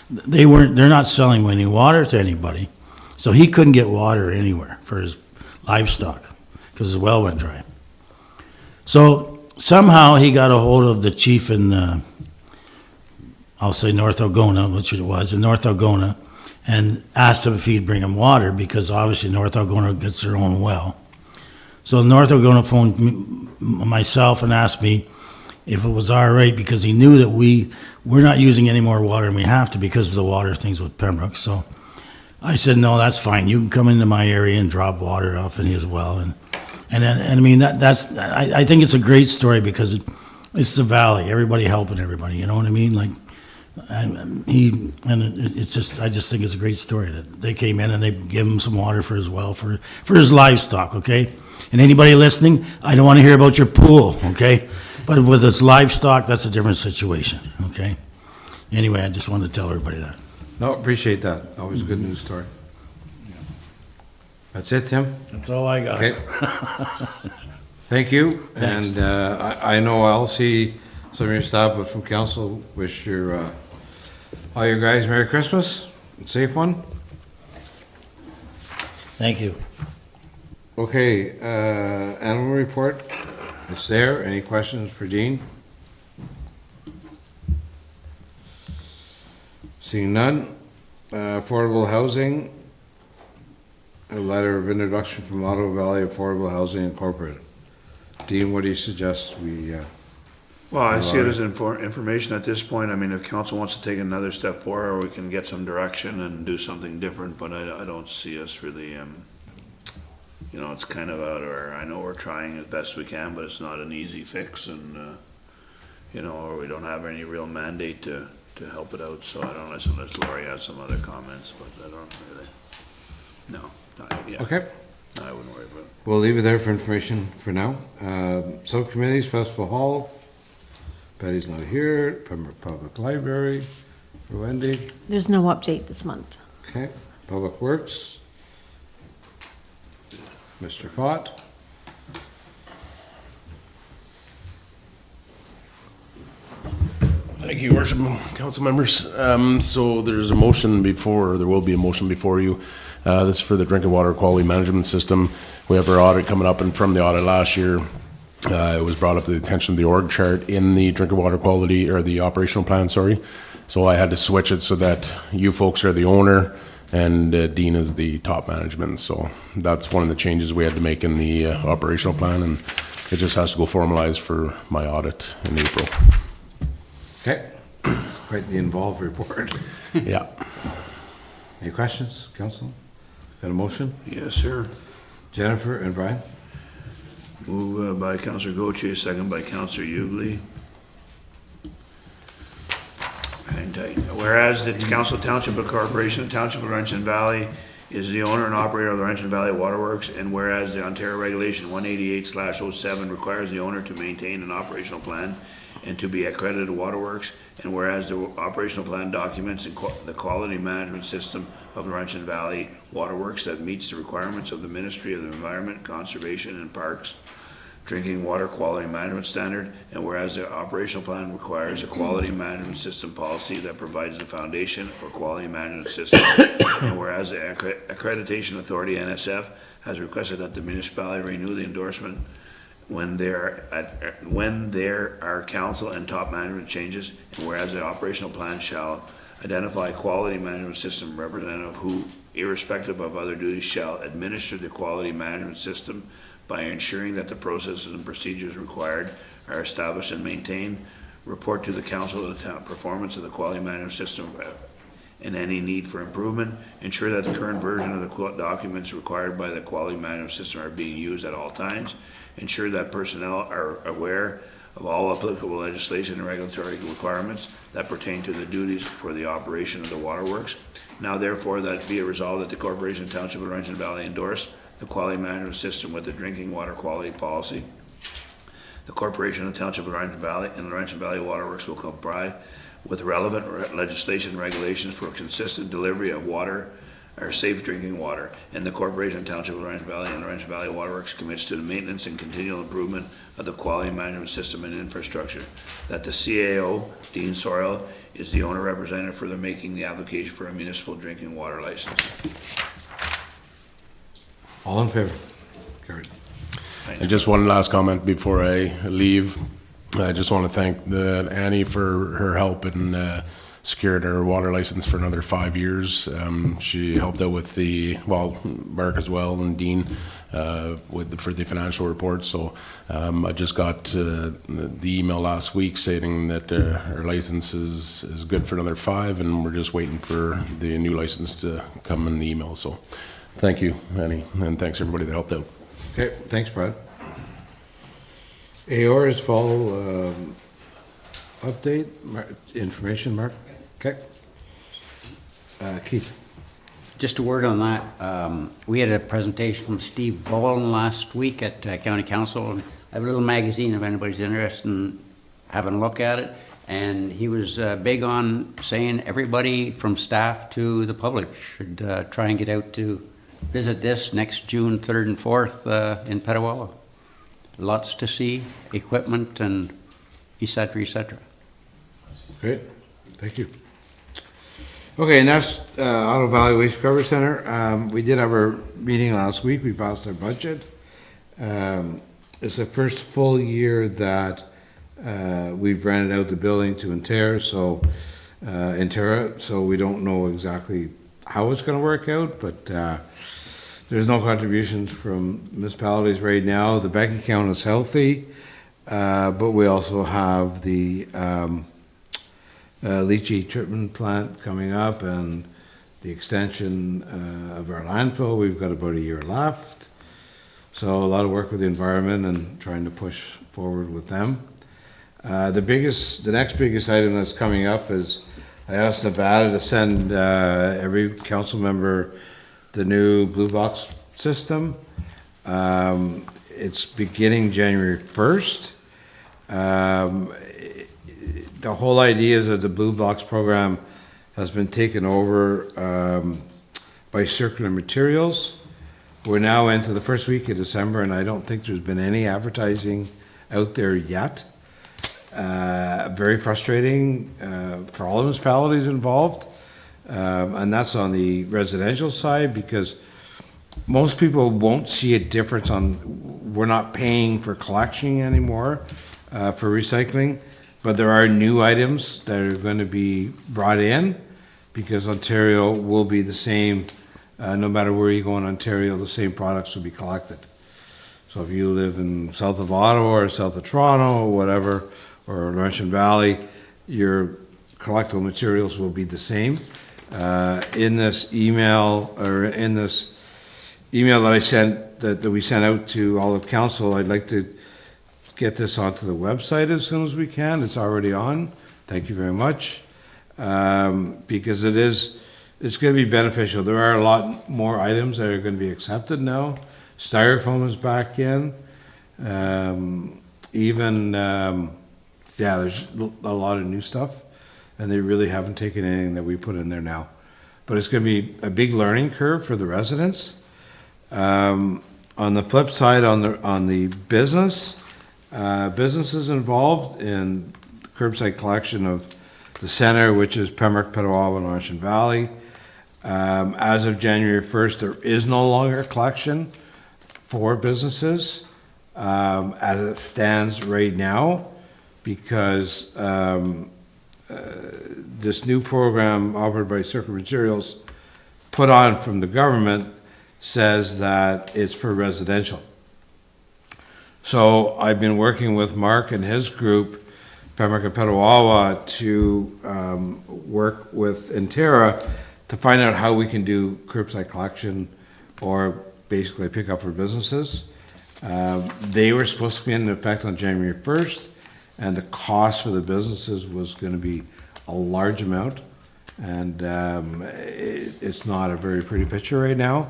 they're not selling any water to anybody. So he couldn't get water anywhere for his livestock because his well went dry. So somehow he got a hold of the chief in, I'll say North Algona, which it was, in North Algona, and asked him if he'd bring him water, because obviously North Algona gets their own well. So North Algona phoned myself and asked me if it was all right, because he knew that we're not using any more water than we have to because of the water things with Pembroke. So I said, no, that's fine. You can come into my area and drop water off in his well. And I mean, I think it's a great story, because it's the valley, everybody helping everybody, you know what I mean? Like, it's just, I just think it's a great story that they came in and they give him some water for his well, for his livestock, okay? And anybody listening, I don't want to hear about your pool, okay? But with his livestock, that's a different situation, okay? Anyway, I just wanted to tell everybody that. No, appreciate that. Always a good news story. That's it, Tim? That's all I got. Okay. Thank you. Thanks. And I know I'll see some of your staff, but from council, wish all you guys Merry Christmas and safe one. Thank you. Okay, animal report. It's there. Any questions for Dean? Seeing none. Affordable housing. A letter of introduction from Ottawa Valley Affordable Housing Incorporated. Dean, what do you suggest we? Well, I see it as information at this point. I mean, if council wants to take another step forward, we can get some direction and do something different, but I don't see us really, you know, it's kind of out of our, I know we're trying as best we can, but it's not an easy fix and, you know, or we don't have any real mandate to help it out, so I don't know, unless Lori has some other comments, but I don't really, no, not yet. Okay, I wouldn't worry about it. we'll leave it there for information for now. Subcommittees, Festival Hall, Betty's not here, Pembroke Public Library, for Wendy, There's no update this month. okay, Public Works, Mr. Fott, Thank you, Worship Council members. So there's a motion before, there will be a motion before you. This is for the drinking water quality management system. We have our audit coming up, and from the audit last year, it was brought up to the attention of the org chart in the drinking water quality, or the operational plan, sorry. So I had to switch it so that you folks are the owner and Dean is the top management. So that's one of the changes we had to make in the operational plan, and it just has to go formalized for my audit in April. okay, it's quite the involved report. Yeah. Any questions, council? Got a motion? Yes, sir. Jennifer and Brian? Move by Councillor Gauthier, second by Councillor Ugly. Hang tight. Whereas the Council Township of Corporation, Township of Laurentian Valley is the owner and operator of the Laurentian Valley Waterworks, and whereas the Ontario Regulation 188/07 requires the owner to maintain an operational plan and to be accredited waterworks, and whereas the operational plan documents the quality management system of Laurentian Valley Waterworks that meets the requirements of the Ministry of the Environment, Conservation and Parks drinking water quality management standard, and whereas the operational plan requires a quality management system policy that provides the foundation for quality management system, and whereas the accreditation authority NSF has requested that the municipality renew the endorsement when there are council and top management changes, and whereas the operational plan shall identify quality management system representative who, irrespective of other duties, shall administer the quality management system by ensuring that the processes and procedures required are established and maintained, report to the council the performance of the quality management system and any need for improvement, ensure that the current version of the documents required by the quality management system are being used at all times, ensure that personnel are aware of all applicable legislation and regulatory requirements that pertain to the duties for the operation of the waterworks. Now therefore that be it resolved that the Corporation Township of Laurentian Valley endorse the quality management system with the drinking water quality policy. The Corporation of Township of Laurentian Valley and Laurentian Valley Waterworks will comply with relevant legislation and regulations for consistent delivery of water or safe drinking water, and the Corporation of Township of Laurentian Valley and Laurentian Valley Waterworks commits to the maintenance and continual improvement of the quality management system and infrastructure. That the CAO, Dean Sorrell, is the owner representative for the making the application for a municipal drinking water license. All in favor? Carried. And just one last comment before I leave. I just want to thank Annie for her help in securing her water license for another 5 years. She helped out with Mark as well, and Dean for the financial report. So I just got the email last week stating that her license is good for another 5, and we're just waiting for the new license to come in the email. So thank you, Annie, and thanks everybody that helped out. Okay, thanks, Brad. AOR's fall update, information, Mark? Okay. Keith? Just a word on that. We had a presentation from Steve Bowen last week at County Council. And I have a little magazine if anybody's interested in having a look at it. And he was big on saying everybody from staff to the public should try and get out to visit this next June 3rd and 4th in Petawawa. Lots to see, equipment, and et cetera, et cetera. Great, thank you. Okay, and that's Ottawa Valley Waste Recovery Center. We did have our meeting last week. We passed our budget. It's the first full year that we've rented out the building to Intera, so we don't know exactly how it's going to work out, but there's no contributions from municipalities right now. The bank account is healthy, but we also have the leachate treatment plant coming up and the extension of our landfill. We've got about a year left. So a lot of work with the environment and trying to push forward with them. The next biggest item that's coming up is I asked Nevada to send every council member the new blue box system. It's beginning January 1st. The whole idea is that the blue box program has been taken over by Circular Materials. We're now into the first week of December, and I don't think there's been any advertising out there yet. Very frustrating for all the municipalities involved, and that's on the residential side, because most people won't see a difference we're not paying for collection anymore for recycling, but there are new items that are going to be brought in, because Ontario will be the same, no matter where you go in Ontario, the same products will be collected. So if you live in south of Ottawa or south of Toronto or whatever, or Laurentian Valley, your collectible materials will be the same. In this email that I sent, that we sent out to all of council, I'd like to get this onto the website as soon as we can. It's already on. Thank you very much. Because it's going to be beneficial. There are a lot more items that are going to be accepted now. Styrofoam is back in. There's a lot of new stuff, and they really haven't taken anything that we put in there now. But it's going to be a big learning curve for the residents. On the flip side, on the businesses involved in the curbside collection of the center, which is Pembroke, Petawawa, and Laurentian Valley. As of January 1st, there is no longer a collection for businesses as it stands right now, because this new program offered by Circular Materials, put on from the government, says that it's for residential. So I've been working with Mark and his group, Pembroke and Petawawa, to work with Intera to find out how we can do curbside collection, or basically pick up for businesses. They were supposed to be in effect on January 1st, and the cost for the businesses was going to be a large amount, and it's not a very pretty picture right now.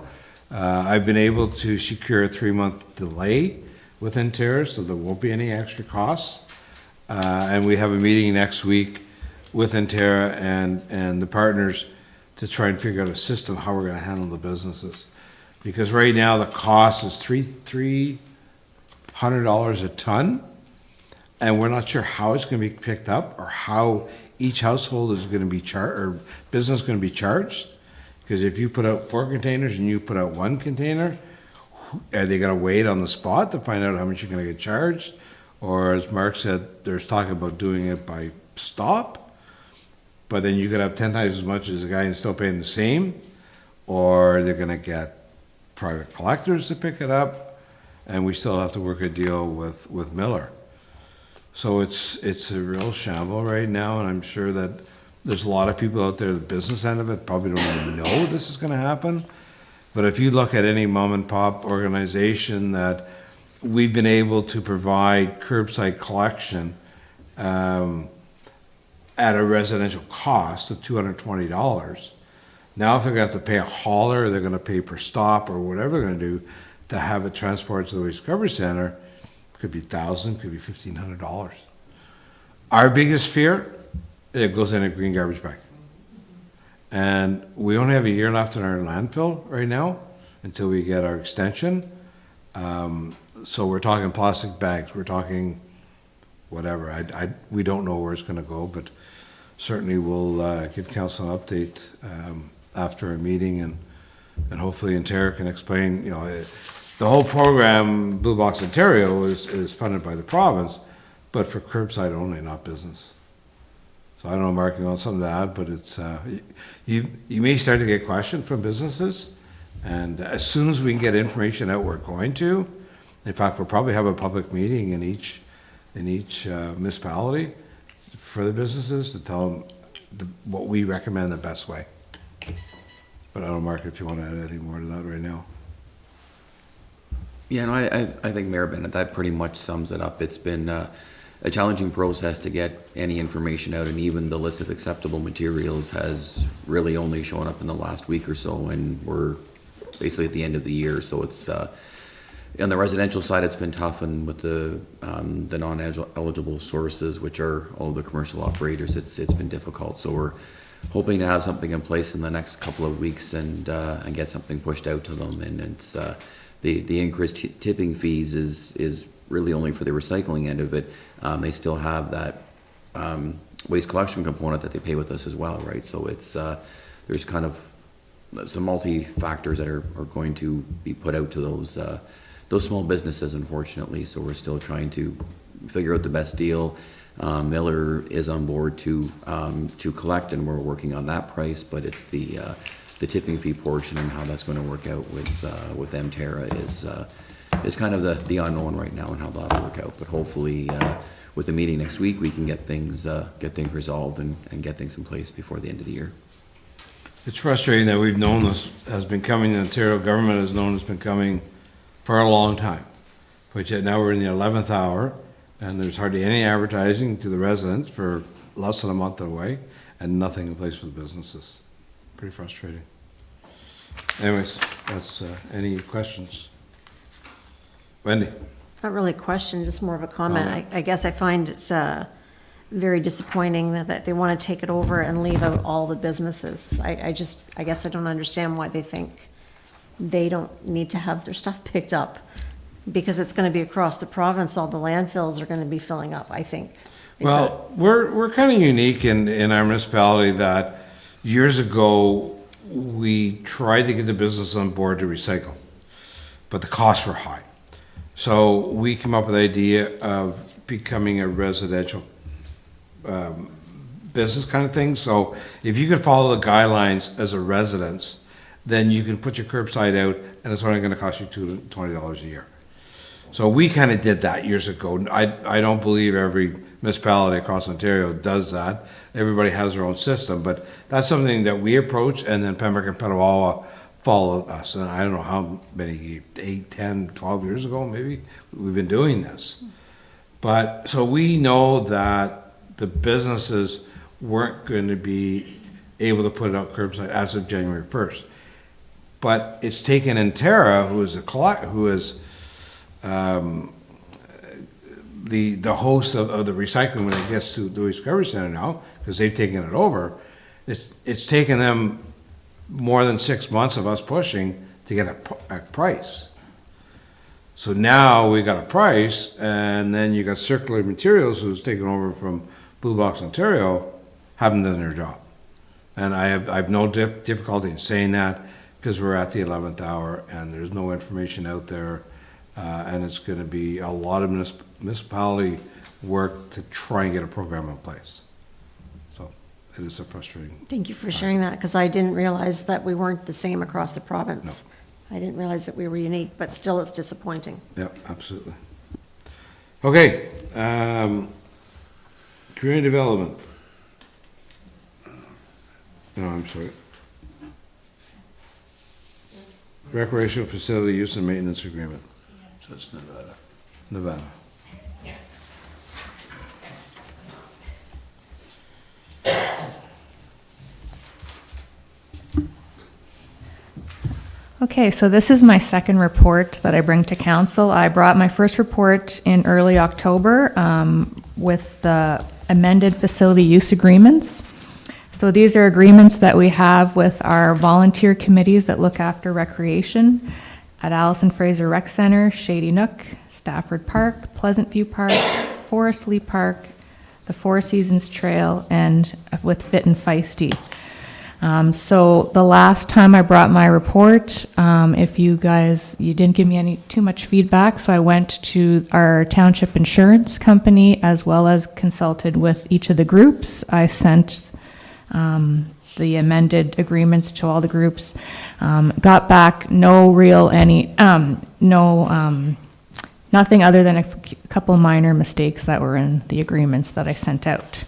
I've been able to secure a 3-month delay with Intera, so there won't be any extra costs. And we have a meeting next week with Intera and the partners to try and figure out a system how we're going to handle the businesses. Because right now the cost is $300 a ton, and we're not sure how it's going to be picked up or how each household is going to be charged, or business is going to be charged. Because if you put out 4 containers and you put out 1 container, are they going to wait on the spot to find out how much you're going to get charged? Or as Mark said, there's talk about doing it by stop, but then you could have 10 times as much as the guy and still paying the same, or they're going to get private collectors to pick it up, and we still have to work a deal with Miller. So it's a real shamble right now, and I'm sure that there's a lot of people out there, the business end of it, probably don't even know this is going to happen. But if you look at any mom and pop organization that we've been able to provide curbside collection at a residential cost of $220. Now, if they're going to have to pay a hauler, or they're going to pay per stop, or whatever they're going to do to have it transported to the waste recovery center, it could be $1,000, could be $1,500. Our biggest fear, it goes in a green garbage bag. And we only have a year left in our landfill right now until we get our extension. So we're talking plastic bags, we're talking whatever. We don't know where it's going to go, but certainly we'll give council an update after a meeting, and hopefully Intera can explain, the whole program, Blue Box Ontario, is funded by the province, but for curbside only, not business. So I don't know, Mark, you want something to add, but it's, you may start to get questions from businesses, and as soon as we can get information out, we're going to. In fact, we'll probably have a public meeting in each municipality for the businesses to tell them what we recommend the best way. But I don't know, Mark, if you want to add anything more to that right now. Yeah, no, I think Mayor Bennett, that pretty much sums it up. It's been a challenging process to get any information out, and even the list of acceptable materials has really only shown up in the last week or so, and we're basically at the end of the year. So it's on the residential side, it's been tough, and with the non-eligible sources, which are all the commercial operators, it's been difficult. So we're hoping to have something in place in the next couple of weeks and get something pushed out to them. And it's the increased tipping fees is really only for the recycling end of it. They still have that waste collection component that they pay with us as well, right? So it's there's kind of some multi-factors that are going to be put out to those small businesses, unfortunately. So we're still trying to figure out the best deal. Miller is on board to collect, and we're working on that price, but it's the tipping fee portion and how that's going to work out with Mterra is kind of the unknown right now, and how that'll work out. But hopefully, with the meeting next week, we can get things resolved and get things in place before the end of the year. It's frustrating that we've known this has been coming, the Ontario government has known it's been coming for a long time. But yet now we're in the 11th hour, and there's hardly any advertising to the residents for less than a month away, and nothing in place for the businesses. Pretty frustrating. Anyways, that's any questions? Wendy? Not really a question, just more of a comment. I guess I find it's very disappointing that they want to take it over and leave out all the businesses. I guess I don't understand why they think they don't need to have their stuff picked up, because it's going to be across the province. All the landfills are going to be filling up, I think. Well, we're kind of unique in our municipality that years ago we tried to get the business on board to recycle, but the costs were high. So we came up with the idea of becoming a residential business kind of thing. So if you could follow the guidelines as a residence, then you can put your curbside out, and it's only going to cost you $20 a year. So we kind of did that years ago. I don't believe every municipality across Ontario does that. Everybody has their own system, but that's something that we approach, and then Pembroke and Petawawa followed us. And I don't know how many, 8, 10, 12 years ago, maybe, we've been doing this. But so we know that the businesses weren't going to be able to put it out curbside as of January 1st. But it's taken Mterra, who is the host of the recycling when it gets to the Waste Recovery Center now, because they've taken it over. It's taken them more than 6 months of us pushing to get a price. So now we got a price, and then you got Circular Materials, who's taken over from Blue Box Ontario, haven't done their job. And I have no difficulty in saying that, because we're at the 11th hour and there's no information out there, and it's going to be a lot of municipality work to try and get a program in place. So it is a frustrating. Thank you for sharing that, because I didn't realize that we weren't the same across the province. No. I didn't realize that we were unique, but still it's disappointing. Yep, absolutely. Okay, community development. No, I'm sorry. Recreational facility use and maintenance agreement. So it's Nevada. Nevada. Okay, so this is my second report that I bring to council. I brought my first report in early October with the amended facility use agreements. So these are agreements that we have with our volunteer committees that look after recreation at Allison Fraser Rec Center, Shady Nook, Stafford Park, Pleasant View Park, Forest Lee Park, the Four Seasons Trail, and with Fit and Feisty. So the last time I brought my report, if you didn't give me too much feedback, so I went to our township insurance company as well as consulted with each of the groups. I sent the amended agreements to all the groups, got back nothing other than a couple minor mistakes that were in the agreements that I sent out.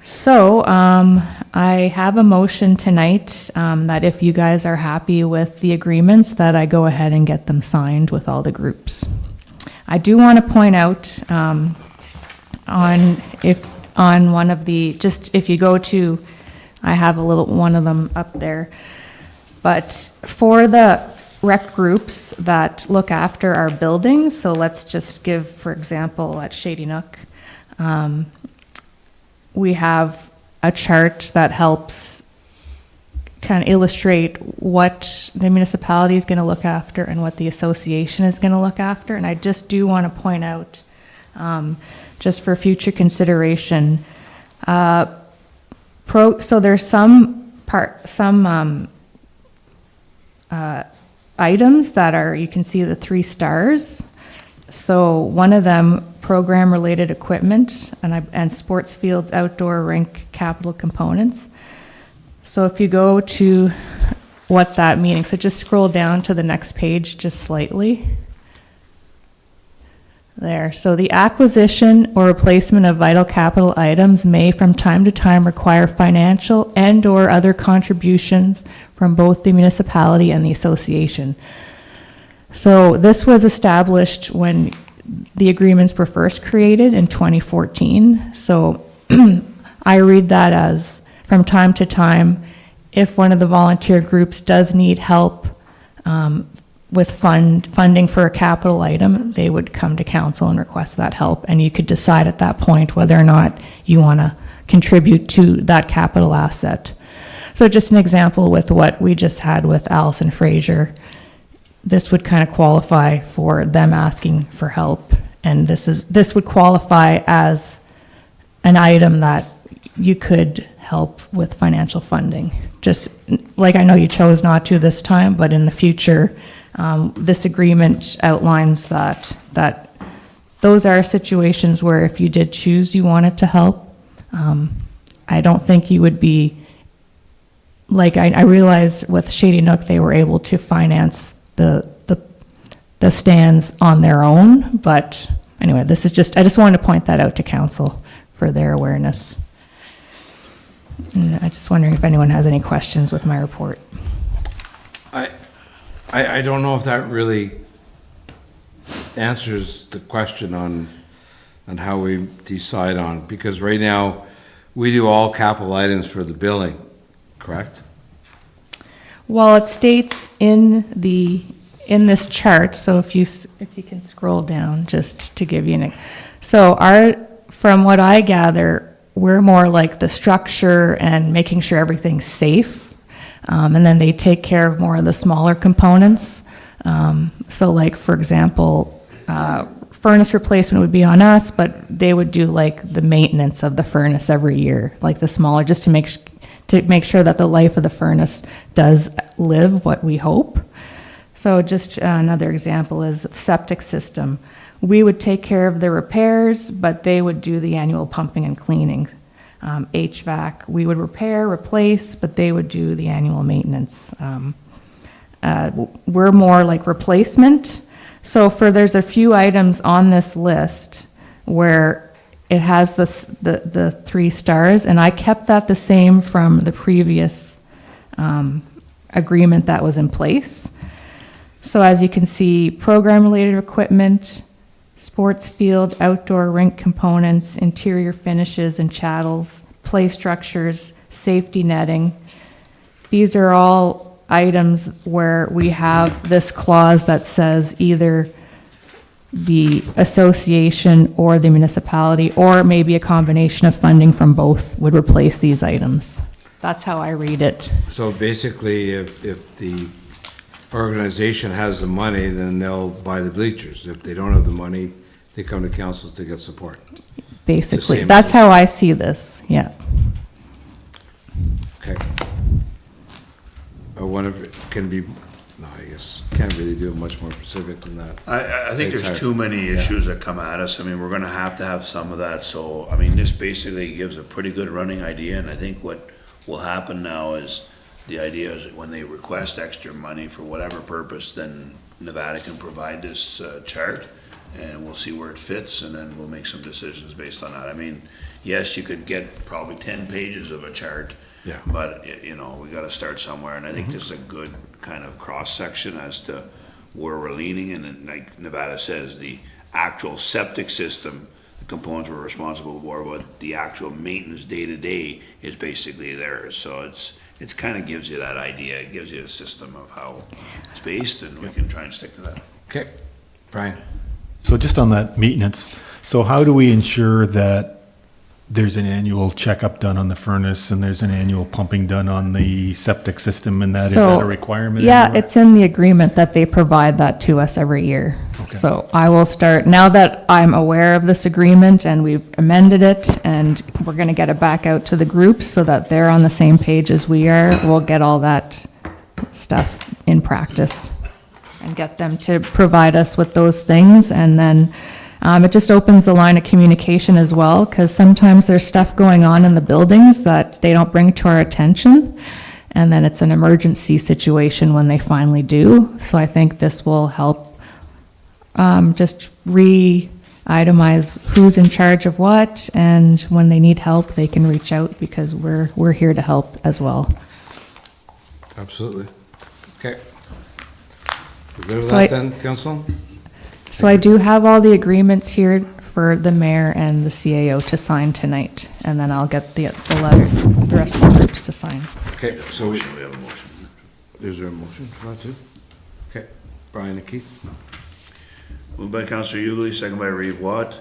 So, I have a motion tonight, that if you guys are happy with the agreements, that I go ahead and get them signed with all the groups. I do want to point out, on one of the, just if you go to, I have a little, one of them up there, but for the rec groups that look after our buildings, so let's just give, for example, at Shady Nook, we have a chart that helps kind of illustrate what the municipality is going to look after and what the association is going to look after. And I just do want to point out, just for future consideration, so there's some items that are, you can see the 3 stars. So one of them, program-related equipment, and sports fields, outdoor rink, capital components. So if you go to what that means, so just scroll down to the next page just slightly. There, so the acquisition or replacement of vital capital items may from time to time require financial and/or other contributions from both the municipality and the association. So this was established when the agreements were first created in 2014. So I read that as from time to time, if one of the volunteer groups does need help with funding for a capital item, they would come to council and request that help. And you could decide at that point whether or not you want to contribute to that capital asset. So just an example with what we just had with Allison Fraser. This would kind of qualify for them asking for help, and this would qualify as an item that you could help with financial funding. Just like I know you chose not to this time, but in the future, this agreement outlines that those are situations where if you did choose you wanted to help, I don't think you would be, like I realized with Shady Nook, they were able to finance the stands on their own, but anyway, this is just, I just wanted to point that out to council for their awareness. And I'm just wondering if anyone has any questions with my report. I don't know if that really answers the question on how we decide on, because right now, we do all capital items for the billing, correct? Well, it states in this chart, so if you can scroll down just to give you so from what I gather, we're more like the structure and making sure everything's safe, and then they take care of more of the smaller components. So like, for example, furnace replacement would be on us, but they would do like the maintenance of the furnace every year, like the smaller, just to make sure that the life of the furnace does live what we hope. So just another example is septic system. We would take care of the repairs, but they would do the annual pumping and cleaning. HVAC, we would repair, replace, but they would do the annual maintenance. We're more like replacement. So there's a few items on this list where it has the 3 stars, and I kept that the same from the previous agreement that was in place. So as you can see, program-related equipment, sports field, outdoor rink components, interior finishes and chattels, play structures, safety netting. These are all items where we have this clause that says either the association or the municipality, or maybe a combination of funding from both, would replace these items. That's how I read it. So basically, if the organization has the money, then they'll buy the bleachers. If they don't have the money, they come to council to get support. Basically, that's how I see this, yeah. Okay. One of it can be, no, I guess, can't really do it much more specific than that. I think there's too many issues that come at us. I mean, we're gonna have to have some of that, so, I mean, this basically gives a pretty good running idea, and I think what will happen now is, the idea is that when they request extra money for whatever purpose, then Nevada can provide this chart, and we'll see where it fits, and then we'll make some decisions based on that. I mean, yes, you could get probably 10 pages of a chart. Yeah. But, you know, we gotta start somewhere, and I think this is a good kind of cross-section as to where we're leaning, and then, like Nevada says, the actual septic system, the components we're responsible for, but the actual maintenance day-to-day is basically theirs, so it's kind of gives you that idea, it gives you a system of how it's based, and we can try and stick to that. Okay, Brian? So just on that maintenance, so how do we ensure that there's an annual checkup done on the furnace and there's an annual pumping done on the septic system, and is that a requirement? Yeah, anywhere? it's in the agreement that they provide that to us every year. Okay. So I will start, now that I'm aware of this agreement and we've amended it, and we're gonna get it back out to the groups so that they're on the same page as we are, we'll get all that stuff in practice and get them to provide us with those things, and then it just opens the line of communication as well, because sometimes there's stuff going on in the buildings that they don't bring to our attention, and then it's an emergency situation when they finally do. So I think this will help just re-itemize who's in charge of what, and when they need help, they can reach out, because we're here to help as well. Absolutely. Okay. You good with So that then, Council? So I do have all the agreements here for the mayor and the CAO to sign tonight, and then I'll get the letter, the rest of the groups to sign. Okay, so We have a motion. is there a motion for that too? Okay, Brian and Keith? Moved by Councillor Ugly, second by Reeve Watt,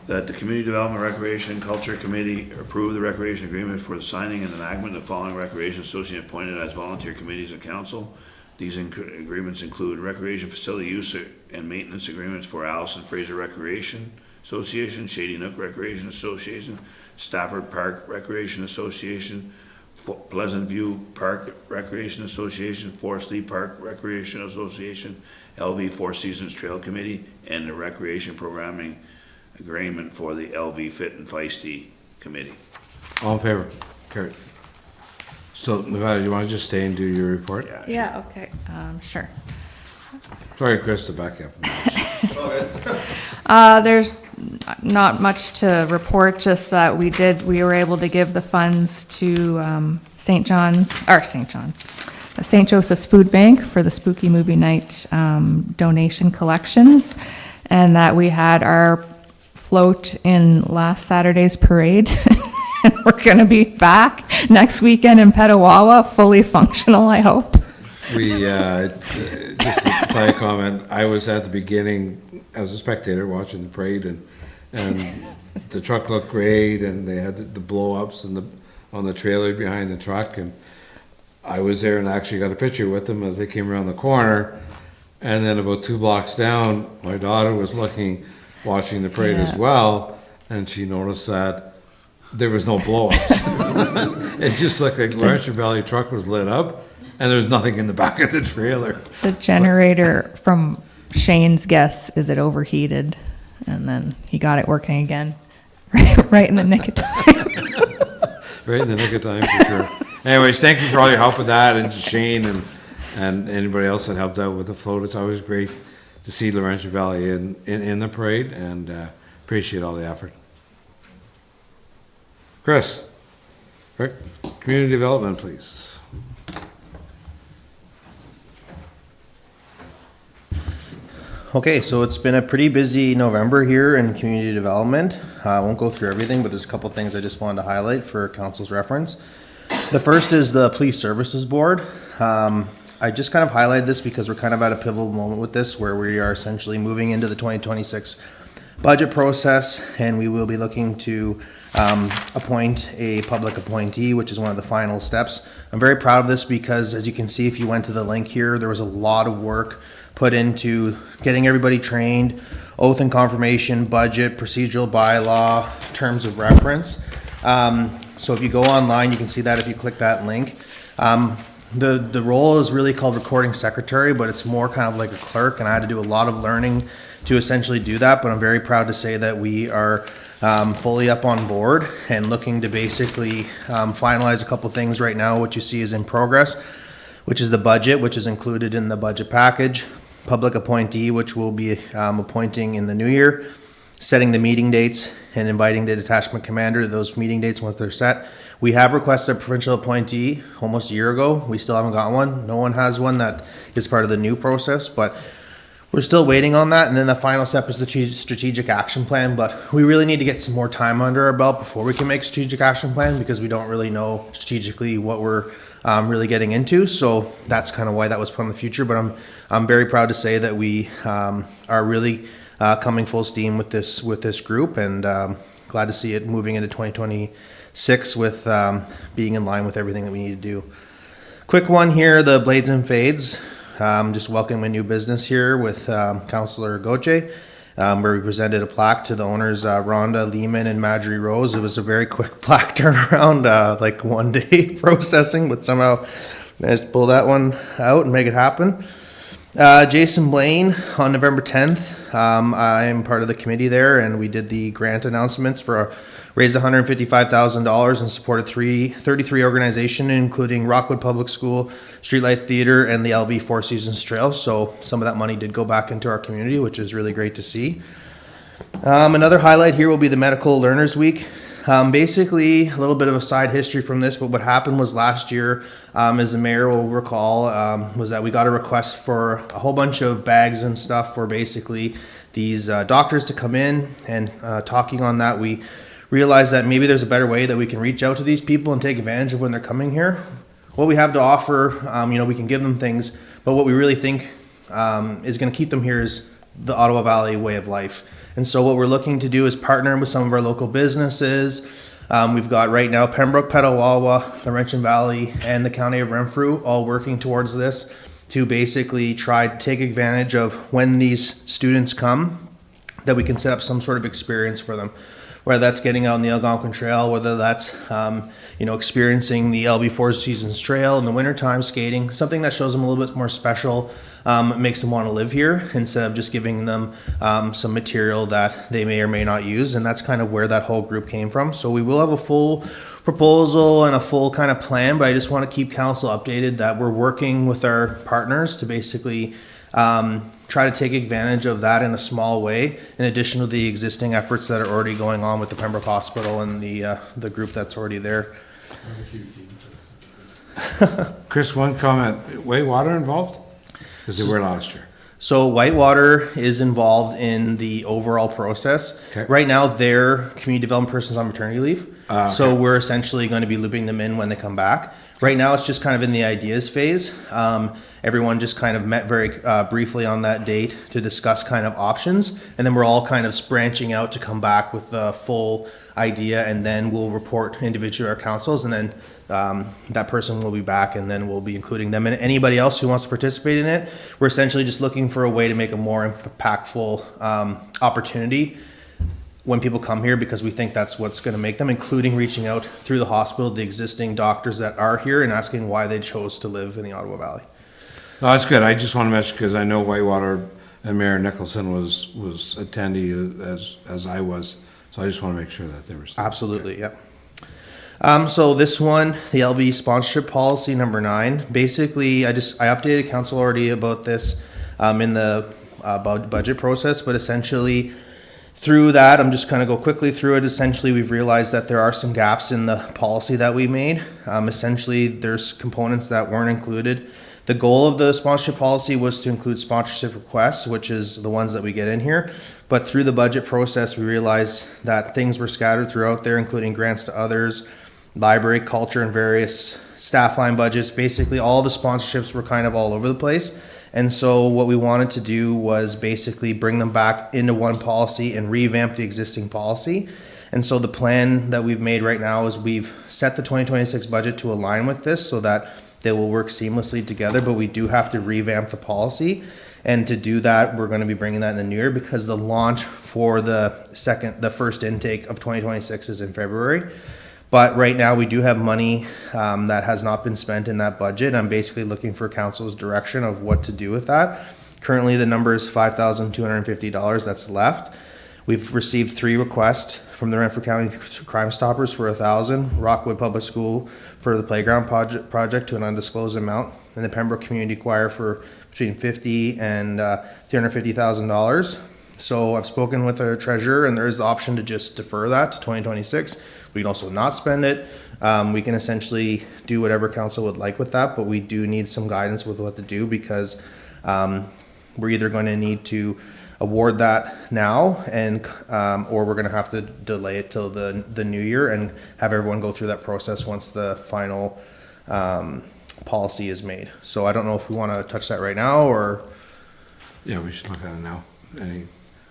that the Community Development, Recreation, and Culture Committee approve the recreation agreement for the signing and enactment of the following recreation association appointed as volunteer committees of council. These agreements include recreation facility use and maintenance agreements for Allison Fraser Recreation Association, Shady Nook Recreation Association, Stafford Park Recreation Association, Pleasant View Park Recreation Association, Forest Lee Park Recreation Association, LV Four Seasons Trail Committee, and the Recreation Programming Agreement for the LV Fit and Feisty Committee. All in favor? Carried. So, Nevada, you want to just stay and do your report? Yeah, okay, sure. Sorry, Chris, to back up. There's not much to report, just that we were able to give the funds to St. Joseph's Food Bank for the Spooky Movie Night donation collections, and that we had our float in last Saturday's parade. We're going to be back next weekend in Petawawa, fully functional, I hope. We, just a side comment, I was at the beginning as a spectator watching the parade, and the truck looked great, and they had the blow-ups on the trailer behind the truck, and I was there and actually got a picture with them as they came around the corner, and then about 2 blocks down, my daughter was watching the parade as well, and she noticed that there was no blow-ups. It just looked like Laurentian Valley truck was lit up, and there was nothing in the back of the trailer. The generator, from Shane's guess, is it overheated? And then he got it working again, right in the nick of time. Right in the nick of time, for sure. Anyways, thank you for all your help with that, and to Shane and anybody else that helped out with the float. It's always great to see Laurentian Valley in the parade, and appreciate all the effort. Chris, Rick, community development, please. Okay, so it's been a pretty busy November here in community development. I won't go through everything, but there's a couple things I just wanted to highlight for council's reference. The first is the Police Services Board. I just kind of highlighted this because we're kind of at a pivotal moment with this, where we are essentially moving into the 2026 budget process, and we will be looking to appoint a public appointee, which is one of the final steps. I'm very proud of this because, as you can see, if you went to the link here, there was a lot of work put into getting everybody trained, oath and confirmation, budget, procedural bylaw, terms of reference. So if you go online, you can see that if you click that link. The role is really called recording secretary, but it's more kind of like a clerk, and I had to do a lot of learning to essentially do that, but I'm very proud to say that we are fully up on board and looking to basically finalize a couple things right now. What you see is in progress, which is the budget, which is included in the budget package. public appointee, which we'll be appointing in the new year, setting the meeting dates, and inviting the detachment commander to those meeting dates once they're set. We have requested a provincial appointee almost a year ago. We still haven't got one. No one has one that is part of the new process, but we're still waiting on that. And then the final step is the strategic action plan, but we really need to get some more time under our belt before we can make a strategic action plan, because we don't really know strategically what we're really getting into. So that's kind of why that was put in the future. But I'm very proud to say that we are really coming full steam with this group, and glad to see it moving into 2026 with being in line with everything that we need to do. Quick one here, the Blades and Fades. Just welcoming a new business here with Councillor Goche, where we presented a plaque to the owners, Rhonda Lehman and Marjorie Rose. It was a very quick plaque turnaround, like 1 day processing, but somehow managed to pull that one out and make it happen. Jason Blaine, on November 10th, I'm part of the committee there, and we did the grant announcements for raised $155,000 and supported 33 organizations, including Rockwood Public School, Streetlight Theater, and the LV Four Seasons Trail. So some of that money did go back into our community, which is really great to see. Another highlight here will be the Medical Learners Week. Basically, a little bit of a side history from this, but what happened was last year, as the mayor will recall, was that we got a request for a whole bunch of bags and stuff for basically these doctors to come in, and talking on that, we realized that maybe there's a better way that we can reach out to these people and take advantage of when they're coming here. What we have to offer, we can give them things, but what we really think is going to keep them here is the Ottawa Valley way of life. And so what we're looking to do is partner with some of our local businesses. We've got right now Pembroke, Petawawa, Laurentian Valley, and the County of Renfrew all working towards this to basically try to take advantage of when these students come, that we can set up some sort of experience for them. Whether that's getting out on the Algonquin Trail, whether that's experiencing the LV Four Seasons Trail in the wintertime, skating, something that shows them a little bit more special, makes them want to live here instead of just giving them some material that they may or may not use. And that's kind of where that whole group came from. So we will have a full proposal and a full kind of plan, but I just want to keep council updated that we're working with our partners to basically try to take advantage of that in a small way, in addition to the existing efforts that are already going on with the Pembroke Hospital and the group that's already there. Chris, one comment. Whitewater involved? Because they were last year. So Whitewater is involved in the overall process. Okay. Right now, their community development person's on maternity leave. Okay. So we're essentially going to be looping them in when they come back. Right now, it's just kind of in the ideas phase. Everyone just kind of met very briefly on that date to discuss kind of options. And then we're all kind of branching out to come back with the full idea, and then we'll report individually to our councils, and then that person will be back, and then we'll be including them. And anybody else who wants to participate in it, we're essentially just looking for a way to make a more impactful opportunity when people come here, because we think that's what's going to make them, including reaching out through the hospital, the existing doctors that are here, and asking why they chose to live in the Ottawa Valley. No, that's good. I just want to mention, because I know Whitewater and Mayor Nicholson was attendee as I was, so I just want to make sure that they were. Absolutely, okay. Yep. So this one, the LV sponsorship policy number 9. Basically, I updated council already about this in the budget process, but essentially through that, I'm just kind of go quickly through it. Essentially, we've realized that there are some gaps in the policy that we made. Essentially, there's components that weren't included. The goal of the sponsorship policy was to include sponsorship requests, which is the ones that we get in here. But through the budget process, we realized that things were scattered throughout there, including grants to others, library, culture, and various staff line budgets. Basically, all the sponsorships were kind of all over the place. And so what we wanted to do was basically bring them back into one policy and revamp the existing policy. And so the plan that we've made right now is we've set the 2026 budget to align with this so that they will work seamlessly together, but we do have to revamp the policy. And to do that, we're going to be bringing that in the new year, because the launch for the first intake of 2026 is in February. But right now we do have money that has not been spent in that budget. I'm basically looking for council's direction of what to do with that. Currently the number is $5,250 that's left. We've received 3 requests from the Renfrew County Crime Stoppers for $1,000, Rockwood Public School for the playground project to an undisclosed amount, and the Pembroke Community Choir for between $50,000 and $350,000. So I've spoken with our treasurer, and there is the option to just defer that to 2026. We can also not spend it. We can essentially do whatever council would like with that, but we do need some guidance with what to do, because we're either going to need to award that now, and or we're going to have to delay it till the new year and have everyone go through that process once the final policy is made. So I don't know if we want to touch that right now, or Yeah, we should look at it now. Any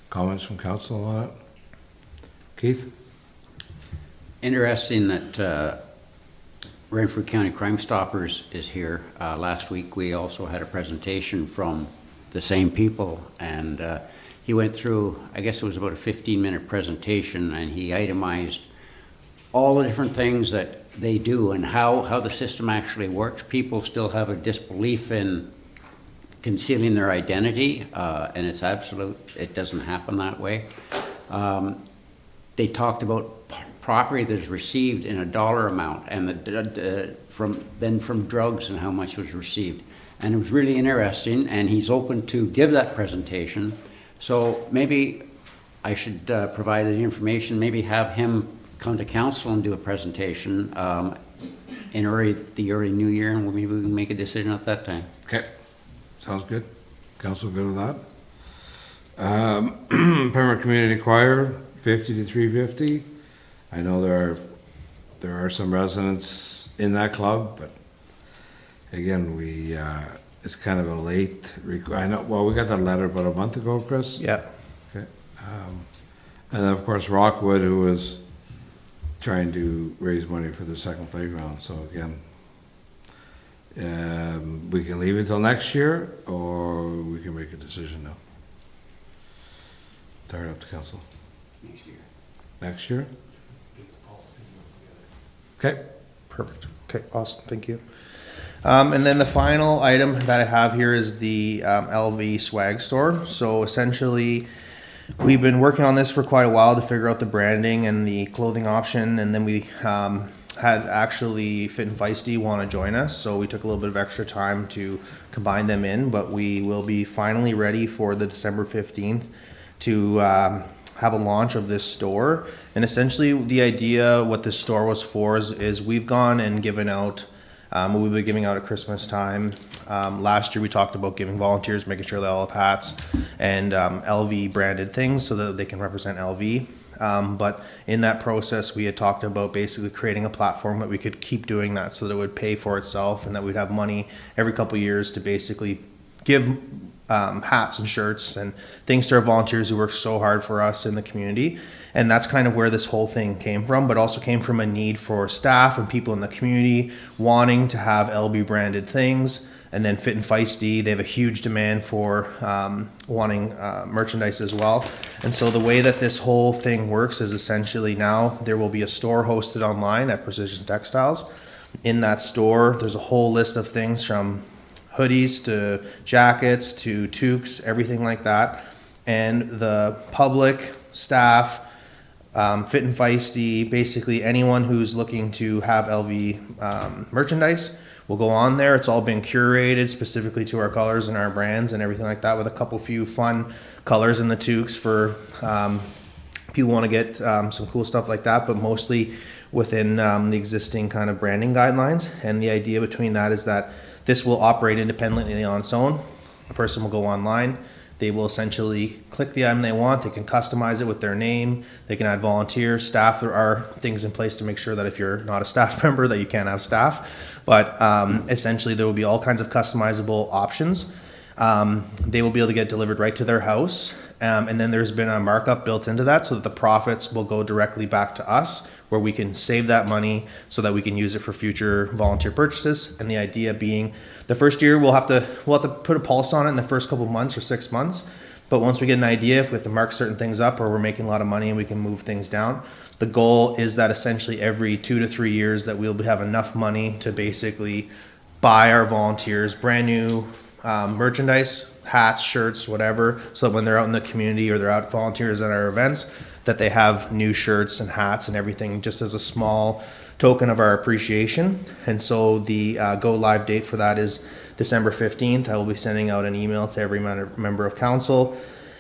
comments from council on it? Keith? Interesting that Renfrew County Crime Stoppers is here. Last week, we also had a presentation from the same people, and he went through, I guess it was about a 15-minute presentation, and he itemized all the different things that they do and how the system actually works. People still have a disbelief in concealing their identity, and it's absolute, it doesn't happen that way. They talked about property that is received in a dollar amount, and from drugs and how much was received. And it was really interesting, and he's open to give that presentation. So maybe I should provide the information, maybe have him come to council and do a presentation in the early new year, and maybe we can make a decision at that time. Okay, sounds good. Council good with that? Pembroke Community Choir, 50 to 350. I know there are some residents in that club, but again, it's kind of a late, I know, well, we got that letter about a month ago, Chris? yeah. Okay. And then, of course, Rockwood, who was trying to raise money for the second playground. So again, we can leave it till next year, or we can make a decision now. Turn it up to council. Next year. Next year? Okay. Perfect. Okay, awesome, thank you. And then the final item that I have here is the LV swag store. So essentially, we've been working on this for quite a while to figure out the branding and the clothing option, and then we had actually Fit and Feisty want to join us, so we took a little bit of extra time to combine them in, but we will be finally ready for the December 15th to have a launch of this store. And essentially the idea, what this store was for, is we've gone and given out, we've been giving out at Christmas time. Last year we talked about giving volunteers, making sure they all have hats and LV branded things so that they can represent LV. But in that process, we had talked about basically creating a platform that we could keep doing that, so that it would pay for itself, and that we'd have money every couple of years to basically give hats and shirts and things to our volunteers who work so hard for us in the community. And that's kind of where this whole thing came from, but also came from a need for staff and people in the community wanting to have LB branded things. And then Fit and Feisty, they have a huge demand for wanting merchandise as well. And so the way that this whole thing works is essentially now there will be a store hosted online at Precision Textiles. In that store, there's a whole list of things from hoodies to jackets to toques, everything like that. And the public, staff, Fit and Feisty, basically anyone who's looking to have LV merchandise will go on there. It's all been curated specifically to our colors and our brands and everything like that, with a few fun colors in the toques for people want to get some cool stuff like that, but mostly within the existing kind of branding guidelines. And the idea between that is that this will operate independently on its own. A person will go online, they will essentially click the item they want, they can customize it with their name, they can add volunteers, staff. There are things in place to make sure that if you're not a staff member that you can't have staff, but essentially there will be all kinds of customizable options. They will be able to get delivered right to their house, and then there's been a markup built into that so that the profits will go directly back to us, where we can save that money so that we can use it for future volunteer purchases. And the idea being, the first year we'll have to put a pulse on it in the first couple of months or 6 months. But once we get an idea, if we have to mark certain things up or we're making a lot of money and we can move things down, the goal is that essentially every 2 to 3 years that we'll have enough money to basically buy our volunteers brand new merchandise, hats, shirts, whatever, so that when they're out in the community or they're out volunteers at our events, that they have new shirts and hats and everything, just as a small token of our appreciation. And so the go live date for that is December 15th, I will be sending out an email to every member of council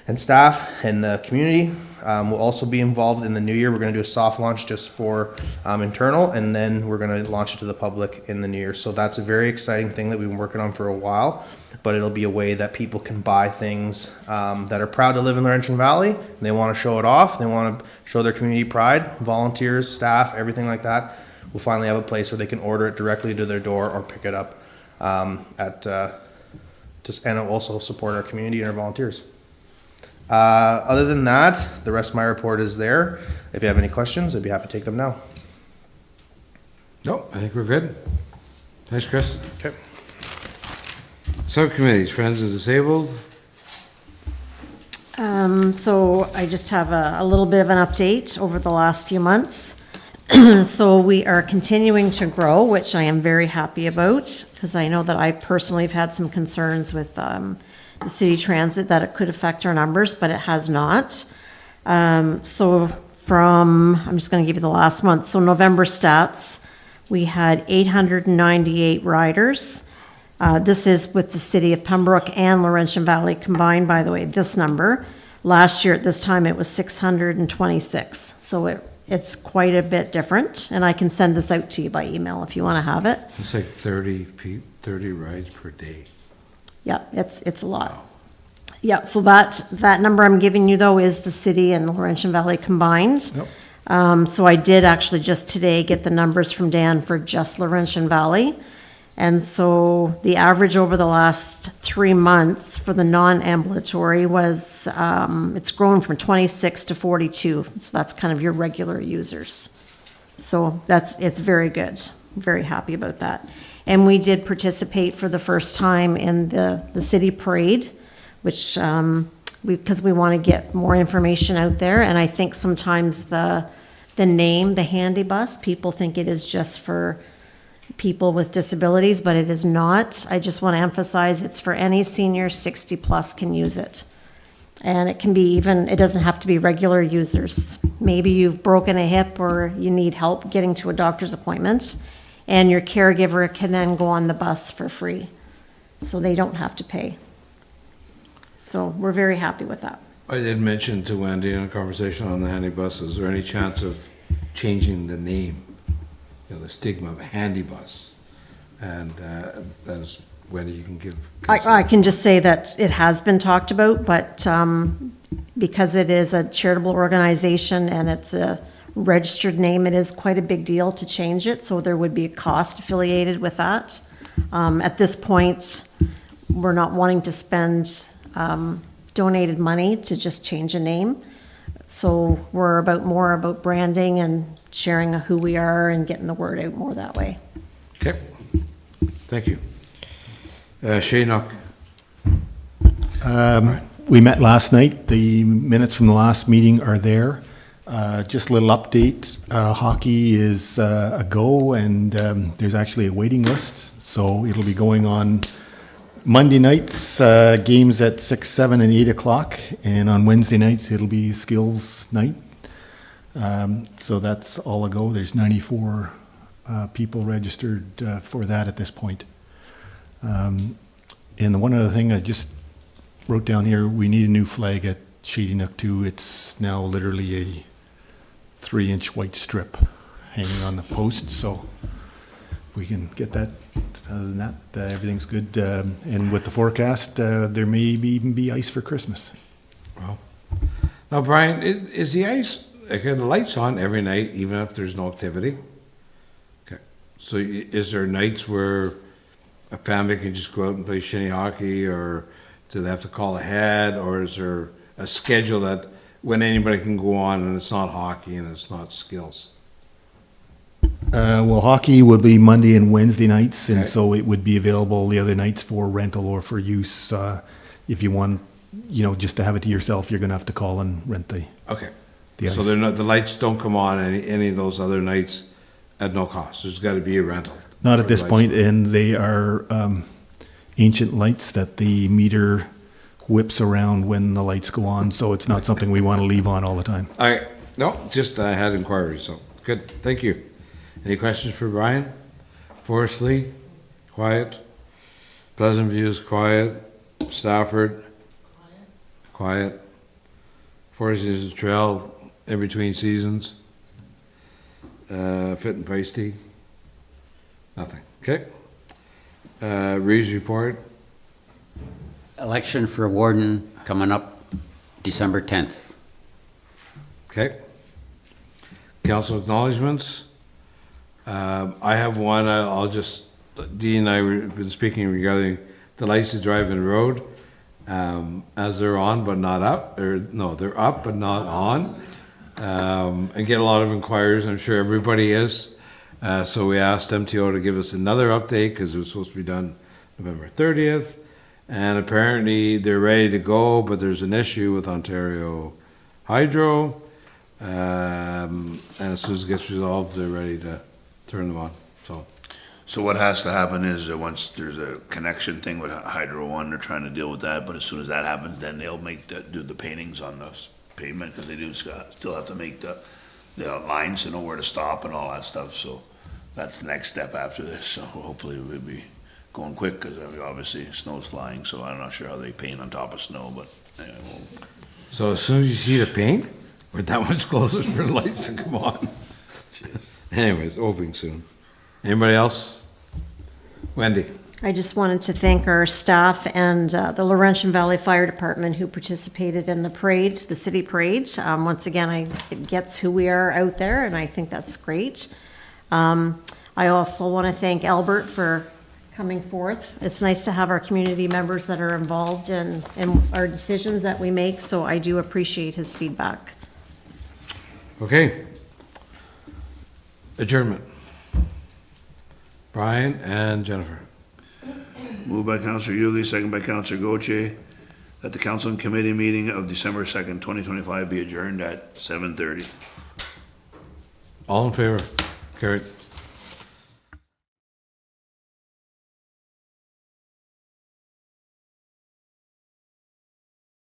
and staff and the community. We'll also be involved in the new year. We're going to do a soft launch just for internal, and then we're going to launch it to the public in the new year. So that's a very exciting thing that we've been working on for a while, but it'll be a way that people can buy things that are proud to live in Laurentian Valley. And they want to show it off. They want to show their community pride, volunteers, staff, everything like that. We'll finally have a place where they can order it directly to their door or pick it up and it'll also support our community and our volunteers. Other than that, the rest of my report is there. If you have any questions, I'd be happy to take them now. No, I think we're good. Thanks, Chris. Okay. Subcommittees, Friends of the Disabled. So I just have a little bit of an update over the last few months. So we are continuing to grow, which I am very happy about, because I know that I personally have had some concerns with the city transit that it could affect our numbers, but it has not. So I'm just going to give you the last month. So November stats, we had 898 riders. This is with the city of Pembroke and Laurentian Valley combined, by the way, this number. Last year at this time, it was 626. So it's quite a bit different, and I can send this out to you by email if you want to have it. It's like 30 rides per day. Yeah, it's a lot. Yeah, so that number I'm giving you, though, is the city and Laurentian Valley combined. Yep. So I did actually just today get the numbers from Dan for just Laurentian Valley. And so the average over the last 3 months for the non-ambulatory was, it's grown from 26 to 42. So that's kind of your regular users. So it's very good. I'm very happy about that. And we did participate for the first time in the city parade, which, because we want to get more information out there. And I think sometimes the name, the handy bus, people think it is just for people with disabilities, but it is not. I just want to emphasize it's for any senior 60 plus can use it. And it can be it doesn't have to be regular users. Maybe you've broken a hip or you need help getting to a doctor's appointment, and your caregiver can then go on the bus for free. So they don't have to pay. So we're very happy with that. I did mention to Wendy in a conversation on the handy bus, is there any chance of changing the name? The stigma of a handy bus, and as whether you can give. I can just say that it has been talked about, but because it is a charitable organization and it's a registered name, it is quite a big deal to change it, so there would be a cost affiliated with that. At this point, we're not wanting to spend donated money to just change a name, so we're more about branding and sharing who we are and getting the word out more that way. Okay, thank you. Shane, We met last night. The minutes from the last meeting are there. Just a little update. Hockey is a go, and there's actually a waiting list. So it'll be going on Monday nights, games at 6, 7, and 8 o'clock. And on Wednesday nights, it'll be skills night. So that's all a go. There's 94 people registered for that at this point. And the one other thing I just wrote down here, we need a new flag at Shady Nook 2. It's now literally a 3-inch white strip hanging on the post. So if we can get that, other than that, everything's good. And with the forecast, there may even be ice for Christmas. well, now Brian, is the ice, okay, the light's on every night, even if there's no activity? Okay, so is there nights where a family can just go out and play shinny hockey, or do they have to call ahead, or is there a schedule that when anybody can go on and it's not hockey and it's not skills? Well, hockey would be Monday and Wednesday nights, and Okay. so it would be available the other nights for rental or for use. If you want, just to have it to yourself, you're going to have to call and rent the Okay, the so ice. they're not, the lights don't come on any of those other nights at no cost? There's got to be a rental? Not at for this lights. point, and they are ancient lights that the meter whips around when the lights go on, so it's not something we want to leave on all the time. No, just I had inquiries, so good, thank you. Any questions for Brian? Forrest Lee, quiet. Pleasant View is quiet. Stafford, quiet. Forest Hills Trail, in between seasons. Fit and Feisty, nothing. Okay. Reeves report. Election for warden coming up December 10th. Okay. Council acknowledgements. I have one. I'll just, Dee and I have been speaking regarding the lights to drive in the road, as they're on but not up, or no, they're up but not on, and get a lot of inquiries. I'm sure everybody is. So we asked MTO to give us another update because it was supposed to be done November 30th, and apparently they're ready to go, but there's an issue with Ontario Hydro, and as soon as it gets resolved, they're ready to turn them on. So what has to happen is that once there's a connection thing with Hydro One, they're trying to deal with that, but as soon as that happens, then they'll do the paintings on the pavement, because they do still have to make the lines to know where to stop and all that stuff, so that's the next step after this, so hopefully we'll be going quick, because obviously snow's flying, so I'm not sure how they paint on top of snow, but anyway, So as soon as you see the paint, we're that much closer for the lights to come on. Anyways, opening soon. Anybody else? Wendy? I just wanted to thank our staff and the Laurentian Valley Fire Department who participated in the parade, the city parade. Once again, it gets who we are out there, and I think that's great. I also want to thank Albert for coming forth. It's nice to have our community members that are involved in our decisions that we make, so I do appreciate his feedback. Okay. Adjournment. Brian and Jennifer. moved by Councillor Yulee, second by Councillor Gauthier, that the council and committee meeting of December 2nd, 2025 be adjourned at 7:30. All in favor? Carried.